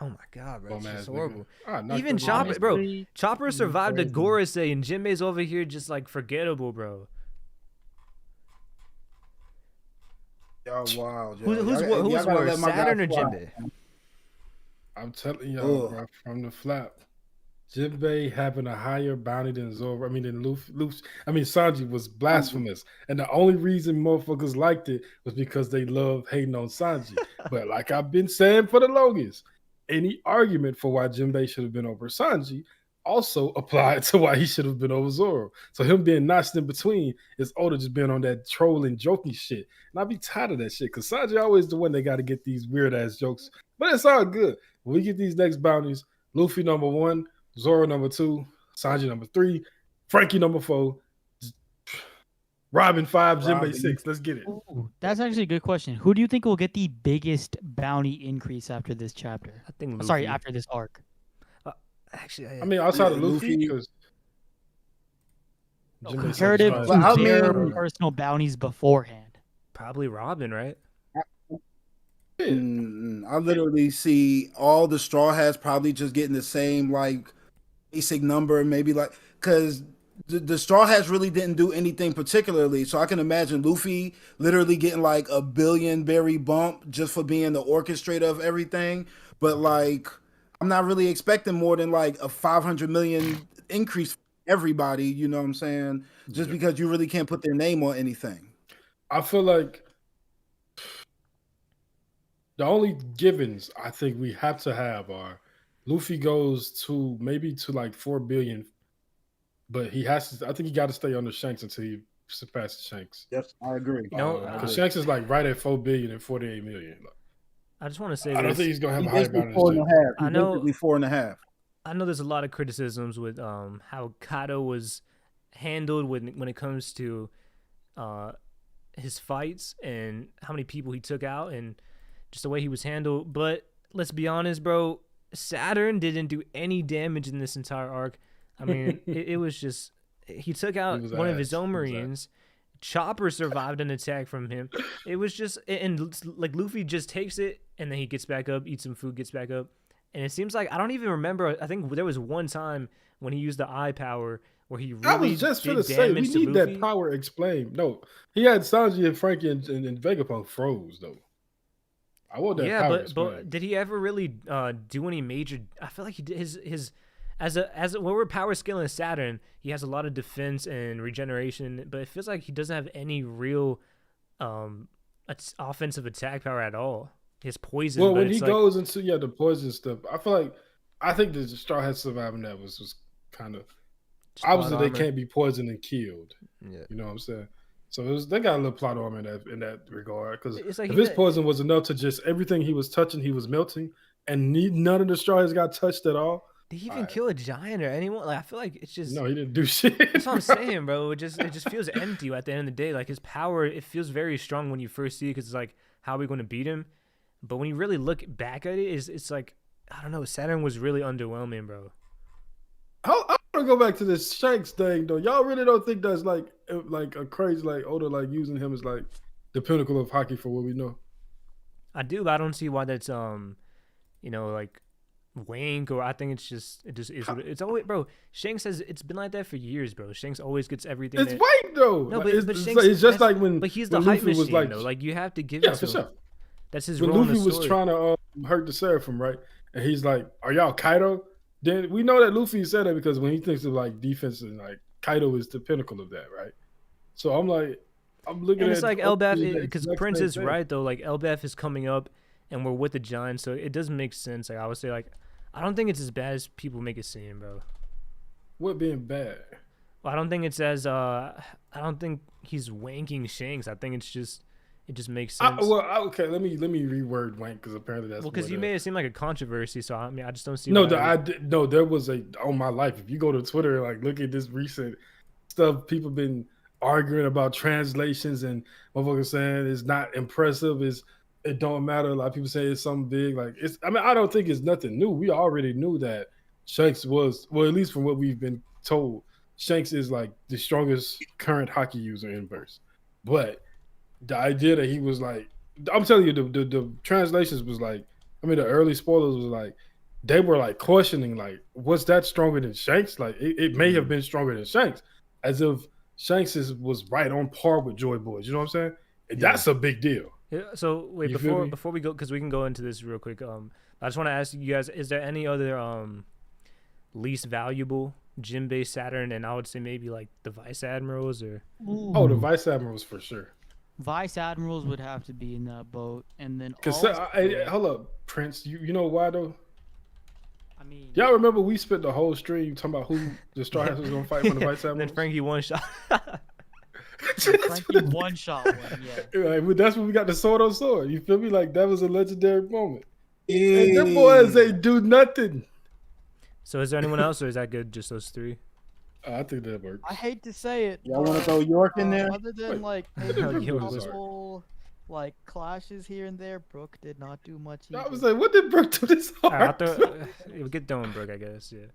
Oh my god, bro, it's Bum just ass horrible. nigga. Even Chopper, Chopper, bro. Honestly, Chopper survived the crazy. Gorosei, and Jinbei's over here just like forgettable, bro. Y'all wild. Who's Y'all worse, gotta let my guy Saturn or fly. Jinbei? I'm telling y'all, Ugh. bro, from the flap, Jinbei having a higher bounty than Zoro. I mean, than Luffy. I mean, Sanji was blasphemous, and the only reason motherfuckers liked it was because they love hating on Sanji. But like I've been saying for the longest, any argument for why Jinbei should have been over Sanji also applied to why he should have been over Zoro. So him being notched in between is Oda just being on that trolling, joking shit. And I be tired of that shit because Sanji always the one that got to get these weird ass jokes. But it's all good. When we get these next bounties, Luffy number 1, Zoro number 2, Sanji number 3, Frankie number 4, Robin 5, Jinbei Robin. 6. Let's get it. Ooh, that's actually a good question. Who do you think will get the biggest bounty increase after this chapter? I think Luffy. Sorry, after this arc. Actually, I mean, outside of Yeah, Luffy, Luffy. because Comparative to Well, I their mean- personal bounties beforehand. probably Robin, right? I literally see all the Straw Hats probably just getting the same like basic number, maybe like because the Straw Hats really didn't do anything particularly. So I can imagine Luffy literally getting like a billion berry bump just for being the orchestrator of everything. But like, I'm not really expecting more than like a 500 million increase for everybody. You know what I'm saying? Just because you really can't put their name on anything. I feel like the only givens I think we have to have are Luffy goes to maybe to like 4 billion, but he has to. I think he got to stay under Shanks until he surpasses Shanks. Yes, I agree. No, Because Shanks is like right at 4 billion and 48 million. I just want to say I don't this. think he's gonna have He's a higher basically balance. 4.5. I know- Basically 4.5. I know there's a lot of criticisms with how Kaido was handled when it comes to his fights and how many people he took out and just the way he was handled. But let's be honest, bro. Saturn didn't do any damage in this entire arc. I mean, it was just he took out one of his own Marines. Chopper survived an attack from him. It was just, and like Luffy just takes it and then he gets back up, eats some food, gets back up. And it seems like, I don't even remember, I think there was one time when he used the eye power where he really I was just did gonna say we damage to need Luffy. that power explained. No, he had Sanji and Frankie and Vegapunk froze though. I want that power but explained. did he ever really do any major? I feel like he did his as when we're power scaling Saturn, he has a lot of defense and regeneration, but it feels like he doesn't have any real offensive attack power at all. His poison. Well, but when it's he like, goes into the poison stuff, I think the Straw Hat surviving that was kind of obviously they can't be poisoned and killed. Yeah. You know what I'm saying? So they got a little plot armor in that regard. Because It's like if his poison was enough to just everything he was touching, he was melting, and none of the Straw Hats got touched at all. Did he even kill a giant or anyone? Like, I feel like it's just No, he didn't do shit. That's what I'm saying, bro. It just feels empty at the end of the day. Like his power, it feels very strong when you first see it because it's like, how are we going to beat him? But when you really look back at it, it's like, I don't know. Saturn was really underwhelming, bro. I want to go back to this Shanks thing though. Y'all really don't think that's like a crazy like Oda like using him as like the pinnacle of Haki for what we know? I do, but I don't see why that's like wank, or I think it just is what it's always, bro. Shanks says it's been like that for years, bro. Shanks always gets everything. It's wank though. No, like, but Shanks, it's just like when. But he's the when hype Luffy machine, was though. Like you have to give yeah, it to for him. sure. That's his when role Luffy in the was story. trying to hurt the Seraphim, right? And he's like, "Are y'all Kaido?" Then we know that Luffy said that because when he thinks of like defense and like Kaido is the pinnacle of that, right? So I'm like, I'm looking and at it's like Elbaf Elbaf, because Prince is right though. Like Elbaf is coming up, and we're with the Giants, so it does make sense. Like I would say, like I don't think it's as bad as people make it seem, bro. What being bad? Well, I don't think it's as I don't think he's wanking Shanks. I think it just makes sense. Okay, let me reword wank because apparently that's because you made it seem like a controversy. So I mean, I just don't see. No, there was on my life. If you go to Twitter and like look at this recent stuff, people been arguing about translations and motherfuckers saying it's not impressive. It don't matter. A lot of people say it's something big. Like it's. I mean, I don't think it's nothing new. We already knew that Shanks was, well, at least from what we've been told, Shanks is like the strongest current Haki user in verse. But the idea that he was like, I'm telling you, the translations was like, I mean, the early spoilers was like, they were like questioning, like, was that stronger than Shanks? Like, it may have been stronger than Shanks, as if Shanks was right on par with Joy Boys. You know what I'm saying? And that's a big deal. Yeah, so wait, You before we go, because we can go into this real quick. I just want to ask you guys: is there any other least valuable gym-based Saturn? And I would say maybe like the Vice Admirals or. Oh, the Vice Admirals for sure. Vice Admirals would have to be in that boat, and then Because also, hold up, Prince. You know why though? I mean, Y'all remember we spent the whole stream talking about who the Straw Hats was gonna fight for the Vice And Admirals? then Frankie one shot. Frankie one shot one, yeah. Like, but that's when we got the sword on sword. You feel me? Like that was a legendary moment. And them boys ain't do nothing. So is there anyone else, or is that good? Just those three? I think that works. I hate to say it. Y'all want to throw York in there? Other than like Hell, maybe you a was couple like clashes here and there, Brooke did not do much. I either. was like, what did Brooke do this All right, hard? we'll get Dylan Brooke, I guess. Yeah.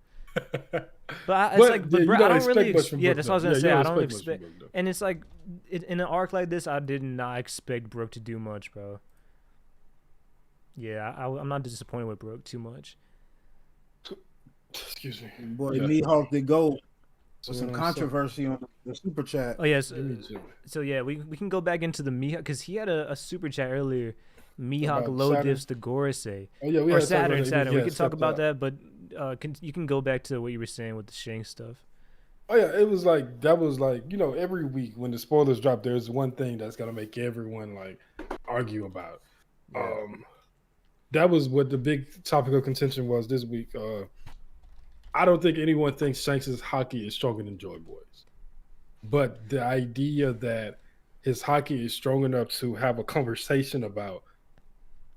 But Yeah, you bro, I don't don't expect really. much from Yeah, Brooke, that's what I was though. gonna say. You I don't much from expect. Brooke, though. And it's like, in an arc like this, I did not expect Brooke to do much, bro. Yeah, I'm not disappointed with Brooke too much. Excuse me. Boy, Yeah. Mihawk the GOAT. with some controversy on the super chat. Oh yes. So yeah, we can go back into the Mihawk because he had a super chat earlier. Mihawk low diffs the Gorosei. Oh yeah, we or had Saturn. We Yeah, can talk about that, but you can go back to what you were saying with the Shanks stuff. Oh yeah, it was like that was like, you know, every week when the spoilers drop, there's one thing that's gonna make everyone like argue about. Yeah. That was what the big topic of contention was this week. I don't think anyone thinks Shanks' Haki is stronger than Joy Boy's. But the idea that his Haki is strong enough to have a conversation about,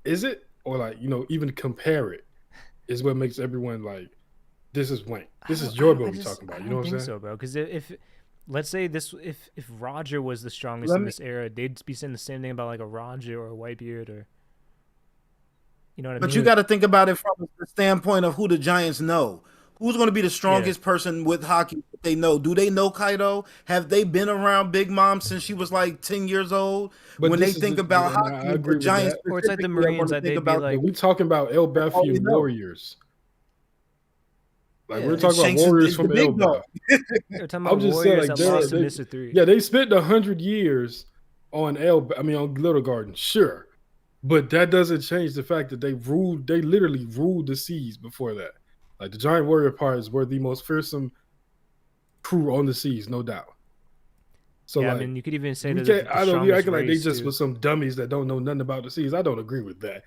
is it? Or like, you know, even compare it is what makes everyone like, this is Wank. This is Joy Boy we're talking about. You know what I'm saying? So, bro. Because if let's say if Roger was the strongest in this era, they'd be saying the same thing about like a Roger or a Whitebeard or, you know what I mean? But you got to think about it from the standpoint of who the Giants know. Who's going to be the strongest person with Haki that they know? Do they know Kaido? Have they been around Big Mom since she was like 10 years old? But when they think about Haki, the Giants, or it's like the Marines that they'd be like, we're talking about Elbafian warriors. Like we're talking about warriors from Elbaf. They're talking about warriors that lost to Mr. 3. Yeah, they spent 100 years on on Little Garden, sure. But that doesn't change the fact that they literally ruled the seas before that. Like the Giant Warrior Pirates were the most fearsome crew on the seas, no doubt. So yeah, like, I mean, you could even say that I don't be acting like they just were some dummies that don't know nothing about the seas. I don't agree with that.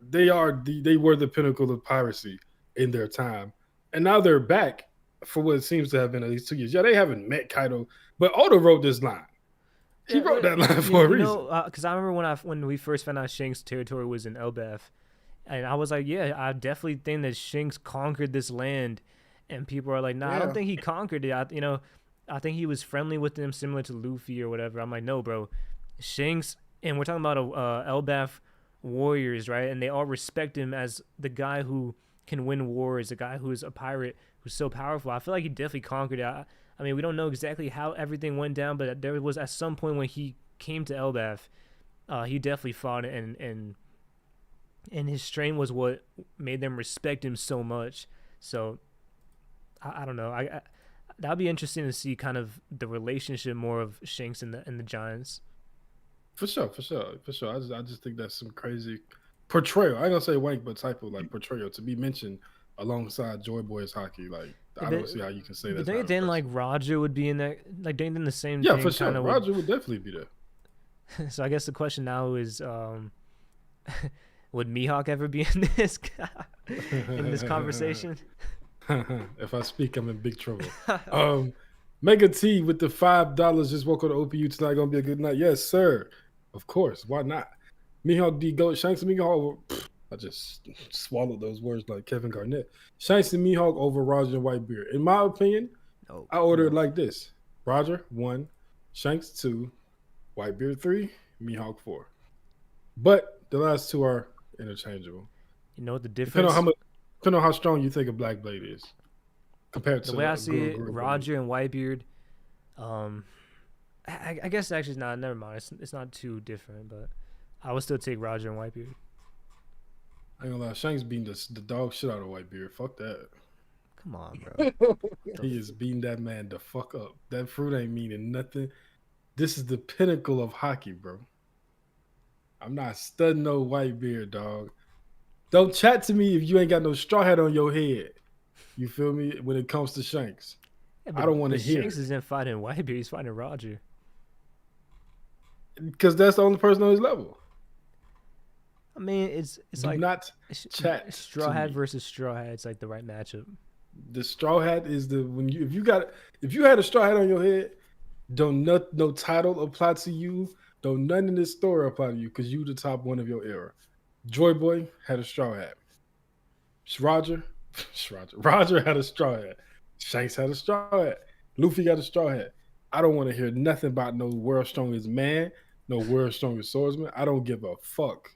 They were the pinnacle of piracy in their time. And now they're back for what it seems to have been at least 2 years. Yeah, they haven't met Kaido, but Oda wrote this line. He wrote that line for a reason. Because I remember when we first found out Shanks' territory was in Elbaf, and I was like, yeah, I definitely think that Shanks conquered this land. And people are like, nah, I don't think he conquered it. I think he was friendly with them, similar to Luffy or whatever. I'm like, no, bro. Shanks, and we're talking about Elbaf warriors, right? And they all respect him as the guy who can win wars, a guy who is a pirate who's so powerful. I feel like he definitely conquered it. I mean, we don't know exactly how everything went down, but there was at some point when he came to Elbaf, he definitely fought, and his strength was what made them respect him so much. So I don't know. That'd be interesting to see kind of the relationship more of Shanks and the Giants. For sure. I just think that's some crazy portrayal. I ain't gonna say wank, but type of like portrayal to be mentioned alongside Joy Boy's Haki. Like I don't see how you can say that. Don't you think like Roger would be in there? Like don't you think the same? Yeah, thing for sure. Roger would definitely be there. So I guess the question now is, would Mihawk ever be in this conversation? If I speak, I'm in big trouble. Mega T with the $5 just woke on the OPU tonight. Gonna be a good night. Yes, sir. Of course. Why not? Mihawk D Goat Shanks and Mihawk. I just swallowed those words like Kevin Garnett. Shanks and Mihawk over Roger and Whitebeard. In my opinion, I order it like this: Roger 1, Shanks 2, Whitebeard 3, Mihawk 4. But the last two are interchangeable. You know what the difference? Depending on how strong you think a Black Blade is, compared to the way I see it, Roger and Whitebeard. I guess actually it's not. Never mind. It's not too different, but I would still take Roger and Whitebeard. I ain't gonna lie, Shanks beating the dog shit out of Whitebeard. Fuck that. Come on, bro. He is beating that man the fuck up. That fruit ain't meaning nothing. This is the pinnacle of Haki, bro. I'm not studying no Whitebeard, dog. Don't chat to me if you ain't got no straw hat on your head. You feel me? When it comes to Shanks. Yeah, I don't want to hear Shanks isn't fighting Whitebeard, he's fighting Roger. Because that's the only person on his level. I mean, it's like not chat. Straw Hat versus Straw Hat. It's like the right matchup. The Straw Hat is if you had a straw hat on your head, don't no title apply to you. Don't none in this story apply to you because you the top one of your era. Joy Boy had a straw hat. Roger had a straw hat. Shanks had a straw hat. Luffy got a straw hat. I don't want to hear nothing about no world's strongest man, no world's strongest swordsman. I don't give a fuck.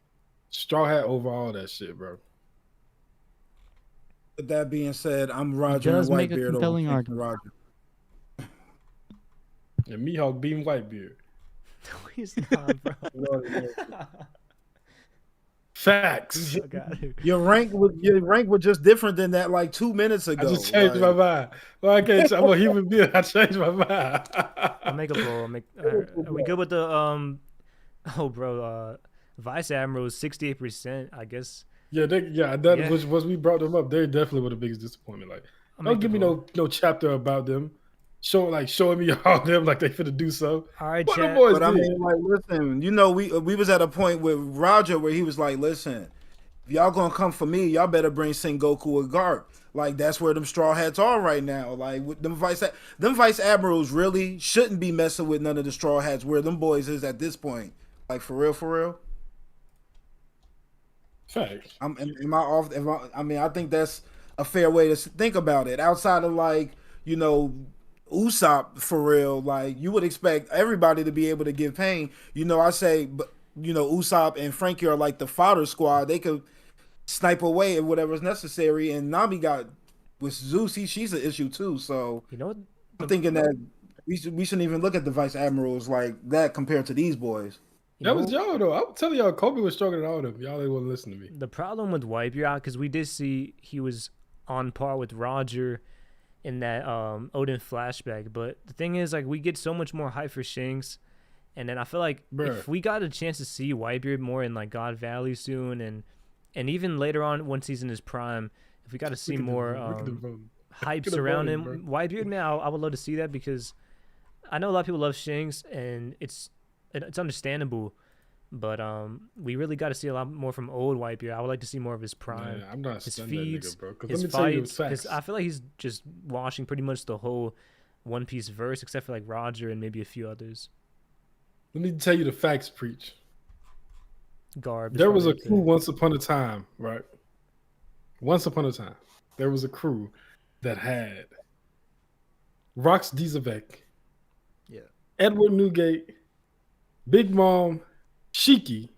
Straw hat over all that shit, bro. With that being said, I'm Roger and Whitebeard over Roger. And Mihawk beating Whitebeard. No, he's not, bro. Facts. Oh, God. Your rank was just different than that like 2 minutes ago. I just changed my mind. Well, I can't. I'm a human being. I changed my mind. I'll make a poll. Are we good with the Oh, bro. Vice Admiral is 68%. I guess. Yeah, was we brought them up. They definitely were the biggest disappointment. Like, don't give me no chapter about them. Showing me all them like they finna do so. All right, what chat. the boys But did. I mean, like, listen, you know, we was at a point with Roger where he was like, listen, if y'all gonna come for me, y'all better bring Sengoku or Garp. Like, that's where them Straw Hats are right now. Like, with them Vice Admirals really shouldn't be messing with none of the Straw Hats where them boys is at this point. Like, for real, for real. Facts. I mean, I think that's a fair way to think about it. Outside of, like, you know, Usopp, for real, like, you would expect everybody to be able to give pain. You know, I say, but you know, Usopp and Frankie are like the fodder squad. They could snipe away at whatever's necessary. And Nami got with Zeus, she's an issue too. So You know what? I'm thinking that we shouldn't even look at the Vice Admirals like that compared to these boys. That was y'all though. I'm telling y'all, Kobe was stronger than all of them. Y'all didn't want to listen to me. The problem with Whitebeard, because we did see he was on par with Roger in that Odin flashback, but the thing is, like, we get so much more hype for Shanks, and then I feel like if we got a chance to see Whitebeard more in like God Valley soon, and even later on once he's in his prime, if we got to see more hype surround him, Whitebeard, man, I would love to see that, because I know a lot of people love Shanks, and it's understandable. But we really got to see a lot more from old Whitebeard. I would like to see more of his prime. Man, I'm not his stunned feeds, that nigga, bro. Because his let me tell you fights. facts. Because I feel like he's just washing pretty much the whole One Piece verse, except for like Roger and maybe a few others. Let me tell you the facts, preach. Garb. There was a crew once upon a time, right? Once upon a time, there was a crew that had Rox Dizavek, Edward Newgate, Big Mom, Shiki,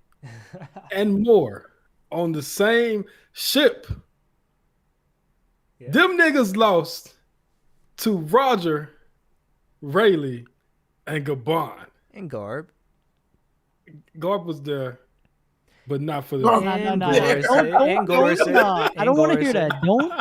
and more on the same ship. Them niggas lost to Roger, Rayleigh, and Gabon. And Garb. Garb was there, but not for the. No. And Don't, Gorset. I don't want to hear that. Don't.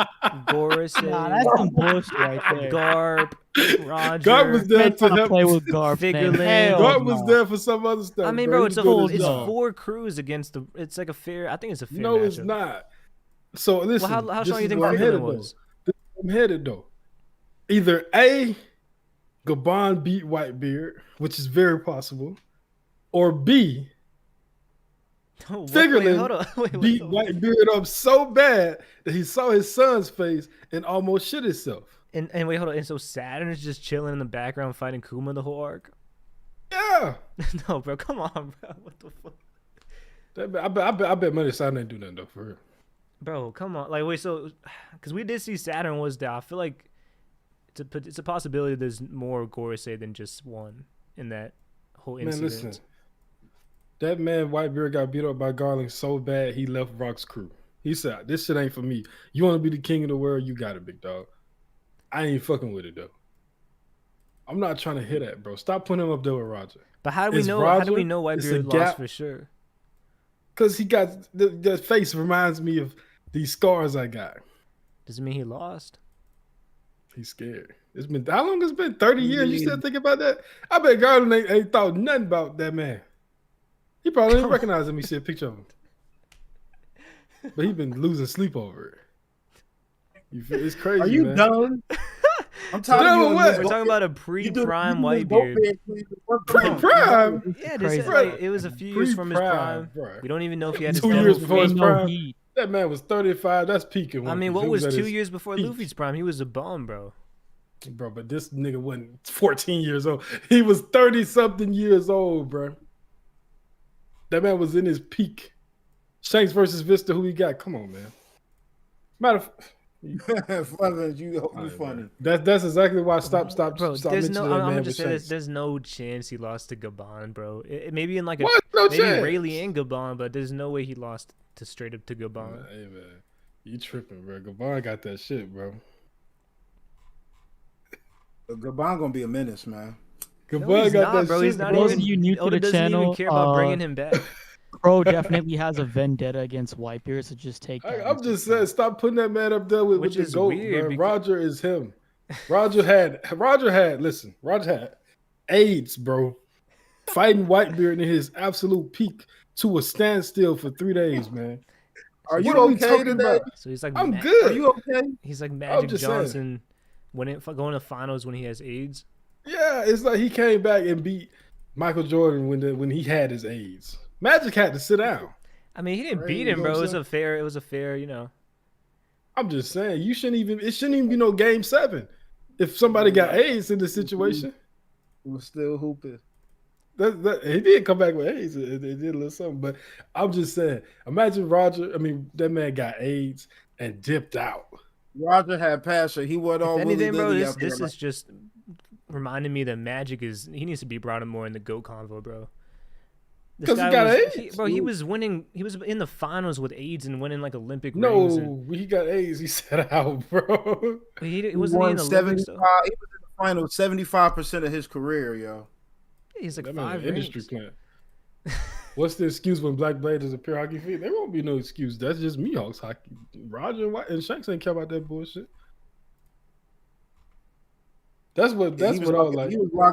Gorset. Nah, that's some bullshit right there. Garb. Roger. Garb was there to help play with Garb. Figureland. Garb was there for some other stuff. I mean, bro, it's four crews against the. It's like a fair. I think it's a fair. No, matchup. it's not. So listen. Well, how strong do you think Figureland was? I'm headed though. Either A, Gabon beat Whitebeard, which is very possible, or B, Figureland beat Whitebeard up so bad that he saw his son's face and almost shit himself. And wait, hold on. And so Saturn is just chilling in the background fighting Kuma the whole arc? Yeah. No, bro. Come on, bro. What the fuck? I bet money Saturn ain't do nothing though, for real. Bro, come on. Like, wait, so, because we did see Saturn was there. I feel like it's a possibility there's more Gorosei than just one in that whole incident. Man, listen. That man, Whitebeard, got beat up by Garland so bad he left Rock's crew. He said, this shit ain't for me. You want to be the king of the world? You got it, big dog. I ain't fucking with it, though. I'm not trying to hit that, bro. Stop putting him up there with Roger. But how do we know? How do we know Whitebeard lost for sure? Because he got the face reminds me of these scars I got. Does it mean he lost? He's scared. It's been how long? It's been 30 years. You still think about that? I bet Garland ain't thought nothing about that man. He probably didn't recognize him. He see a picture of him, but he been losing sleep over it. It's crazy. Are you man. done? I'm tired of you. We're talking about a pre-prime Whitebeard. Pre-prime? Yeah, it was a few years from his prime. Bro. We don't even know if he had his 2 years before his prime. Heat. That man was 35. That's peaking. I mean, what was 2 years before Luffy's prime? He was a bum, bro. Bro, but this nigga wasn't 14 years old. He was 30-something years old, bro. That man was in his peak. Shanks versus Vista, who he got? Come on, man. Matter of you funny. That's exactly why stop. Bro, stop there's no. I'm man just with saying Shanks. there's no chance he lost to Gabon, bro. Maybe in like a What? No chance. Rayleigh and Gabon, but there's no way he lost to straight up to Gabon. Hey man, you tripping, bro? Gabon got that shit, bro. Gabon gonna be a menace, man. Gabon got that bro. shit, He's not bro. even. You new to Oda the doesn't channel, even care about bringing him back. Krow definitely has a vendetta against Whitebeard, so just take that. I'm into just saying, account. stop putting that man up there with Which the is GOAT, weird man. becau- Roger is him. Roger had AIDS, bro. Fighting Whitebeard in his absolute peak to a standstill for 3 days, man. Are What you are we okay talking today? about? So he's like I'm Ma- good. Are you okay? he's like I'm Magic just saying. Johnson going to finals when he has AIDS. Yeah, it's like he came back and beat Michael Jordan when he had his AIDS. Magic had to sit down. I mean, he didn't Right, beat you him, know bro. what It I'm was saying? a fair, you know. I'm just saying, it shouldn't even be no game 7 if somebody got AIDS in this situation. We're still hooping. He did come back with AIDS. It did a little something, but I'm just saying. Imagine Roger. I mean, that man got AIDS and dipped out. Roger had passion. He wasn't all If willy anything, bro, nilly this out there. this is just reminding me that Magic he needs to be brought in more in the GOAT convo, bro. This 'Cause he guy got was, AIDS. he was winning. He was in the finals with AIDS and winning like Olympic rings. No, he got AIDS. He sat out, bro. He He wasn't won in the 75. Olympics He though. was in the final 75% of his career, yo. He's like That man 5 an industry rings. plant. What's the excuse when Black Blade is a pure hockey feat? There won't be no excuse. That's just Mihawk's hockey. Roger and White and Shanks ain't care about that bullshit. That's what I was like.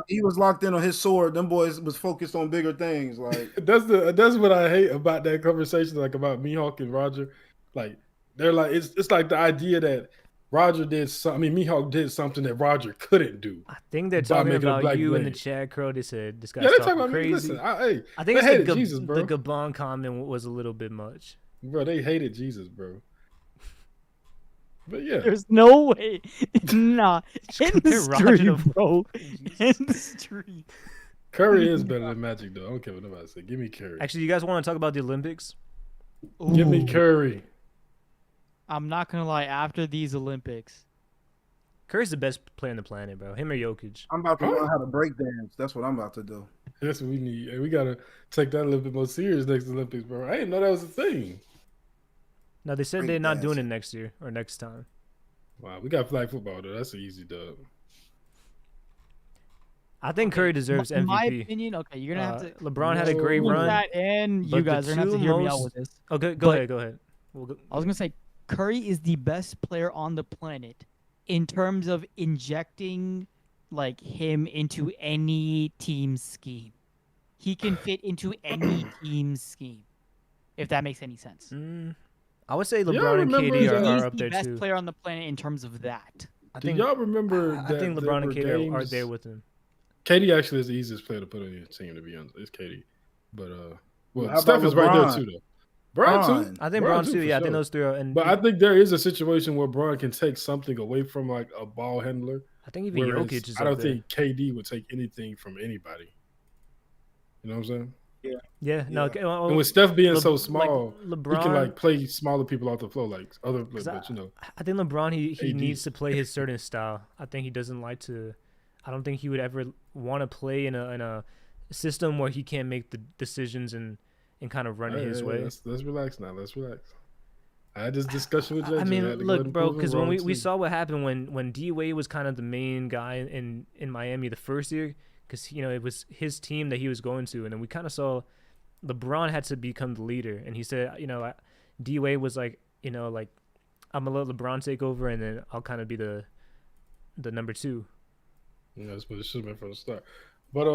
He was locked in on his sword. Them boys was focused on bigger things. Like That's what I hate about that conversation, like about Mihawk and Roger. Like they're like it's like the idea that Roger did something. I mean, Mihawk did something that Roger couldn't do. I think they're By talking making a about Black you in the Blade. chat, Crow. They said this guy's Yeah, they talking talking about me. crazy. Listen, I think they it's hated the Jesus, bro. the Gabon comment was a little bit much. Bro, they hated Jesus, bro. But yeah, There's no way. Nah. In the compare Roger street, to- bro. In the street. Curry is better than Magic, though. I don't care what nobody say. Give me Curry. Actually, you guys want to talk about the Olympics? Give me Ooh. Curry. I'm not gonna lie. After these Olympics, Curry's the best player on the planet, bro. Him or Jokic. I'm about to learn how to break dance. That's what I'm about to do. That's what we need. And we gotta take that a little bit more serious next Olympics, bro. I didn't know that was a thing. No, they said Break they're not dance. doing it next year or next time. Wow, we got flag football though. That's an easy dub. I think Curry deserves in my MVP. opinion, okay, you're gonna have to LeBron had a No. great With run. that, and but you the guys are gonna have to two hear me out most- with this. Okay, But- go ahead. We'll go. I was gonna say Curry is the best player on the planet in terms of injecting like him into any team scheme. He can fit into any team scheme, if that makes any sense. I would say y'all LeBron and remember KD that- are He's up the there best too. player on the planet in terms of that. I Do think y'all remember I that think there LeBron and were KD are games- there with him. KD actually is the easiest player to put on your team, to be honest. It's KD. But well, How Steph about is right there LeBron? too, though. Bron too. I think Bron Bron too. for Yeah, I think sure. those three are. And But I think there is a situation where Bron can take something away from like a ball handler. I think even Whereas Jokic is I up don't there. think KD would take anything from anybody. You know what I'm saying? Yeah, no. Yeah. Okay, well, And with Steph being Le- so like, small, LeBron, he can like play smaller people off the floor, like other. 'cause But you know, I think LeBron he AD. needs to play his certain style. I think he doesn't like to. I don't think he would ever want to play in a system where he can't make the decisions and kind of run it his way. Let's relax now. Let's relax. I had this discussion with JJ. I had mean, to go ahead look, and bro, prove him because when wrong, we too. saw what happened when D Wade was kind of the main guy in Miami the first year, because it was his team that he was going to, and then we kind of saw LeBron had to become the leader, and he said, D Wade was like, like I'm gonna let LeBron take over, and then I'll kind of be the number two. Yeah, that's what it should have been from the start. But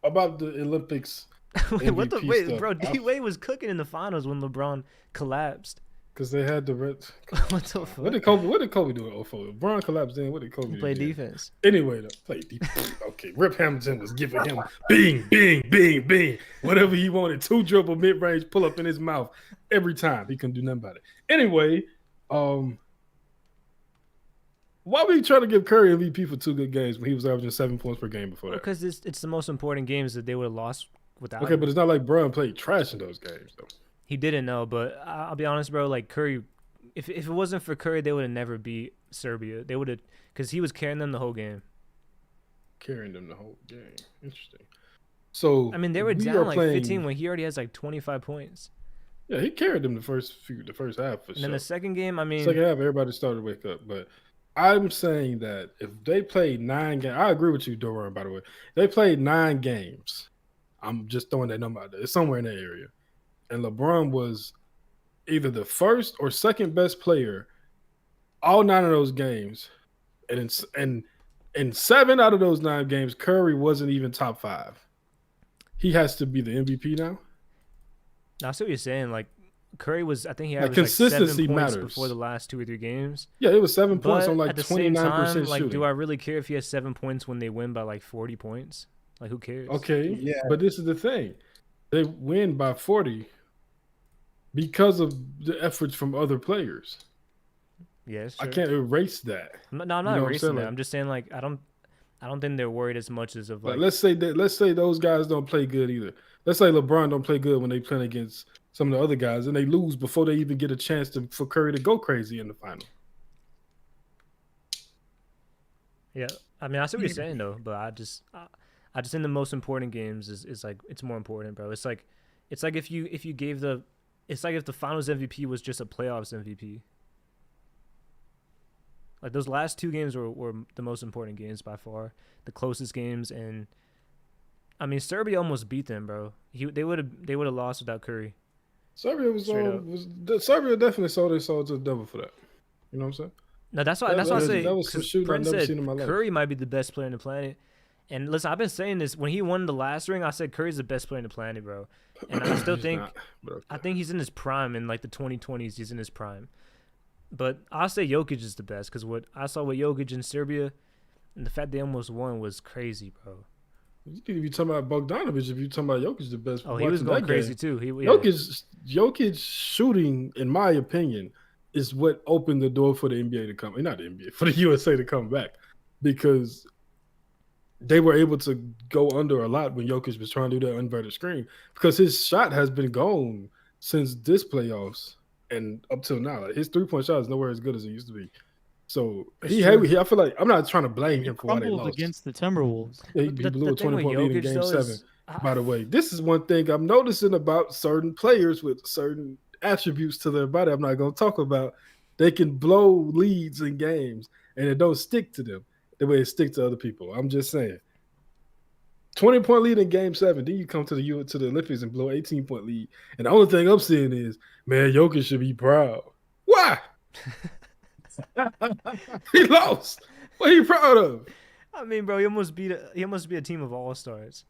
about the Olympics, Wait, what the MVP wait, stuff. bro? D Wade was cooking in the finals when LeBron collapsed. because they had the red. What the fuck? What did Kobe do in 04? LeBron collapsed in. What did Kobe He do? played then? defense. Anyway, though, play defense. Okay, Rip Hamilton was giving him bing, bing, bing, bing, whatever he wanted. 2 dribble, mid range, pull up in his mouth every time. He couldn't do nothing about it. Anyway, why were you trying to give Curry MVP for 2 good games when he was averaging 7 points per game before that? Because it's the most important games that they would have lost without. Okay, him. but it's not like Bron played trash in those games, though. He didn't know, but I'll be honest, bro. Like Curry, if it wasn't for Curry, they would have never beat Serbia. They would have, because he was carrying them the whole game. Carrying them the whole game. Interesting. So I mean, they were we down are like playing- 15 when he already has like 25 points. Yeah, he carried them the first half for And sure. then the second game, I mean, Second half, everybody started to wake up. But I'm saying that if they played 9 games, I agree with you, Doran, by the way. They played 9 games. I'm just throwing that number out there. It's somewhere in that area. and LeBron was either the first or second best player all 9 of those games, and in 7 out of those 9 games, Curry wasn't even top 5. He has to be the MVP now. I see what you're saying. Like Curry was, I think he Like, averaged like 7 consistency points matters. before the last 2 or 3 games. Yeah, it was 7 points But on like at the same 29% time, shooting. like, do I really care if he has 7 points when they win by like 40 points? Like, who cares? Okay, Yeah. but this is the thing. They win by 40 because of the efforts from other players. Yes, I sure. can't erase that. I'm not You know what I'm erasing saying? that. Like- I'm just saying, like, I don't think they're worried as much as of Like, like. let's say those guys don't play good either. Let's say LeBron don't play good when they play against some of the other guys, and they lose before they even get a chance for Curry to go crazy in the final. Yeah, I mean, I see what you're saying though, but I just think the most important games is like it's more important, bro. It's like if you gave the, it's like if the Finals MVP was just a playoffs MVP. Like those last 2 games were the most important games by far, the closest games, and I mean Serbia almost beat them, bro. They would have lost without Curry. Serbia Serbia definitely sold their soul to the devil for that. You know what I'm saying? No, that's why I say that was some 'cause shooting I've Prince never said seen in my life. Curry might be the best player on the planet. And listen, I've been saying this when he won the last ring. I said Curry's the best player on the planet, bro. And I still He's think not, but okay. I think he's in his prime in like the 2020s. He's in his prime, but I'll say Jokic is the best because what I saw with Jokic in Serbia, and the fact they almost won was crazy, bro. You need to be talking about Bogdanovic if you're talking about Jokic the best. Oh, he was watching going that crazy game. too. Jokic shooting, in my opinion, is what opened the door for the NBA to come. Not the NBA, for the USA to come back, because they were able to go under a lot when Jokic was trying to do that inverted screen, because his shot has been gone since this playoffs and up till now. Like, his 3-point shot is nowhere as good as it used to be. So I feel like I'm not trying to blame him for why they Crumbled lost. against the Timberwolves. Yeah, he The blew a thing with 20-point lead in Jokic, Game though, 7. is By the way, this is one thing I'm noticing about certain players with certain attributes to their body I'm not going to talk about. They can blow leads in games, and it don't stick to them the way it sticks to other people. I'm just saying. 20-point lead in Game 7, then you come to the Olympics and blow 18-point lead. And the only thing I'm seeing is, man, Jokic should be proud. Why? He lost. What are you proud of? I mean, bro, he almost beat a team of all-stars.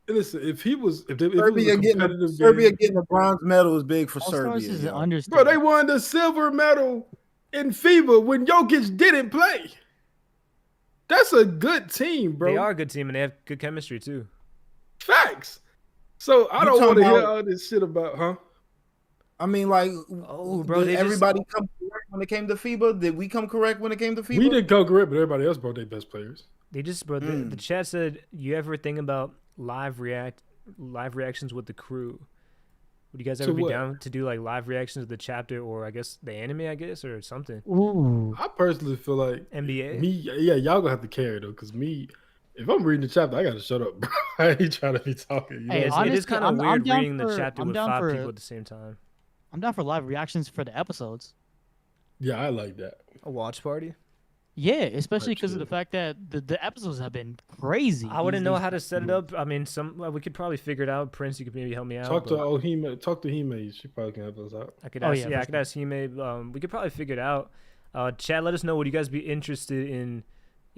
Listen, if it was a Serbia competitive Serbia game, getting a bronze medal is big for All-Stars Serbia. is an yo. understatement. bro, they won the silver medal in FIBA when Jokic didn't play. That's a good team, bro. They are a good team and they have good chemistry too. Facts. So I You don't want to talking hear about- all this shit about, huh? I mean, like, Oh, bro, did they just- everybody come correct when it came to FIBA? Did we come correct when it came to FIBA? We didn't go correct, but everybody else brought their best players. They just, bro. The chat said, "You ever think about live reactions with the crew? Would you guys ever To be what? down to do like live reactions of the chapter or I guess the anime, I guess, or something? Ooh. I personally feel like NBA? y'all gonna have to carry though, because if I'm reading the chapter, I gotta shut up, bro. I ain't trying to be talking. You know Hey, what I'm saying? It is honestly, kind of I'm weird down reading the for- chapter I'm with down 5 for- people at the same time. I'm down for live reactions for the episodes. Yeah, I like that. A watch party? Yeah, especially because of the Actually. fact that the episodes have been crazy. I wouldn't these know days. how to set it up. I mean, we could probably figure it out. Prince, you could maybe help me out. Talk to but Ohime. Talk to Hime. She probably can help us out. I could Oh, ask. yeah, Yeah, for I could ask Hime. We could probably figure it out. Chat, let us know. Would you guys be interested in,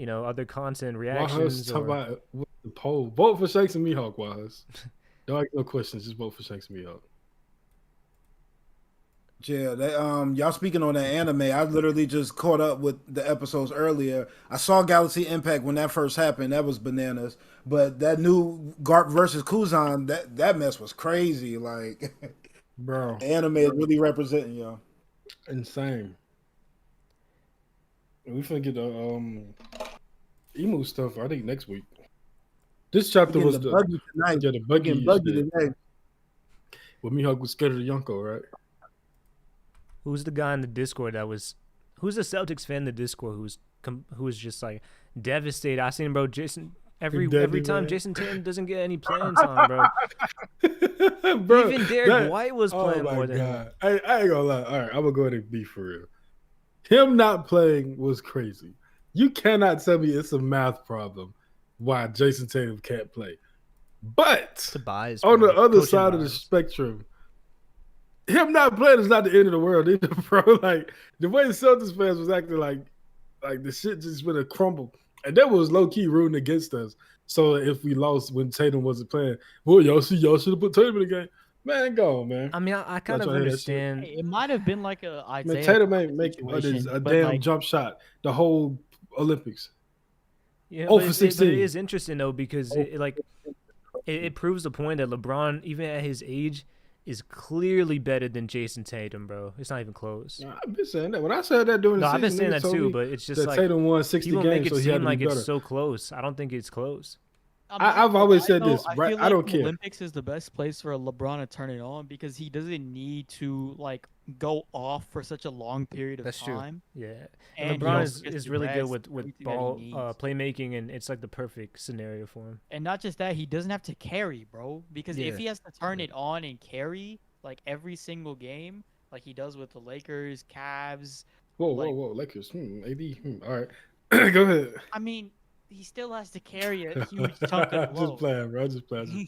other content Wahus, reactions? talk Or... about the poll. Vote for Shanks and Mihawk, Wahus. Don't ask no questions. Just vote for Shanks and Mihawk. Yeah, y'all speaking on that anime, I literally just caught up with the episodes earlier. I saw Galaxy Impact when that first happened. That was bananas. But that new Garp versus Kuzan, that mess was crazy. Like, Bro, the anime is really representing y'all. insane. We finna get the emu stuff, I think, next week. This chapter We was getting the buggy tonight. yeah, the We buggy getting buggy shit. today. Well, Mihawk was scared of the Yonko, right? Who's the guy in the Discord that was? Who's the Celtics fan in the Discord who was just like devastated? I seen bro Jason every Deadly, time man. Jason Tatum doesn't get any playing time, bro. Bro, Even Derek White was playing more than him. I ain't gonna lie. All right, I'm gonna go ahead and be for real. Him not playing was crazy. You cannot tell me it's a math problem why Jason Tatum can't play. But Tobias on the bro. other Coach side of the Tobias. spectrum, him not playing is not the end of the world either, bro. Like the way the Celtics fans was acting, like the shit just would have crumbled, and that was low key rooting against us. So if we lost when Tatum wasn't playing, well, y'all should have put Tatum in the game. Man, go on, man. I mean, I kind of understand. It might have been like a Man, Isaiah Tatum ain't make situation, a but damn like, jump shot the whole Olympics. Yeah, Oh, but for but 16. it is interesting though because it proves the point that LeBron, even at his age, is clearly better than Jason Tatum, bro. It's not even close. Nah, I've been saying that. When I said that during the No, I've been season, saying niggas that told too, me but it's just that like Tatum won 60 people games, make it so he had seem to like be better. it's so close. I don't think it's close. I've always said this, I right? feel I like don't the care. Olympics is the best place for LeBron to turn it on because he doesn't need to like go off for such a long period of That's true. time. Yeah, And and he LeBron also gets is to really good rest, with everything that he ball needs. playmaking, and it's like the perfect scenario for him. And not just that, he doesn't have to carry, bro. Because Yeah. if he has to turn it on and carry like every single game, like he does with the Lakers, Cavs, Whoa, like- whoa, whoa, Lakers, AD, all right, go ahead. I mean, he still has to carry a huge chunk of the load. Just playing, bro. Just playing.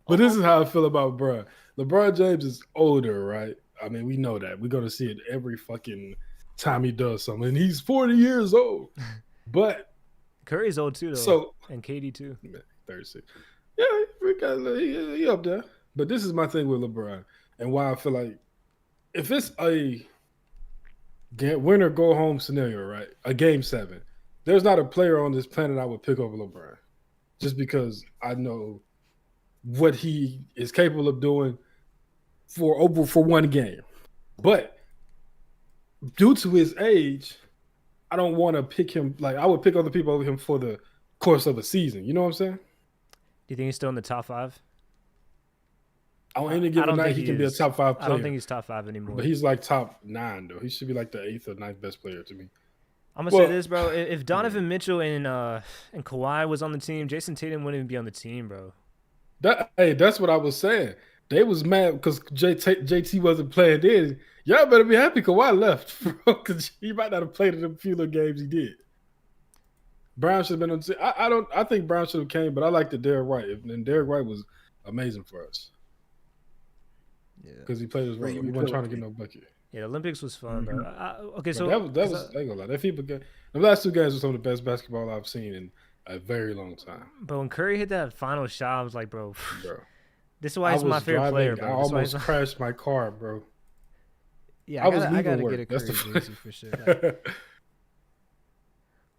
But this is how I feel about LeBron. LeBron James is older, right? I mean, we know that. We're gonna see it every fucking time he does something. And he's 40 years old. But Curry's old too, though, so and KD too. 36. Yeah, he up there. But this is my thing with LeBron and why I feel like if it's a win or go home scenario, right? A game 7. There's not a player on this planet I would pick over LeBron, just because I know what he is capable of doing for one game. But due to his age, I don't want to pick him. Like I would pick other people over him for the course of a season. You know what I'm saying? Do you think he's still in the top 5? On any given night, think he can be a top 5 player. I don't think he's top 5 anymore. But he's like top 9 though. He should be like the 8th or 9th best player to me. I'm gonna say this, bro. If Donovan Mitchell and Kawhi was on the team, Jason Tatum wouldn't even be on the team, bro. That's what I was saying. They was mad because JT wasn't playing then. Y'all better be happy Kawhi left, bro, because he might not have played in the few little games he did. Brown should have been on the team. I think Brown should have came, but I like the Derrick White. And Derrick White was amazing for us. Yeah. Because he played his role. He wasn't trying to get no bucket. Yeah, the Olympics was fun, bro. Okay, so that was I ain't gonna lie. That people the last 2 games were some of the best basketball I've seen in a very long time. But when Curry hit that final shot, I was like, bro. This is why I he's my was favorite player, driving, bro. I almost crashed my car, bro. Yeah, I gotta get a Curry jersey for sure.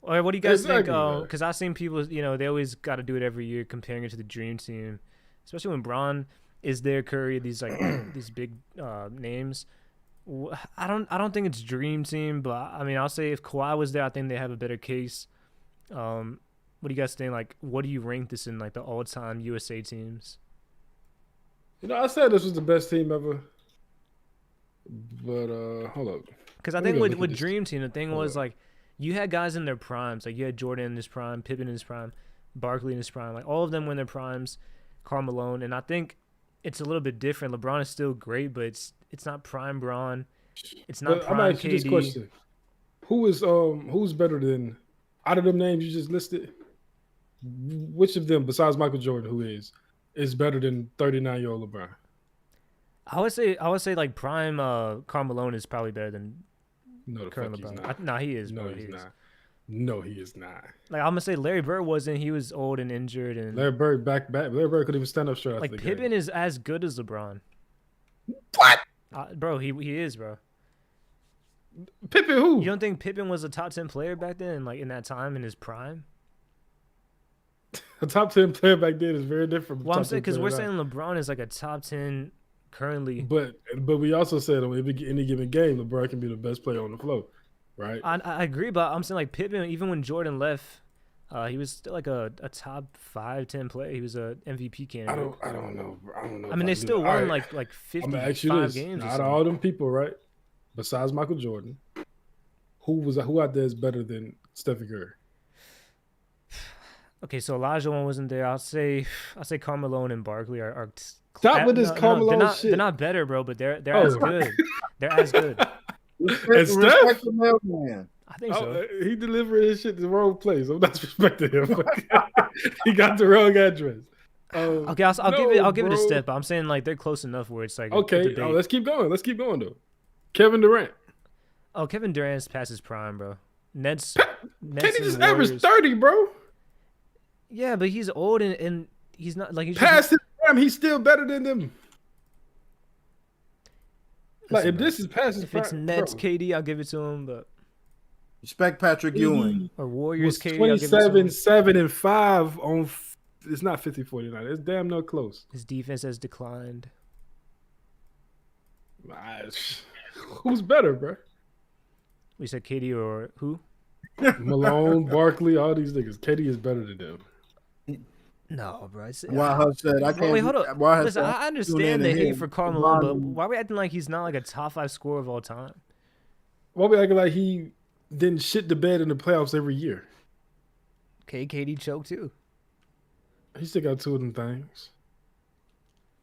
Or what do you guys think? Because I've seen people, they always got to do it every year, comparing it to the Dream Team, especially when Bron is there, Curry, these like these big names. I don't think it's Dream Team, but I mean, I'll say if Kawhi was there, I think they have a better case. What do you guys think? Like, what do you rank this in, like the all-time USA teams? I said this was the best team ever, but hold up. Because I think with Dream Team, the thing was like you had guys in their primes, like you had Jordan in his prime, Pippen in his prime, Barkley in his prime, like all of them were in their primes. Karl Malone, and I think it's a little bit different. LeBron is still great, but it's not prime Bron. It's not prime I'm asking KD. this question: who's better than out of them names you just listed? Which of them, besides Michael Jordan, who is better than 39-year-old LeBron? I would say like prime Karl Malone is probably better than current LeBron. No, he is. No, bro. he's not. No, he is not. Like I'm gonna say, Larry Bird wasn't. He was old and injured, and Larry Bird back. Larry Bird couldn't even stand up straight. Like Pippen is as good as LeBron. What? Bro, he is, bro. Pippen who? You don't think Pippen was a top 10 player back then, like in that time in his prime? A top 10 player back then is very different. Well, I'm saying because we're saying LeBron is like a top 10 currently. But we also said on any given game, LeBron can be the best player on the floor, right? I agree, but I'm saying like Pippen, even when Jordan left, he was still like a top 5, 10 player. He was a MVP candidate. I don't know. I mean, they still won like 55 games. Out of all them people, right? Besides Michael Jordan, who out there is better than Stephen Curry? Okay, so Elijah one wasn't there. I'll say Karl Malone and Barkley are stop with this Karl Malone shit. They're not better, bro, but they're as good. They're as good. Respect the mailman. I think so. He delivered his shit to the wrong place. I'm not respecting him. He got the wrong address. Okay, I'll give it. I'll give it a step. I'm saying like they're close enough where it's like Okay. A debate. Let's keep going. Let's keep going though. Kevin Durant. Oh, Kevin Durant's past his prime, bro. Nets KD and just Warriors. averaged 30, bro. Yeah, but he's old and he's not like he's Past his prime, he's still better than them. Like Listen, if this is past his if prime, it's Nets bro. KD, I'll give it to him. But Respect Patrick Ewing. or Warriors was KD, I'll give it to 27, him. 7, and 5 on. It's not 50-49. It's damn no close. His defense has declined. Who's better, bro? We said KD or who? Malone, Barkley, all these niggas. KD is better than them. No, bro. Why Hutch said I can't. Wait, hold on. Why Hutch Listen, said, I understand the hate for Karl Malone, but why are we acting like he's not like a top 5 scorer of all time? Why we acting like he didn't shit the bed in the playoffs every year? Okay, KD choked too. He still got 2 of them things.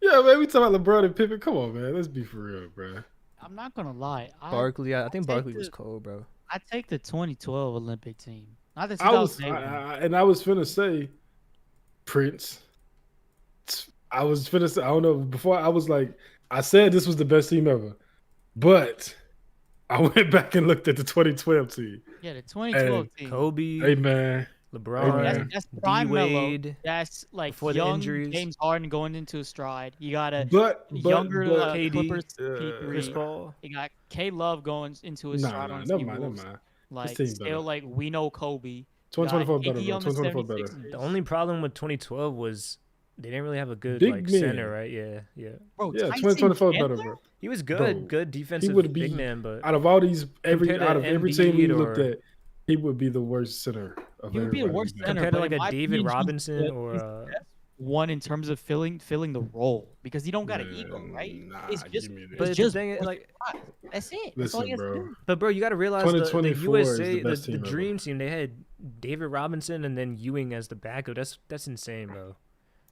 Yeah, man, we talking about LeBron and Pippen. Come on, man. Let's be for real, bro. I'm not gonna lie. Barkley, I think take Barkley the- was cold, bro. I take the 2012 Olympic team, not the I was 2008 one. I was finna say Prince. I was finna say, I don't know, before I was like, I said this was the best team ever. But I went back and looked at the 2012 team. Yeah, the 2012 Hey, team. Kobe, Hey man. LeBron, man. That's prime Melo. D-Wade. That's like before the young injuries. James Harden going into his stride. You got a But younger KD, Clippers. Chris P3. Paul. You got K Love going into his stride on never T mind, Wolves. never mind. Like team's still better. like we know Kobe. 2024 better, Iggy bro. on the 2024 better. 76ers. The only problem with 2012 was they didn't really have a good Big like men. center, right? Yeah. Bro, Yeah, Tyson 2024 better, Chandler? bro. He was good, Bro, good defensive would be- big man, but Out of all these, Compared to out of every team we Embiid looked or- at, he would be the worst center of He would be the everybody. worst we got. center. compared to but like in a my David opinion, he's Robinson the- or he's the best one in terms of filling the role because he don't got an ego, right? Nah, It's just give me that. but it's the just thing is, like, that's it. That's all Listen, he has to bro. do. but bro, you got to realize the 2024 is the USA, best the team ever. dream team, they had David Robinson and then Ewing as the backup. That's insane, bro.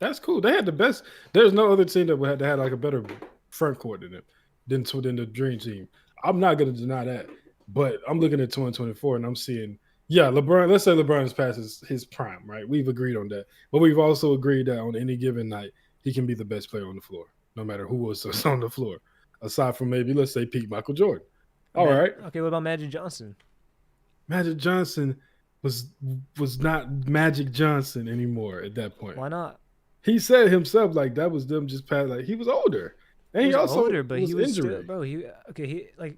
That's cool. They had the best. There's no other team that had like a better front court than them than the Dream Team. I'm not gonna deny that, but I'm looking at 2024 and I'm seeing, yeah, LeBron. Let's say LeBron is past his prime, right? We've agreed on that, but we've also agreed that on any given night he can be the best player on the floor, no matter who was on the floor, aside from maybe let's say peak Michael Jordan. All right, Okay, what about Magic Johnson? Magic Johnson was not Magic Johnson anymore at that point. Why not? He said himself like that was them just past, like he was older, and He he, was also older, but he was injured. still, bro. He like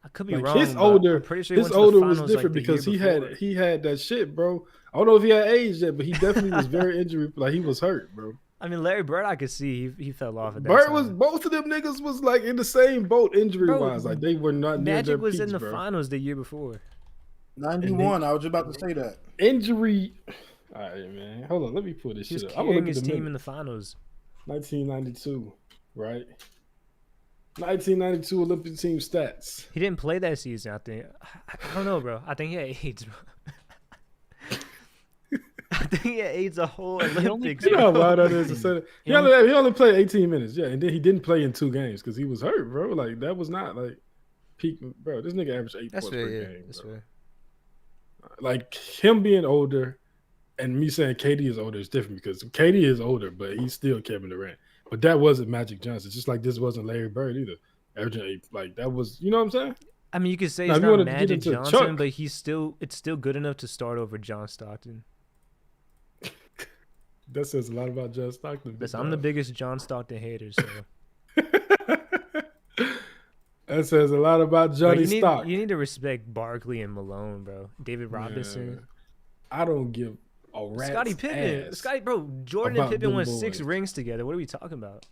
I could be Like wrong. his but older, I'm pretty sure he his went to the older was finals, different like, the because year before. he had that shit, bro. I don't know if he had age yet, but he definitely was very injury. Like he was hurt, bro. I mean, Larry Bird, I could see he fell off at that Bird time. was both of them niggas was like in the same boat injury Bro, wise. Like they were not near their Magic was peaks, in the bro. finals the year before. 91. I was just about to say that. Injury. All right, man. Hold on. Let me pull this He was shit up. I'm gonna carrying look at his the team in minutes. the finals. 1992, right? 1992 Olympic team stats. He didn't play that season. I think. I don't know, bro. I think he had AIDS, bro. I think he had AIDS the whole Olympics. You know how bro. wild that is to say that. He only played 18 minutes, yeah, and then he didn't play in 2 games because he was hurt, bro. Like that was not like peak, bro. This nigga averaged 8 That's points fair. per Yeah, game. that's Bro. fair. Like him being older, and me saying KD is older is different because KD is older, but he's still Kevin Durant. But that wasn't Magic Johnson, just like this wasn't Larry Bird either. Averaging 8, like that was, you know what I'm saying? I mean, you could say Now, it's if you not wanna get Magic into Johnson, Chuck- but it's still good enough to start over John Stockton. That says a lot about John Stockton. Listen, I'm the biggest John Stockton hater, so That says a lot about Bro, Johnny you Stock. need to respect Barkley and Malone, bro. David Robinson, Yeah. I don't give a rat's Scottie Pippen, ass. bro. Jordan and about Pippen them won 6 boys. rings together. What are we talking about,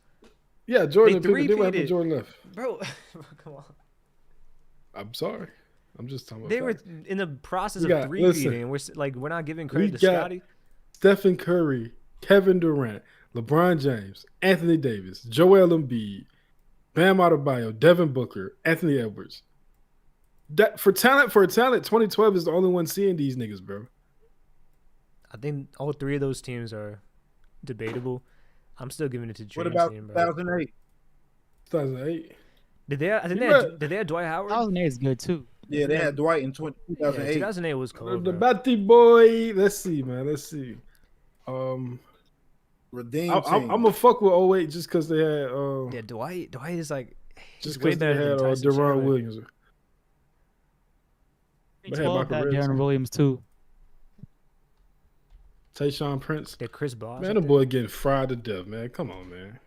Yeah, Jordan They and Pippen. They went after three-peated. Jordan left. bro? Come on. I'm sorry. I'm just talking about They were facts. in the process We of got- 3 listen. peating. We're not giving We credit to got- Scotty. Stephen Curry, Kevin Durant, LeBron James, Anthony Davis, Joel Embiid, Bam Adebayo, Devin Booker, Anthony Edwards. That for talent, 2012 is the only one seeing these niggas, bro. I think all 3 of those teams are debatable. I'm still giving it to What Dream about Team, bro. 2008? 2008. Did they? I think did they have Dwight Howard? 2008 is good too. Yeah, they had Dwight in Yeah, 2008. 2008 was cold. The Bro. Batty boy. Let's see, man. Let's see. Redeem I'm team. gonna fuck with 08 just because they had Yeah, Dwight is like he's just way because they better had than Tyson Deron Chandler. Williams. They had 2012 Michael had Reds, Darren Williams too. Tayshaun Prince. They're Chris Bosh. Man, the boy getting fried to death, man. Come on, man.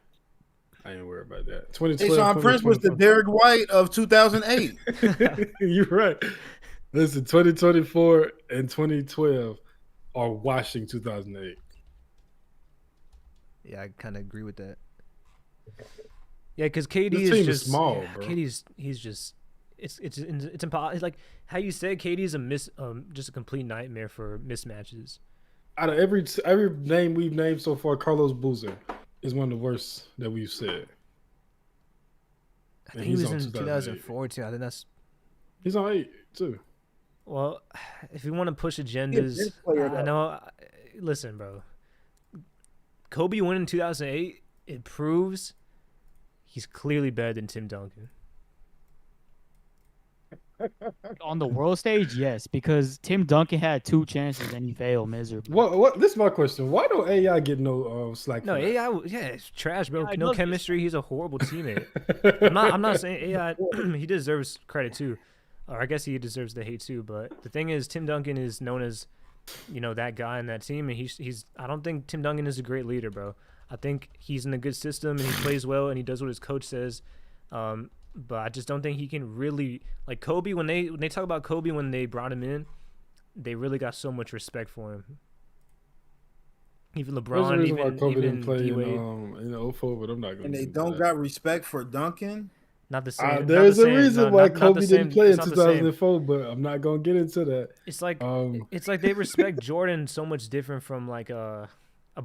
I ain't worried about that. 2012, Tayshaun Prince was the Derek White of 2008. You're right. Listen, 2024 and 2012 are washing 2008. Yeah, I kind of agree with that. Yeah, because KD This is team is just small, yeah, bro. he's just it's impossible. It's like how you said KD is just a complete nightmare for mismatches. Out of every name we've named so far, Carlos Boozer is one of the worst that we've said. I think he was in 2004 too. I think that's He's on 8 too. well. If you want to push agendas, I know. Listen, bro. Kobe won in 2008. It proves he's clearly better than Tim Duncan. On the world stage, yes, because Tim Duncan had 2 chances and he failed miserably. What? This is my question. Why don't AI get no slack? No, for that? AI, yeah, it's trash, bro. Yeah, No look, chemistry. He's a horrible teammate. I'm not saying AI. He deserves credit too, or I guess he deserves the hate too. But the thing is, Tim Duncan is known as, that guy in that team, and he's. I don't think Tim Duncan is a great leader, bro. I think he's in a good system and he plays well and he does what his coach says. But I just don't think he can really like Kobe. When they talk about Kobe when they brought him in, they really got so much respect for him. Even There's a LeBron, reason why even Kobe didn't play D-Wade. in 04, but I'm not going to. And they don't got respect for Duncan. Not the same. There's a reason why Kobe didn't play in it's not the same. 2004, but I'm not going to get into that. It's like they respect Jordan so much different from like a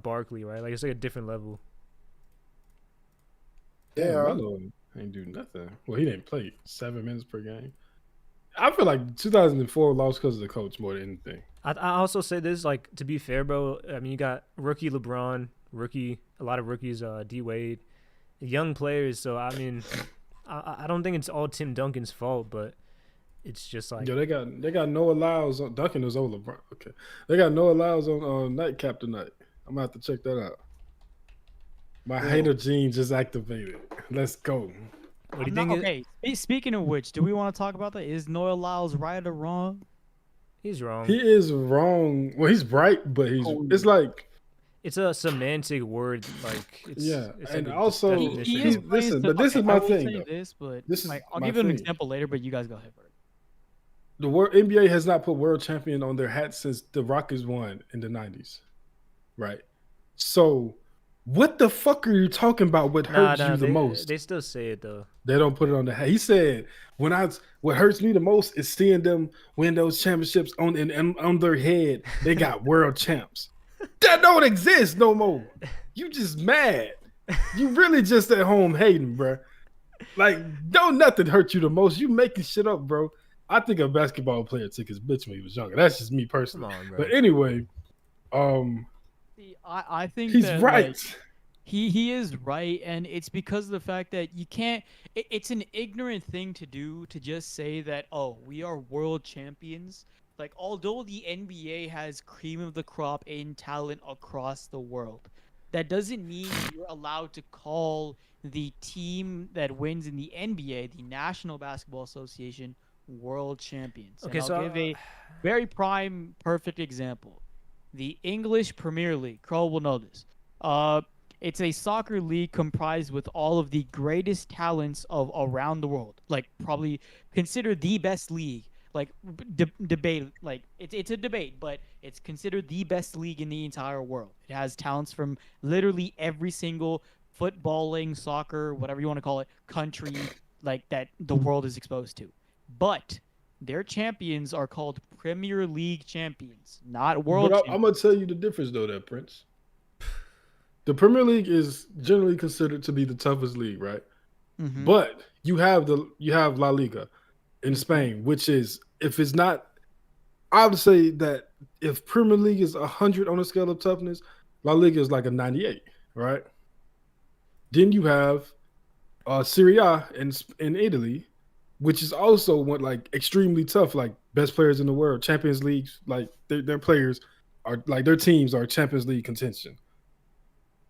Barkley, right? Like it's like a different level. Yeah. Melo ain't do nothing. Well, he didn't play 7 minutes per game. I feel like 2004 lost because of the coach more than anything. I also say this, like, to be fair, bro. I mean, you got rookie LeBron, a lot of rookies, D-Wade, young players. So I mean, I don't think it's all Tim Duncan's fault, but it's just like Yo, they got Noah Lyles on Duncan is over LeBron. Okay, they got Noah Lyles on Nightcap tonight. I'm gonna have to check that out. My hater gene just activated. Let's go. What do you think? Okay, speaking of which, do we want to talk about that? Is Noah Lyles right or wrong? He's wrong. He is wrong. Well, he's right, but it's like it's a semantic word. Like it's, it's and like also listen, but this is my thing. I'll give you an example later, but you guys go ahead first. The NBA has not put world champion on their hat since the Rockets won in the 90s, right? So, what the fuck are you talking about? What hurts you the most? They still say it though. They don't put it on the hat. He said, what hurts me the most is seeing them win those championships on their head. They got world champs. That don't exist no more. You just mad. You really just at home hating, bro. Like, don't nothing hurt you the most. You making shit up, bro. I think a basketball player took his bitch when he was younger. That's just me personally. Come on, bro. But anyway, I think he's that, right. Like, he is right, and it's because of the fact that you can't. It's an ignorant thing to do to just say that, oh, we are world champions. Like, although the NBA has cream of the crop in talent across the world, that doesn't mean you're allowed to call the team that wins in the NBA, the National Basketball Association, world champions. Okay, and so I'll give a very prime, perfect example. The English Premier League. Krow will know this. It's a soccer league comprised with all of the greatest talents of around the world. Like, probably considered the best league. Like, debate. Like, it's a debate, but it's considered the best league in the entire world. It has talents from literally every single footballing, soccer, whatever you want to call it, country, like, that the world is exposed to. But their champions are called Premier League champions, not world champions. I'm going to tell you the difference, though, there, Prince. The Premier League is generally considered to be the toughest league, right? Mm-hmm. But you have La Liga in Spain, which is, if it's not, I would say that if Premier League is 100 on a scale of toughness, La Liga is like a 98, right? Then you have Serie A in Italy, which is also like extremely tough, like best players in the world, Champions League, like their players are like their teams are Champions League contention.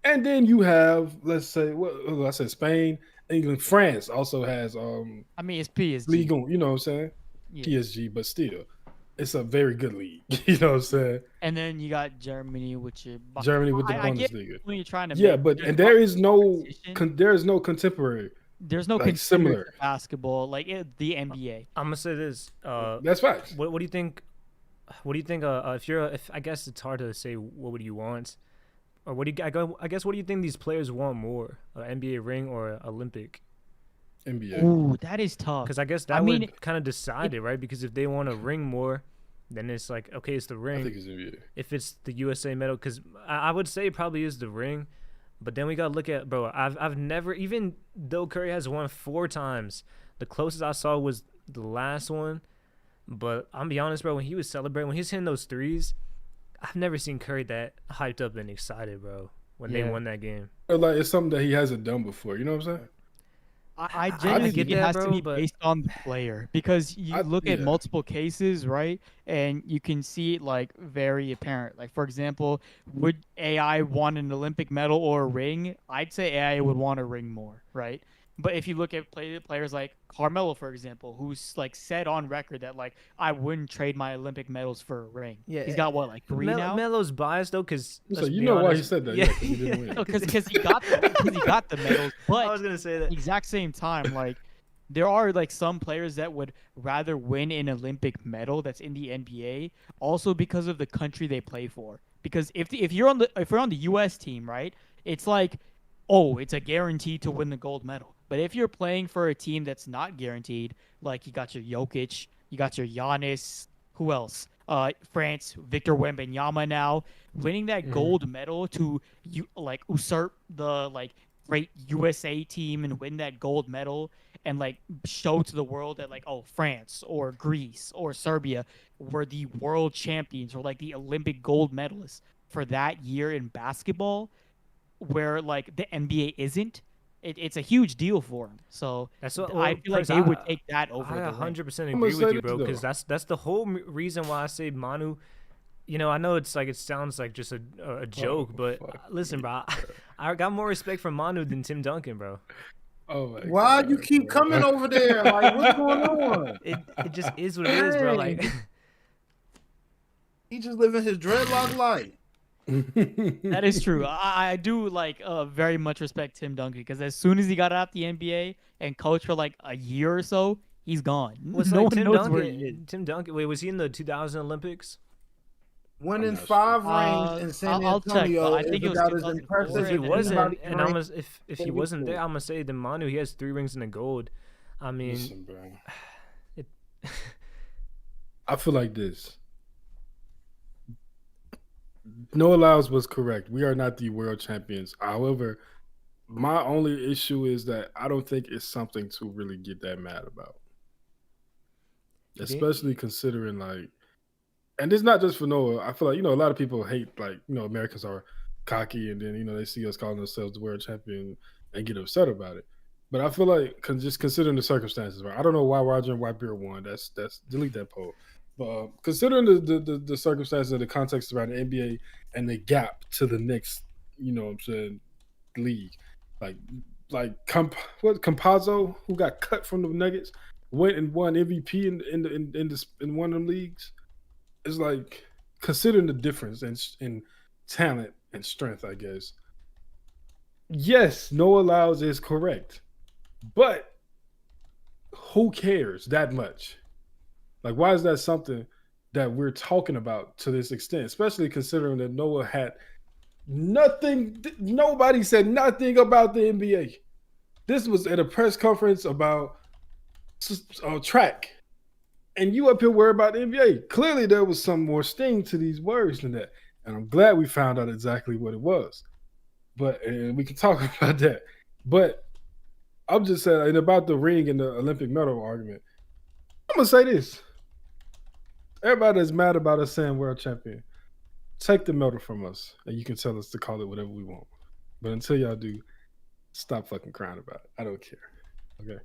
And then you have, let's say, I said Spain, England, France also has I mean, it's PSG. league. You know what I'm saying? Yeah. PSG, but still, it's a very good league. You know what I'm saying? And then you got Germany, which is Germany with the I get Bundesliga. when you're trying to Yeah, make but there's and there is no competition. contemporary There's no like contemporary similar. to basketball like the NBA. I'm gonna say this. That's facts. What do you think? What do you think? If I guess it's hard to say what would you want, or what do you? I guess what do you think these players want more? NBA ring or Olympic? NBA. Ooh, that is tough. Because I guess I that mean, would kind of decide it, right? Because if they want a ring more, then it's like okay, it's the I ring. think it's NBA. If it's the USA medal, because I would say it probably is the ring, but then we gotta look at bro. I've never, even though Curry has won 4 times, the closest I saw was the last one. But I'm be honest, bro. When he was celebrating, when he's hitting those threes, I've never seen Curry that hyped up and excited, bro. When they won that game, Like it's something that he hasn't done before. You know what I'm saying? I genuinely get think it that, has bro, to be but- based on the player because you look at yeah. multiple cases, right? And you can see it like very apparent. Like for example, would AI want an Olympic medal or a ring? I'd say AI would want a ring more, right? But if you look at players like Carmelo, for example, who's like said on record that like I wouldn't trade my Olympic medals for a ring. Yeah, He's got what, like 3 now? Melo's biased though, because So you know why he said that? Yeah, Yeah, 'cause he didn't win. Because he got the medals, but I was gonna say that. exact same time, like there are like some players that would rather win an Olympic medal that's in the NBA, also because of the country they play for. Because if you're on the U.S. team, right, it's like, oh, it's a guarantee to win the gold medal. But if you're playing for a team that's not guaranteed, like you got your Jokic, you got your Giannis, who else? France, Victor Wembanyama now, winning that gold medal to usurp the like great USA team and win that gold medal and like show to the world that like, oh, France or Greece or Serbia were the world champions or like the Olympic gold medalists for that year in basketball, where like the NBA isn't. It's a huge deal for them. So That's what I feel like they would take that over. I the ring. 100% I'm agree gonna with say you, bro. this, Because though. that's the whole reason why I say Manu. You know, I know it's like it sounds like just a joke, but listen, bro, I got more respect for Manu than Tim Duncan, bro. Oh my Why God, you keep bro. coming over there? Like, what's going on? It just is what it is, bro. Like, He just living his dreadlock life. That is true. I do like very much respect Tim Duncan because as soon as he got out the NBA and coached for like a year or so, he's gone. what's No like one Tim knows Duncan? where he is. Tim Duncan. Wait, was he in the 2000 Olympics? Winning not sure. 5 rings in San I'll check, Antonio but I think is it was about as 2004. impressive If he as wasn't, anybody and can almost if he wasn't there, I'm gonna say the Manu. He has 3 rings and a gold. I mean, Listen, bro. it, I feel like this. Noah Lyles was correct. We are not the world champions. However, my only issue is that I don't think it's something to really get that mad about. Especially considering like, and it's not just for Noah. I feel like, a lot of people hate like, Americans are cocky and then, they see us calling ourselves the world champion and get upset about it. But I feel like just considering the circumstances, right? I don't know why Roger and Whitebeard won. That's delete that poll. But considering the circumstances and the context around the NBA and the gap to the next, league, Campazzo, who got cut from the Nuggets, went and won MVP in one of them leagues. It's like, considering the difference in talent and strength, I guess. Yes, Noah Lyles is correct, but who cares that much? Like, why is that something that we're talking about to this extent? Especially considering that Noah had nothing. Nobody said nothing about the NBA. This was at a press conference about track. And you up here worried about the NBA. Clearly, there was some more sting to these words than that. And I'm glad we found out exactly what it was. And we can talk about that. But I'm just saying, and about the ring and the Olympic medal argument, I'm going to say this. Everybody that's mad about us saying world champion, take the medal from us, and you can tell us to call it whatever we want. But until y'all do, stop fucking crying about it. I don't care. Okay?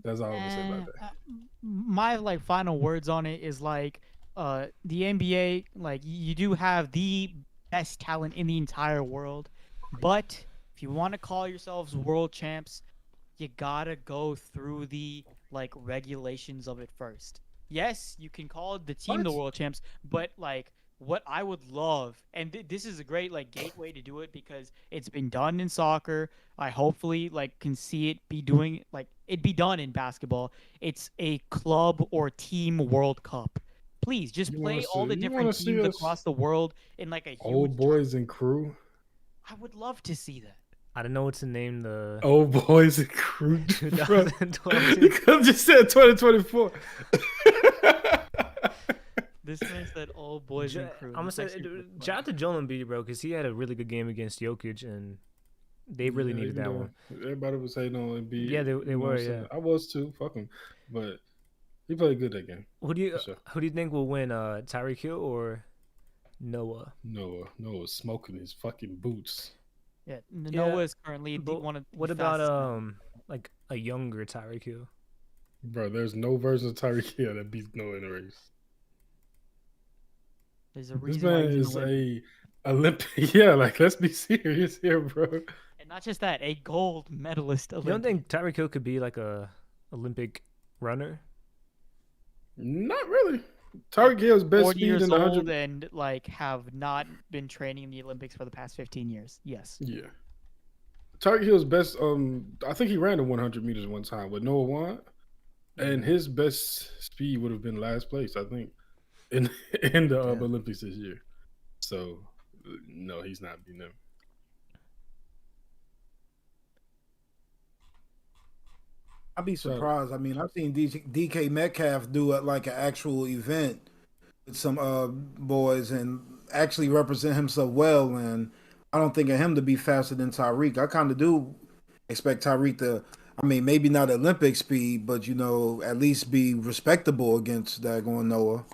That's all I'm going to say about that. My like final words on it is like the NBA, like you do have the best talent in the entire world, But if you want to call yourselves world champs, you gotta go through the like regulations of it first. Yes, you can call the team the What? world champs, but like what I would love, and this is a great like gateway to do it because it's been done in soccer. I hopefully like can see it be doing like it be done in basketball. It's a club or team World Cup. Please just play all the You want different to see teams us across the world in like a huge old boys and crew? I would love to see that. I don't know what to name the Old boys and crew. Bro. 2012 You team. could have just said 2024. This man said old boys and crew. I'm gonna That's say actually really funny. shout out to Joel Embiid, bro, because he had a really good game against Jokic, and they really needed that one. Everybody was saying on Embiid. Yeah, they you know were. what I'm Yeah. saying? I was too. Fuck him. But he played good that game. Who do you For sure. who do you think will win, Tyreek Hill or Noah? Noah's smoking his fucking boots. Yeah, Yeah, Noah is currently But one of what the about fastest men. like a younger Tyreek Hill? Bro, there's no version of Tyreek Hill that beats Noah in a race. There's a This reason why man he's is an Olympic. a Olympic. Yeah, like let's be serious here, bro. And not just that, a gold medalist You don't Olympic. think Tyreek Hill could be like a Olympic runner? Not really. Tyreek Hill's best 40 speed years in the old 100. and like have not been training in the Olympics for the past 15 years. Yes. Yeah. Tyreek Hill's best. I think he ran the 100 meters one time with Noah won, and his best speed would have been last place, I think, in the Yeah. Olympics this year. So, no, he's not beating them. I'd be So- surprised. I mean, I've seen DK Metcalf do like an actual event with some boys and actually represent himself well. And I don't think of him to be faster than Tyreek. I kind of do expect Tyreek to. I mean, maybe not Olympic speed, but at least be respectable against that going Noah.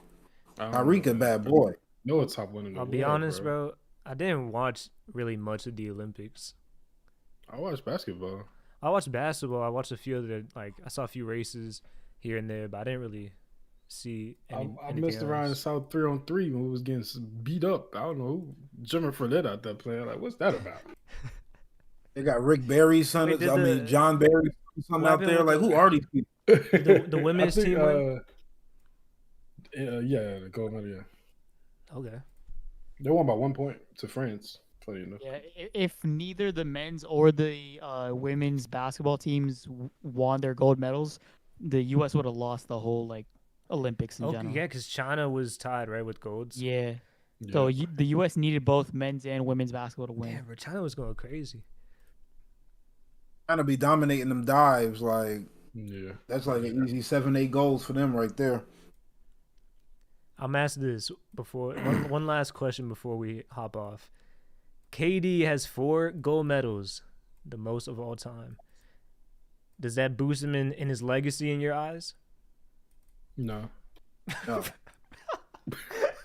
I don't Tyreek know, a man. bad boy. Noah top one in the I'll world, be honest, bro. I didn't watch really much of the Olympics. I watch basketball. I watched basketball. I watched a few other I saw a few races here and there, but I didn't really see I anything messed around and else. saw 3-on-3 when we was getting beat up. I don't know who Jimmer Fredette out there playing. Like, what's that about? They got Rick Barry's son. Wait, did I mean, the- John Barry's son what out happened there. with Like, the- who are these people? The women's I think, team win? Yeah, the gold medal. Yeah, Okay. they won by 1 point to France. Funny enough. Yeah, if neither the men's or the women's basketball teams won their gold medals, the U.S. would have lost the whole like Olympics in Okay, general. yeah, because China was tied right with golds. Yeah. Yeah. So the U.S. needed both men's and women's basketball to win. Yeah, bro, China was going crazy. Trying to be dominating them dives. Like, Yeah. that's like an easy 7-8 goals for them right there. I'm asked this before. One last question before we hop off. KD has 4 gold medals, the most of all time. Does that boost him in his legacy in your eyes? No. No.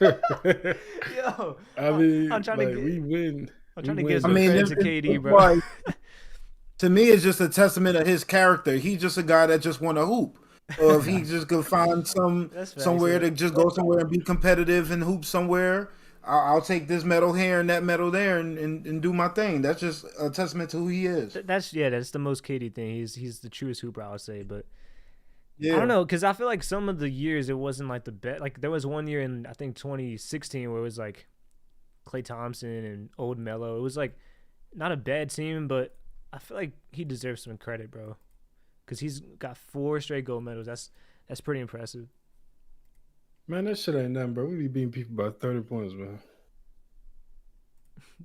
Yo, I mean, I'm trying to like, get- we win. I'm trying to we get win. some credit to it's- KD, it's bro. like- to me, it's just a testament of his character. He's just a guy that just want to hoop. Or if he just could find That's facts, somewhere yeah. to just go somewhere and be competitive and hoop somewhere, I'll take this medal here and that medal there and do my thing. That's just a testament to who he is. That's the most KD thing. He's the truest hooper, I would say. But Yeah, I don't know, because I feel like some of the years it wasn't like the best. Like there was one year in I think 2016 where it was like Klay Thompson and Old Mello. It was like not a bad team, but I feel like he deserves some credit, bro, because he's got 4 straight gold medals. That's pretty impressive. Man, that shit ain't nothing, bro. We be beating people by 30 points, man.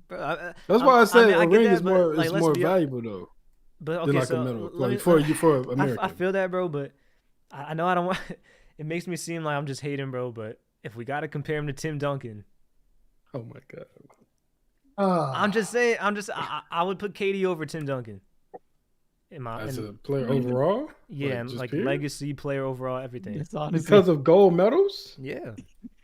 Bro, That's why I said I a get ring that, is but, more like, is let's more be- valuable though But than okay, like so a medal. let me- Like for American. I feel that, bro, but I know I don't want. It makes me seem like I'm just hating, bro. But if we gotta compare him to Tim Duncan, Oh my god. I'm just saying. I would put KD over Tim Duncan. As a player overall? Yeah, and just like period? legacy, player overall, everything. It's honestly Because of gold medals? Yeah,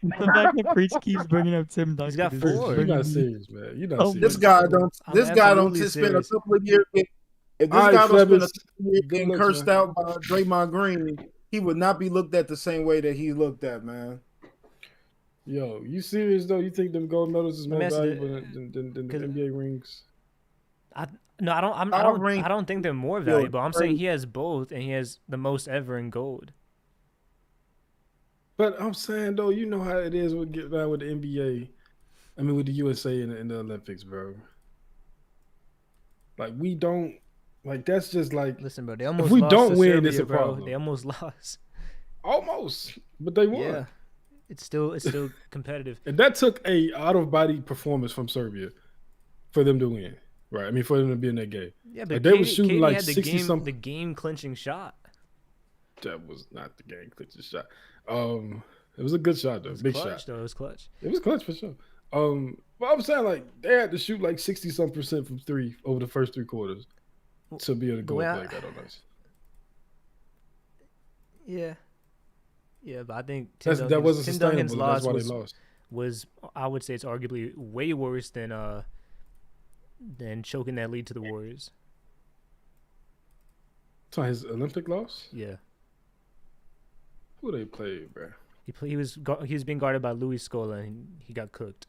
the fact that Preach keeps bringing up Tim Duncan. got is 4. just You're bringing not me- serious, man. You're not Oh, serious. this guy don't. I'm This guy don't absolutely just spend a serious. couple of years. If this All right, guy don't spend a Flebbers. couple of years Good getting looks, cursed man. out by Draymond Green, he would not be looked at the same way that he looked at, man. Yo, you serious though? You think them gold medals is Let me more ask you valuable than the 'cause- NBA rings? No, I don't. Power rank I don't think they're more Yo, valuable. I'm saying crazy. he has both, and he has the most ever in gold. But I'm saying though, you know how it is with get down with the NBA. I mean, with the USA and the Olympics, bro. Like we don't like that's just like Listen, bro, they if almost we lost don't to win, Serbia, it's a bro. problem. They almost lost. Almost, but they won. Yeah, it's still competitive. And that took a out of body performance from Serbia for them to win, right? I mean, for them to be in that game. Yeah, but Like, they were Katie, shooting Katie like had 60 something. the game clinching shot. That was not the game clinching shot. It was a good shot though, It was big clutch, shot. though. It was clutch. It was clutch for sure. But I'm saying like they had to shoot like 60% from three over the first 3 quarters to be able to go way and I- play that on us. Yeah. Yeah, but I think That wasn't Tim Duncan's sustainable. That's loss why they lost. was I would say it's arguably way worse than choking that lead to the Warriors. So his Olympic loss? Yeah. Who they played, bro? He was being guarded by Luis Scola and he got cooked.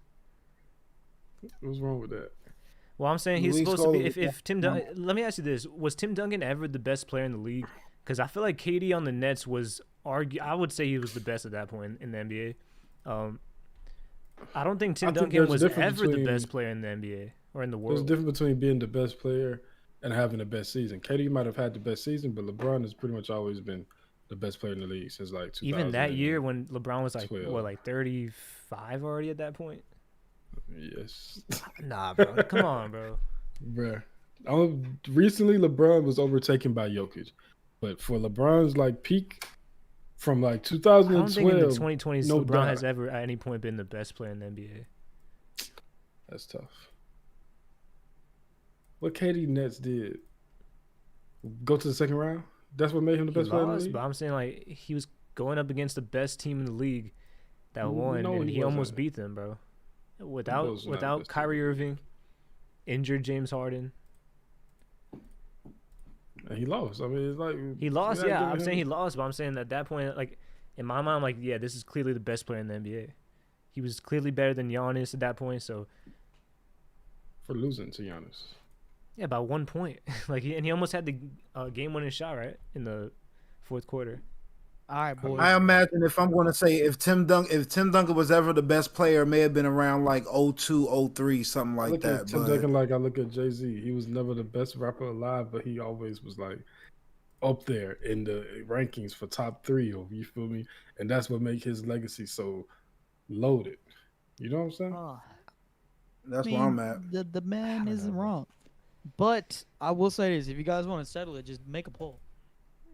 What's wrong with that? Well, I'm saying he's Luis supposed to be. Scola, If Tim Duncan, let me ask you this: was Tim Duncan ever the best player in the league? Because I feel like KD on the Nets was I would say he was the best at that point in the NBA. I don't think Tim I think Duncan there's a was difference ever the between- best player in the NBA or in the There's a world. difference between being the best player and having the best season. KD might have had the best season, but LeBron has pretty much always been the best player in the league since like 2000. Even that year when LeBron was like 12. what, like 35 already at that point. Yes. Nah, bro, come on, bro. Bruh. Recently, LeBron was overtaken by Jokic, but for LeBron's like peak from like I don't think in the 2012, 2020s no LeBron doubt. has ever at any point been the best player in the NBA. That's tough. What KD Nets did? Go to the second round? That's what made him the He best player in the lost, league? but I'm saying like he was going up against the best team in the league that won, No, and he he almost wasn't. beat them, bro. was Without not the without best team. Kyrie Irving, injured James Harden, And he lost. I mean, it's like he lost. you're not Yeah, giving I'm saying he him- lost, but I'm saying at that point, like in my mind, I'm like, yeah, this is clearly the best player in the NBA. He was clearly better than Giannis at that point, so for losing to Giannis. yeah, by 1 point. Like he almost had the game-winning shot right in the fourth quarter. All right, boys. I imagine if I'm going to say if Tim Duncan was ever the best player, it may have been around like 02, 03, something I like look that. at Tim But Duncan like I look at Jay-Z. He was never the best rapper alive, but he always was like up there in the rankings for top 3. Or you feel me? And that's what make his legacy so loaded. You know what I'm saying? that's I where mean, I'm at. The man don't isn't know, bro. wrong. But I will say this: if you guys want to settle it, just make a poll.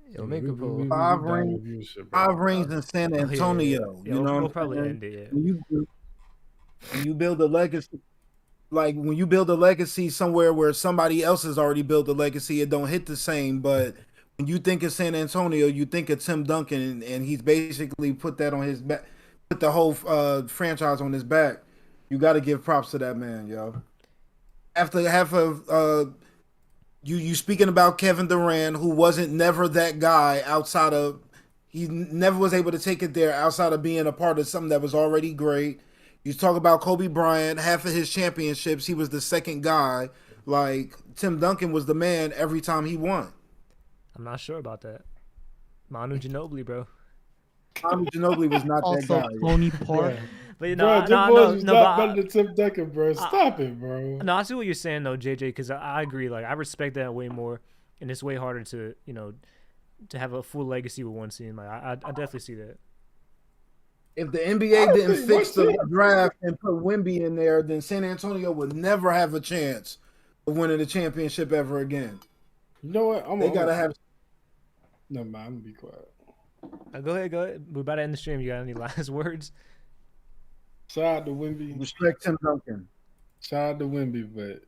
Yo, make a poll. Five down rings- with viewership, bro. 5 rings in San Oh, yeah, Antonio. yeah. You know we'll what I'm probably saying? end it. Yeah. When you build a legacy, like when you build a legacy somewhere where somebody else has already built a legacy, it don't hit the same. But when you think of San Antonio, you think of Tim Duncan, and he's basically put that on his back, put the whole franchise on his back. You got to give props to that man, yo. After half of you speaking about Kevin Durant, who wasn't never that guy outside of, he never was able to take it there outside of being a part of something that was already great. You talk about Kobe Bryant, half of his championships, he was the second guy. Like Tim Duncan was the man every time he won. I'm not sure about that. Manu Ginobili, bro. Manu Ginobili was not that Also, guy. Tony Park. But you Bro, know, them boys was no, not but better than Tim Duncan, bro. Stop it, bro. no, I see what you're saying though, JJ, because I agree. Like I respect that way more, and it's way harder to to have a full legacy with one team. Like I definitely see that. If the I NBA don't didn't think fix the one team- draft and put Wemby in there, then San Antonio would never have a chance of winning the championship ever again. You know what? They gotta have. No, man, I'm gonna be quiet. Go ahead. We're about to end the stream. You got any last words? Shout out to Wemby. Respect Tim Duncan. Shout out to Wemby, but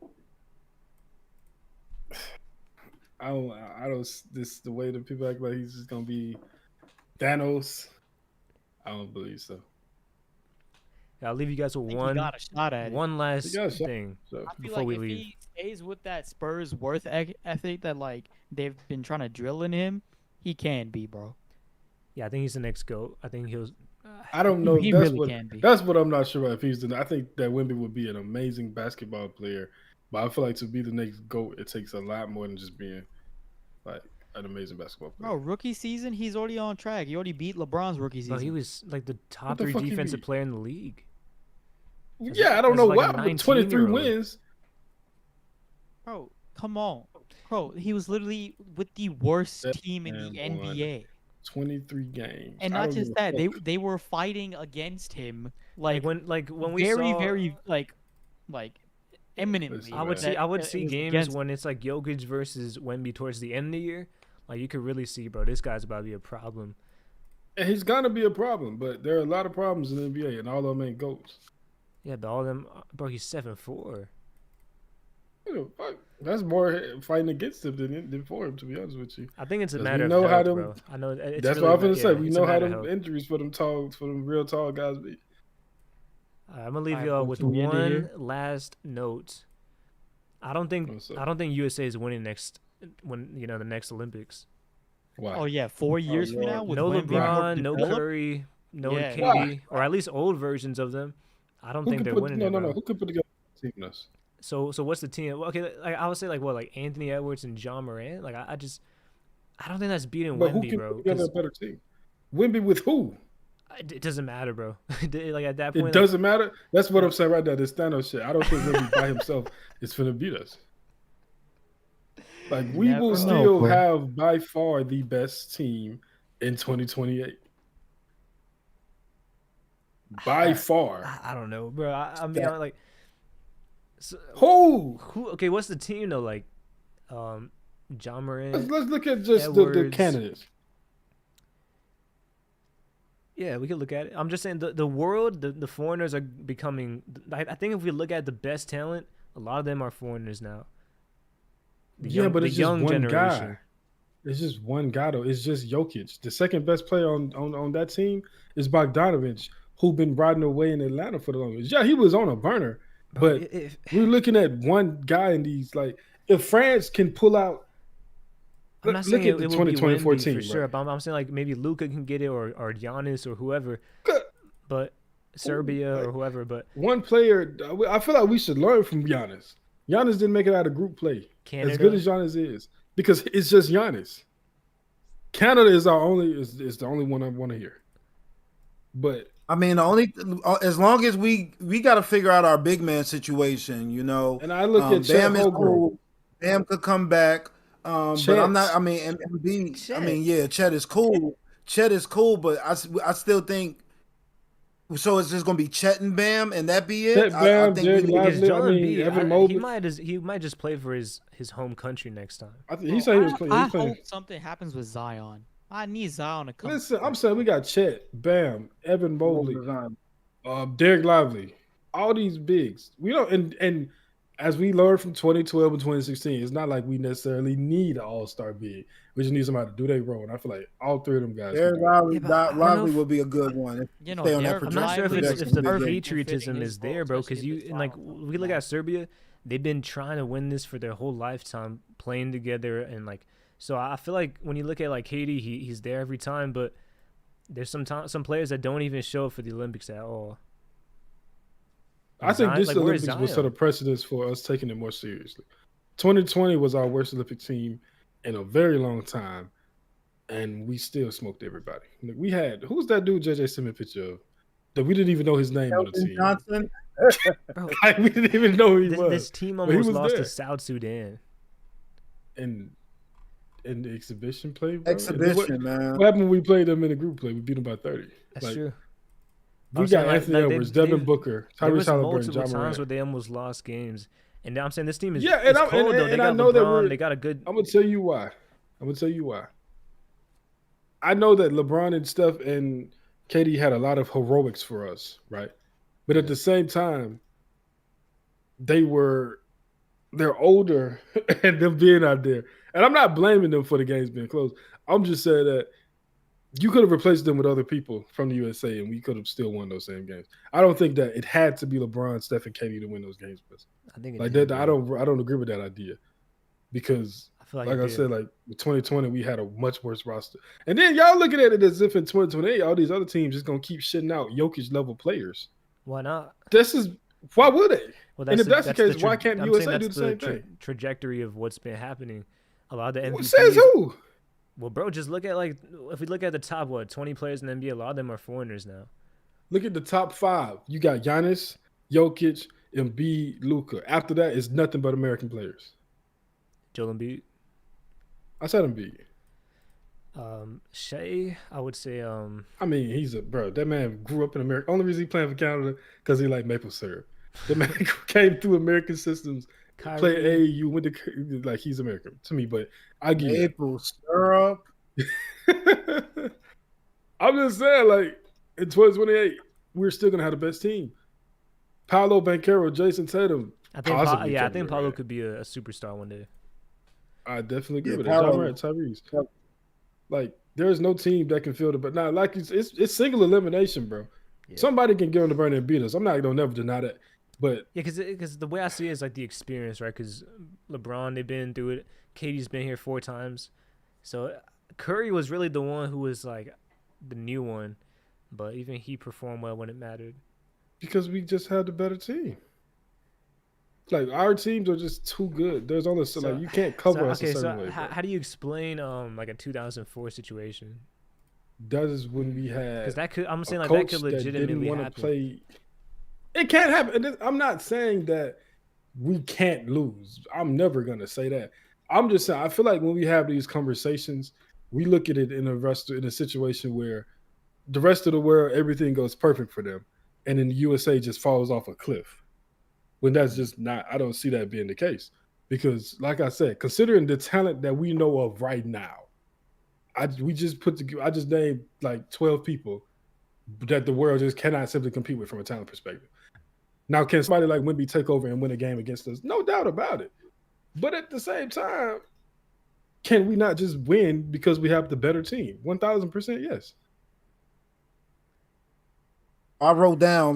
I don't. This the way that people act like he's just gonna be Thanos. I don't believe so. I'll leave you guys with I think he got a shot at it. one last He got a shot. thing So I feel before like we if leave. he stays with that Spurs worth ethic that like they've been trying to drill in him, he can be, bro. Yeah, I think he's the next GOAT. I think he'll. I don't know. He That's really what can be. that's what I'm not sure about if he's the. I think that Wemby would be an amazing basketball player, But I feel like to be the next GOAT, it takes a lot more than just being like an amazing basketball player. Bro, rookie season, he's already on track. He already beat LeBron's rookie season. Bro, he was like the top the 3 fuck he defensive beat? player in the league. Yeah, I don't as know like a why, but 23 19-year-old. wins. Bro, come on. Bro, he was literally with the worst That team in the man won NBA. 23 games. And I not don't just give that, a fuck. they were fighting against him Like when we very, saw, very like eminently. Listen, I would man. see I would it see was games against- when it's like Jokic versus Wemby towards the end of the year. Like you could really see, bro, this guy's about to be a problem. And he's gonna be a problem, but there are a lot of problems in the NBA, and all of them ain't GOATs. Yeah, but all of them, bro, he's 7'4". You know, fuck, that's more fighting against him than for him, to be honest with you. I think it's a 'Cause matter we of know how health, them- bro. I know it's That's really what I'm gonna say. yeah, We it's a know how matter of them health. injuries for them real tall guys be. I'm gonna leave Alright, y'all bro, with can we end it one here? last note. I don't think What's up? USA is winning the next Olympics. Why? Oh yeah, 4 years from Lord. now with No Wemby more LeBron, no developed? Curry, no Yeah. KD, or at least old versions of them. I don't Who think could they're put winning no it, no bro. no? Who could put together a team with us? So what's the team? Well, okay, like, I would say like Anthony Edwards and John Morant. Like I don't think that's beating But who Wemby, can bro. put together a 'cause better team? Wemby with who? it doesn't matter, bro. Like at that It point, doesn't matter. That's what I'm saying right now. This Thanos shit. I don't think Wemby by himself is finna beat us. Like we Never will know, still bro. have by far the best team in 2028. By far. I don't know, bro. I mean, Yeah. like, so, Who? okay, what's the team though? Like, John Morant. Let's look at just the Edwards. candidates. Yeah, we could look at it. I'm just saying the world, the foreigners are becoming. I think if we look at the best talent, a lot of them are foreigners now. But the it's young just one generation. guy. It's just one guy though. It's just Jokic. The second best player on that team is Bogdanovich, who been riding away in Atlanta for the longest. Yeah, he was on a burner, Bro, but we're looking at one guy in these. Like, if France can pull out, I'm not look saying at the it will be 2024 Wemby team for sure, right? but I'm saying like maybe Luka can get it or Giannis or whoever, Good. but Serbia like- or whoever. But One player, I feel like we should learn from Giannis. Giannis didn't make it out of group play. Canada, As good as Giannis is, because it's just Giannis. Canada is the only one I want to hear. But I mean, the only as long as we got to figure out our big man situation, you know. and I look at Chet Bam is Holmgren. cool. Bam could come back, but I'm not. I mean, Embiid. I Chet. mean, yeah, Chet is cool. Chet is cool, but I still think. So it's just gonna be Chet and Bam, and that be it. Chet, I Bam, think Derek we because Lively, I Joel mean, Embiid, Evan he Mobley. might just play for his home country next time. He said he was playing. I He's playing. hope something happens with Zion. I need Zion to come. Listen, I'm saying we got Chet, Bam, Evan Mobley, design. Derek Lively, all these bigs. We don't, and as we learned from 2012 and 2016, it's not like we necessarily need an all-star big. We just need somebody to do their role. And I feel like all three of them guys. Derek can do it. Lively, Yeah, but I don't know Lively if- will be a good one. You know, Stay on that Derek I'm not sure if Lively it's is if the perfect in patriotism fitting is his there, role, bro. Because especially you if it's and like final. we look at Serbia, they've been trying to win this for their whole lifetime, playing together and like. So I feel like when you look at like Haiti, he's there every time, but there's some players that don't even show up for the Olympics at all. I think Zion- this like, where's Olympics will set a Zion? precedence for us taking it more seriously. 2020 was our worst Olympic team in a very long time, and we still smoked everybody. Like, we had who's that dude JJ sent me a picture of that we didn't even know his name on the Kelvin team. Johnson. Bro, Like, we didn't even know who he was. this team But he almost was lost there. to South Sudan. in the exhibition play. Bro. Exhibition, man. What happened when we played them in a group play? We beat them by 30. That's Like, true. We I'm got saying, like- Anthony like, Edwards, they've- Devin Booker, There Tyrese was Halliburton, multiple John times Morant. where they almost lost games, and I'm saying this team is Yeah, and it's I'm- cold and- though. They and got I know that LeBron. They got a good. I'm gonna tell you why. I know that LeBron and Steph and KD had a lot of heroics for us, right? But at the same time, they're older and them being out there. And I'm not blaming them for the games being closed. I'm just saying that you could have replaced them with other people from the USA and we could have still won those same games. I don't think that it had to be LeBron, Steph, and KD to win those games. I think it Like did, that, I bro. don't agree with that idea. Because I feel like, like it I did. said, like with 2020, we had a much worse roster. And then y'all looking at it as if in 2028, all these other teams just gonna keep shitting out Jokic level players. Why not? This is Why would they? Well, And if that's the case, tra- why can't the I'm saying USA do that's the same thing? trajectory of what's been happening. A lot of the What MVPs. says who? Well, bro, just look at like if we look at the top 20 players in the NBA, a lot of them are foreigners now. Look at the top 5. You got Giannis, Jokic, Embiid, Luka. After that, it's nothing but American players. Joel Embiid. I said Embiid. Shea, I would say. I mean, he's a bro. That man grew up in America. Only reason he playing for Canada because he like maple syrup. The man came through American systems, played AAU, went to like he's American to me. But I give maple syrup. I'm just saying, like in 2028, we're still gonna have the best team. Paolo Banchero, Jason Tatum. I think Paolo could be a superstar one day. I definitely agree with that. John Morant, Tyrese. Yep. Like there's no team that can field it, but now like it's single elimination, bro. Yeah. Somebody can get on the burner and beat us. I'm not gonna never deny that. But yeah, because the way I see it is like the experience, right? Because LeBron, they've been through it. KD's been here 4 times, so Curry was really the one who was like the new one, but even he performed well when it mattered. Because we just had the better team. Like our teams are just too good. There's only like you can't cover us a certain way. How do you explain like a 2004 situation? That is when we had because that could I'm saying like that could legitimately happen. Play. It can't happen. I'm not saying that we can't lose. I'm never gonna say that. I'm just saying I feel like when we have these conversations, we look at it in a situation where the rest of the world everything goes perfect for them, and then the USA just falls off a cliff. When that's just not, I don't see that being the case. Because, like I said, considering the talent that we know of right now, I just named like 12 people that the world just cannot simply compete with from a talent perspective. Now, can somebody like Wemby take over and win a game against us? No doubt about it. But at the same time, can we not just win because we have the better team? 1,000% yes. I wrote down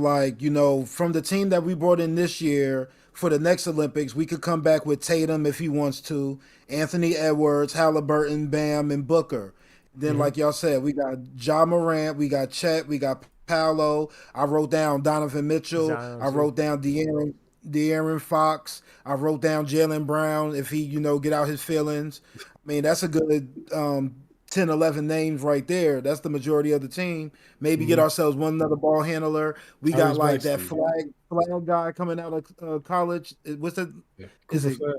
from the team that we brought in this year for the next Olympics, we could come back with Tatum if he wants to, Anthony Edwards, Halliburton, Bam, and Booker. Then, like y'all said, we got Ja Morant, we got Chet, we got Paolo. I wrote down Donovan Mitchell. I wrote down De'Aaron Fox. I wrote down Jaylen Brown if he, get out his feelings. I mean, that's a good 10, 11 names right there. That's the majority of the team. Maybe get ourselves one another ball handler. We got like that flag guy coming out of college. What's that? Yeah, Cooper Flag.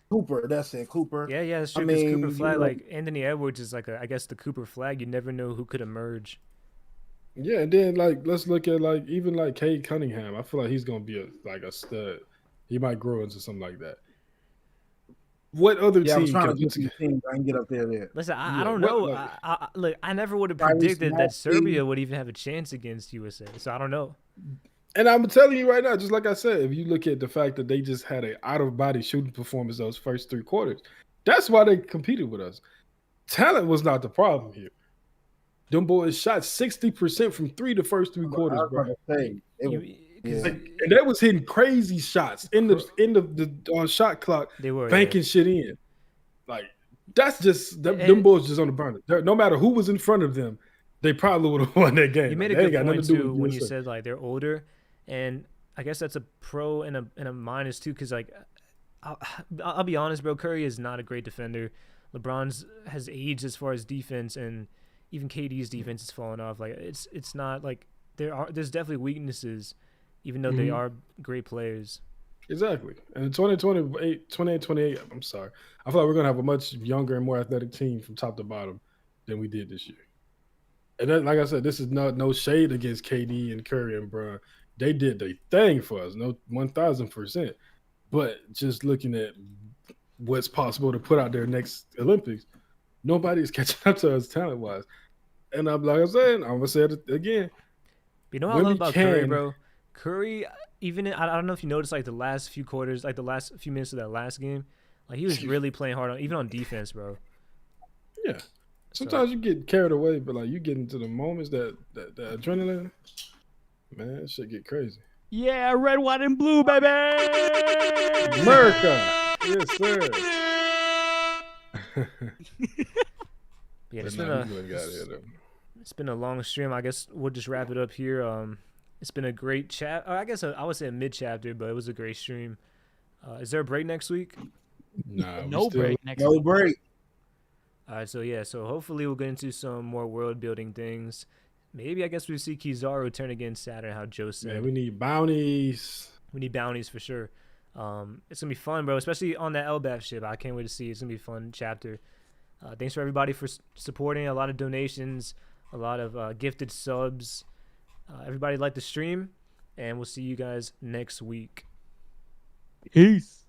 Cooper. That's it. Cooper. Yeah, it's true. Cooper Flag, like Anthony Edwards is like I guess the Cooper Flag. You never know who could emerge. Yeah, and then like let's look at like even like Cade Cunningham. I feel like he's gonna be a stud. He might grow into something like that. What other team? I was trying to get to the team. I can get up there. Listen, I don't know. Look, I never would have predicted that Serbia would even have a chance against USA. So I don't know. And I'm telling you right now, just like I said, if you look at the fact that they just had an out-of-body shooting performance those first 3 quarters, that's why they competed with us. Talent was not the problem here. Them boys shot 60% from 3 the first 3 quarters, bro. And they was hitting crazy shots in the shot clock. They were banking shit in. Like that's just them boys just on the burner. No matter who was in front of them, they probably would have won that game. You made a good point too when you said like they're older, and I guess that's a pro and a minus too. Because like I'll be honest, bro, Curry is not a great defender. LeBron's has aged as far as defense, and even KD's defense has fallen off. Like it's not like there's definitely weaknesses. Even though they are great players. Exactly. And in 28, I'm sorry. I feel like we're going to have a much younger and more athletic team from top to bottom than we did this year. And then, like I said, this is no shade against KD and Curry and Bron. They did their thing for us, 1,000%. But just looking at what's possible to put out there next Olympics, nobody's catching up to us talent-wise. And like I said, I'm going to say it again. You know what I love about Curry, bro? Curry, even I don't know if you noticed, like the last few quarters, like the last few minutes of that last game, like he was really playing hard even on defense, bro. Yeah, sometimes you get carried away, but like you get into the moments that adrenaline, man, that shit get crazy. Yeah, red, white, and blue, baby. America, yes sir. Yeah, it's been a long stream. I guess we'll just wrap it up here. It's been a great chat. I guess I would say a mid chapter, but it was a great stream. Is there a break next week? Nah, No we still, break next No week. break. All right, so yeah, so hopefully we'll get into some more world building things. Maybe I guess we see Kizaru turn against Saturn, how Joe said. Man, we need bounties. We need bounties for sure. It's gonna be fun, bro. Especially on that Elbaf ship. I can't wait to see. It's gonna be a fun chapter. Thanks for everybody for supporting. A lot of donations, a lot of gifted subs. Everybody like the stream, and we'll see you guys next week. Peace.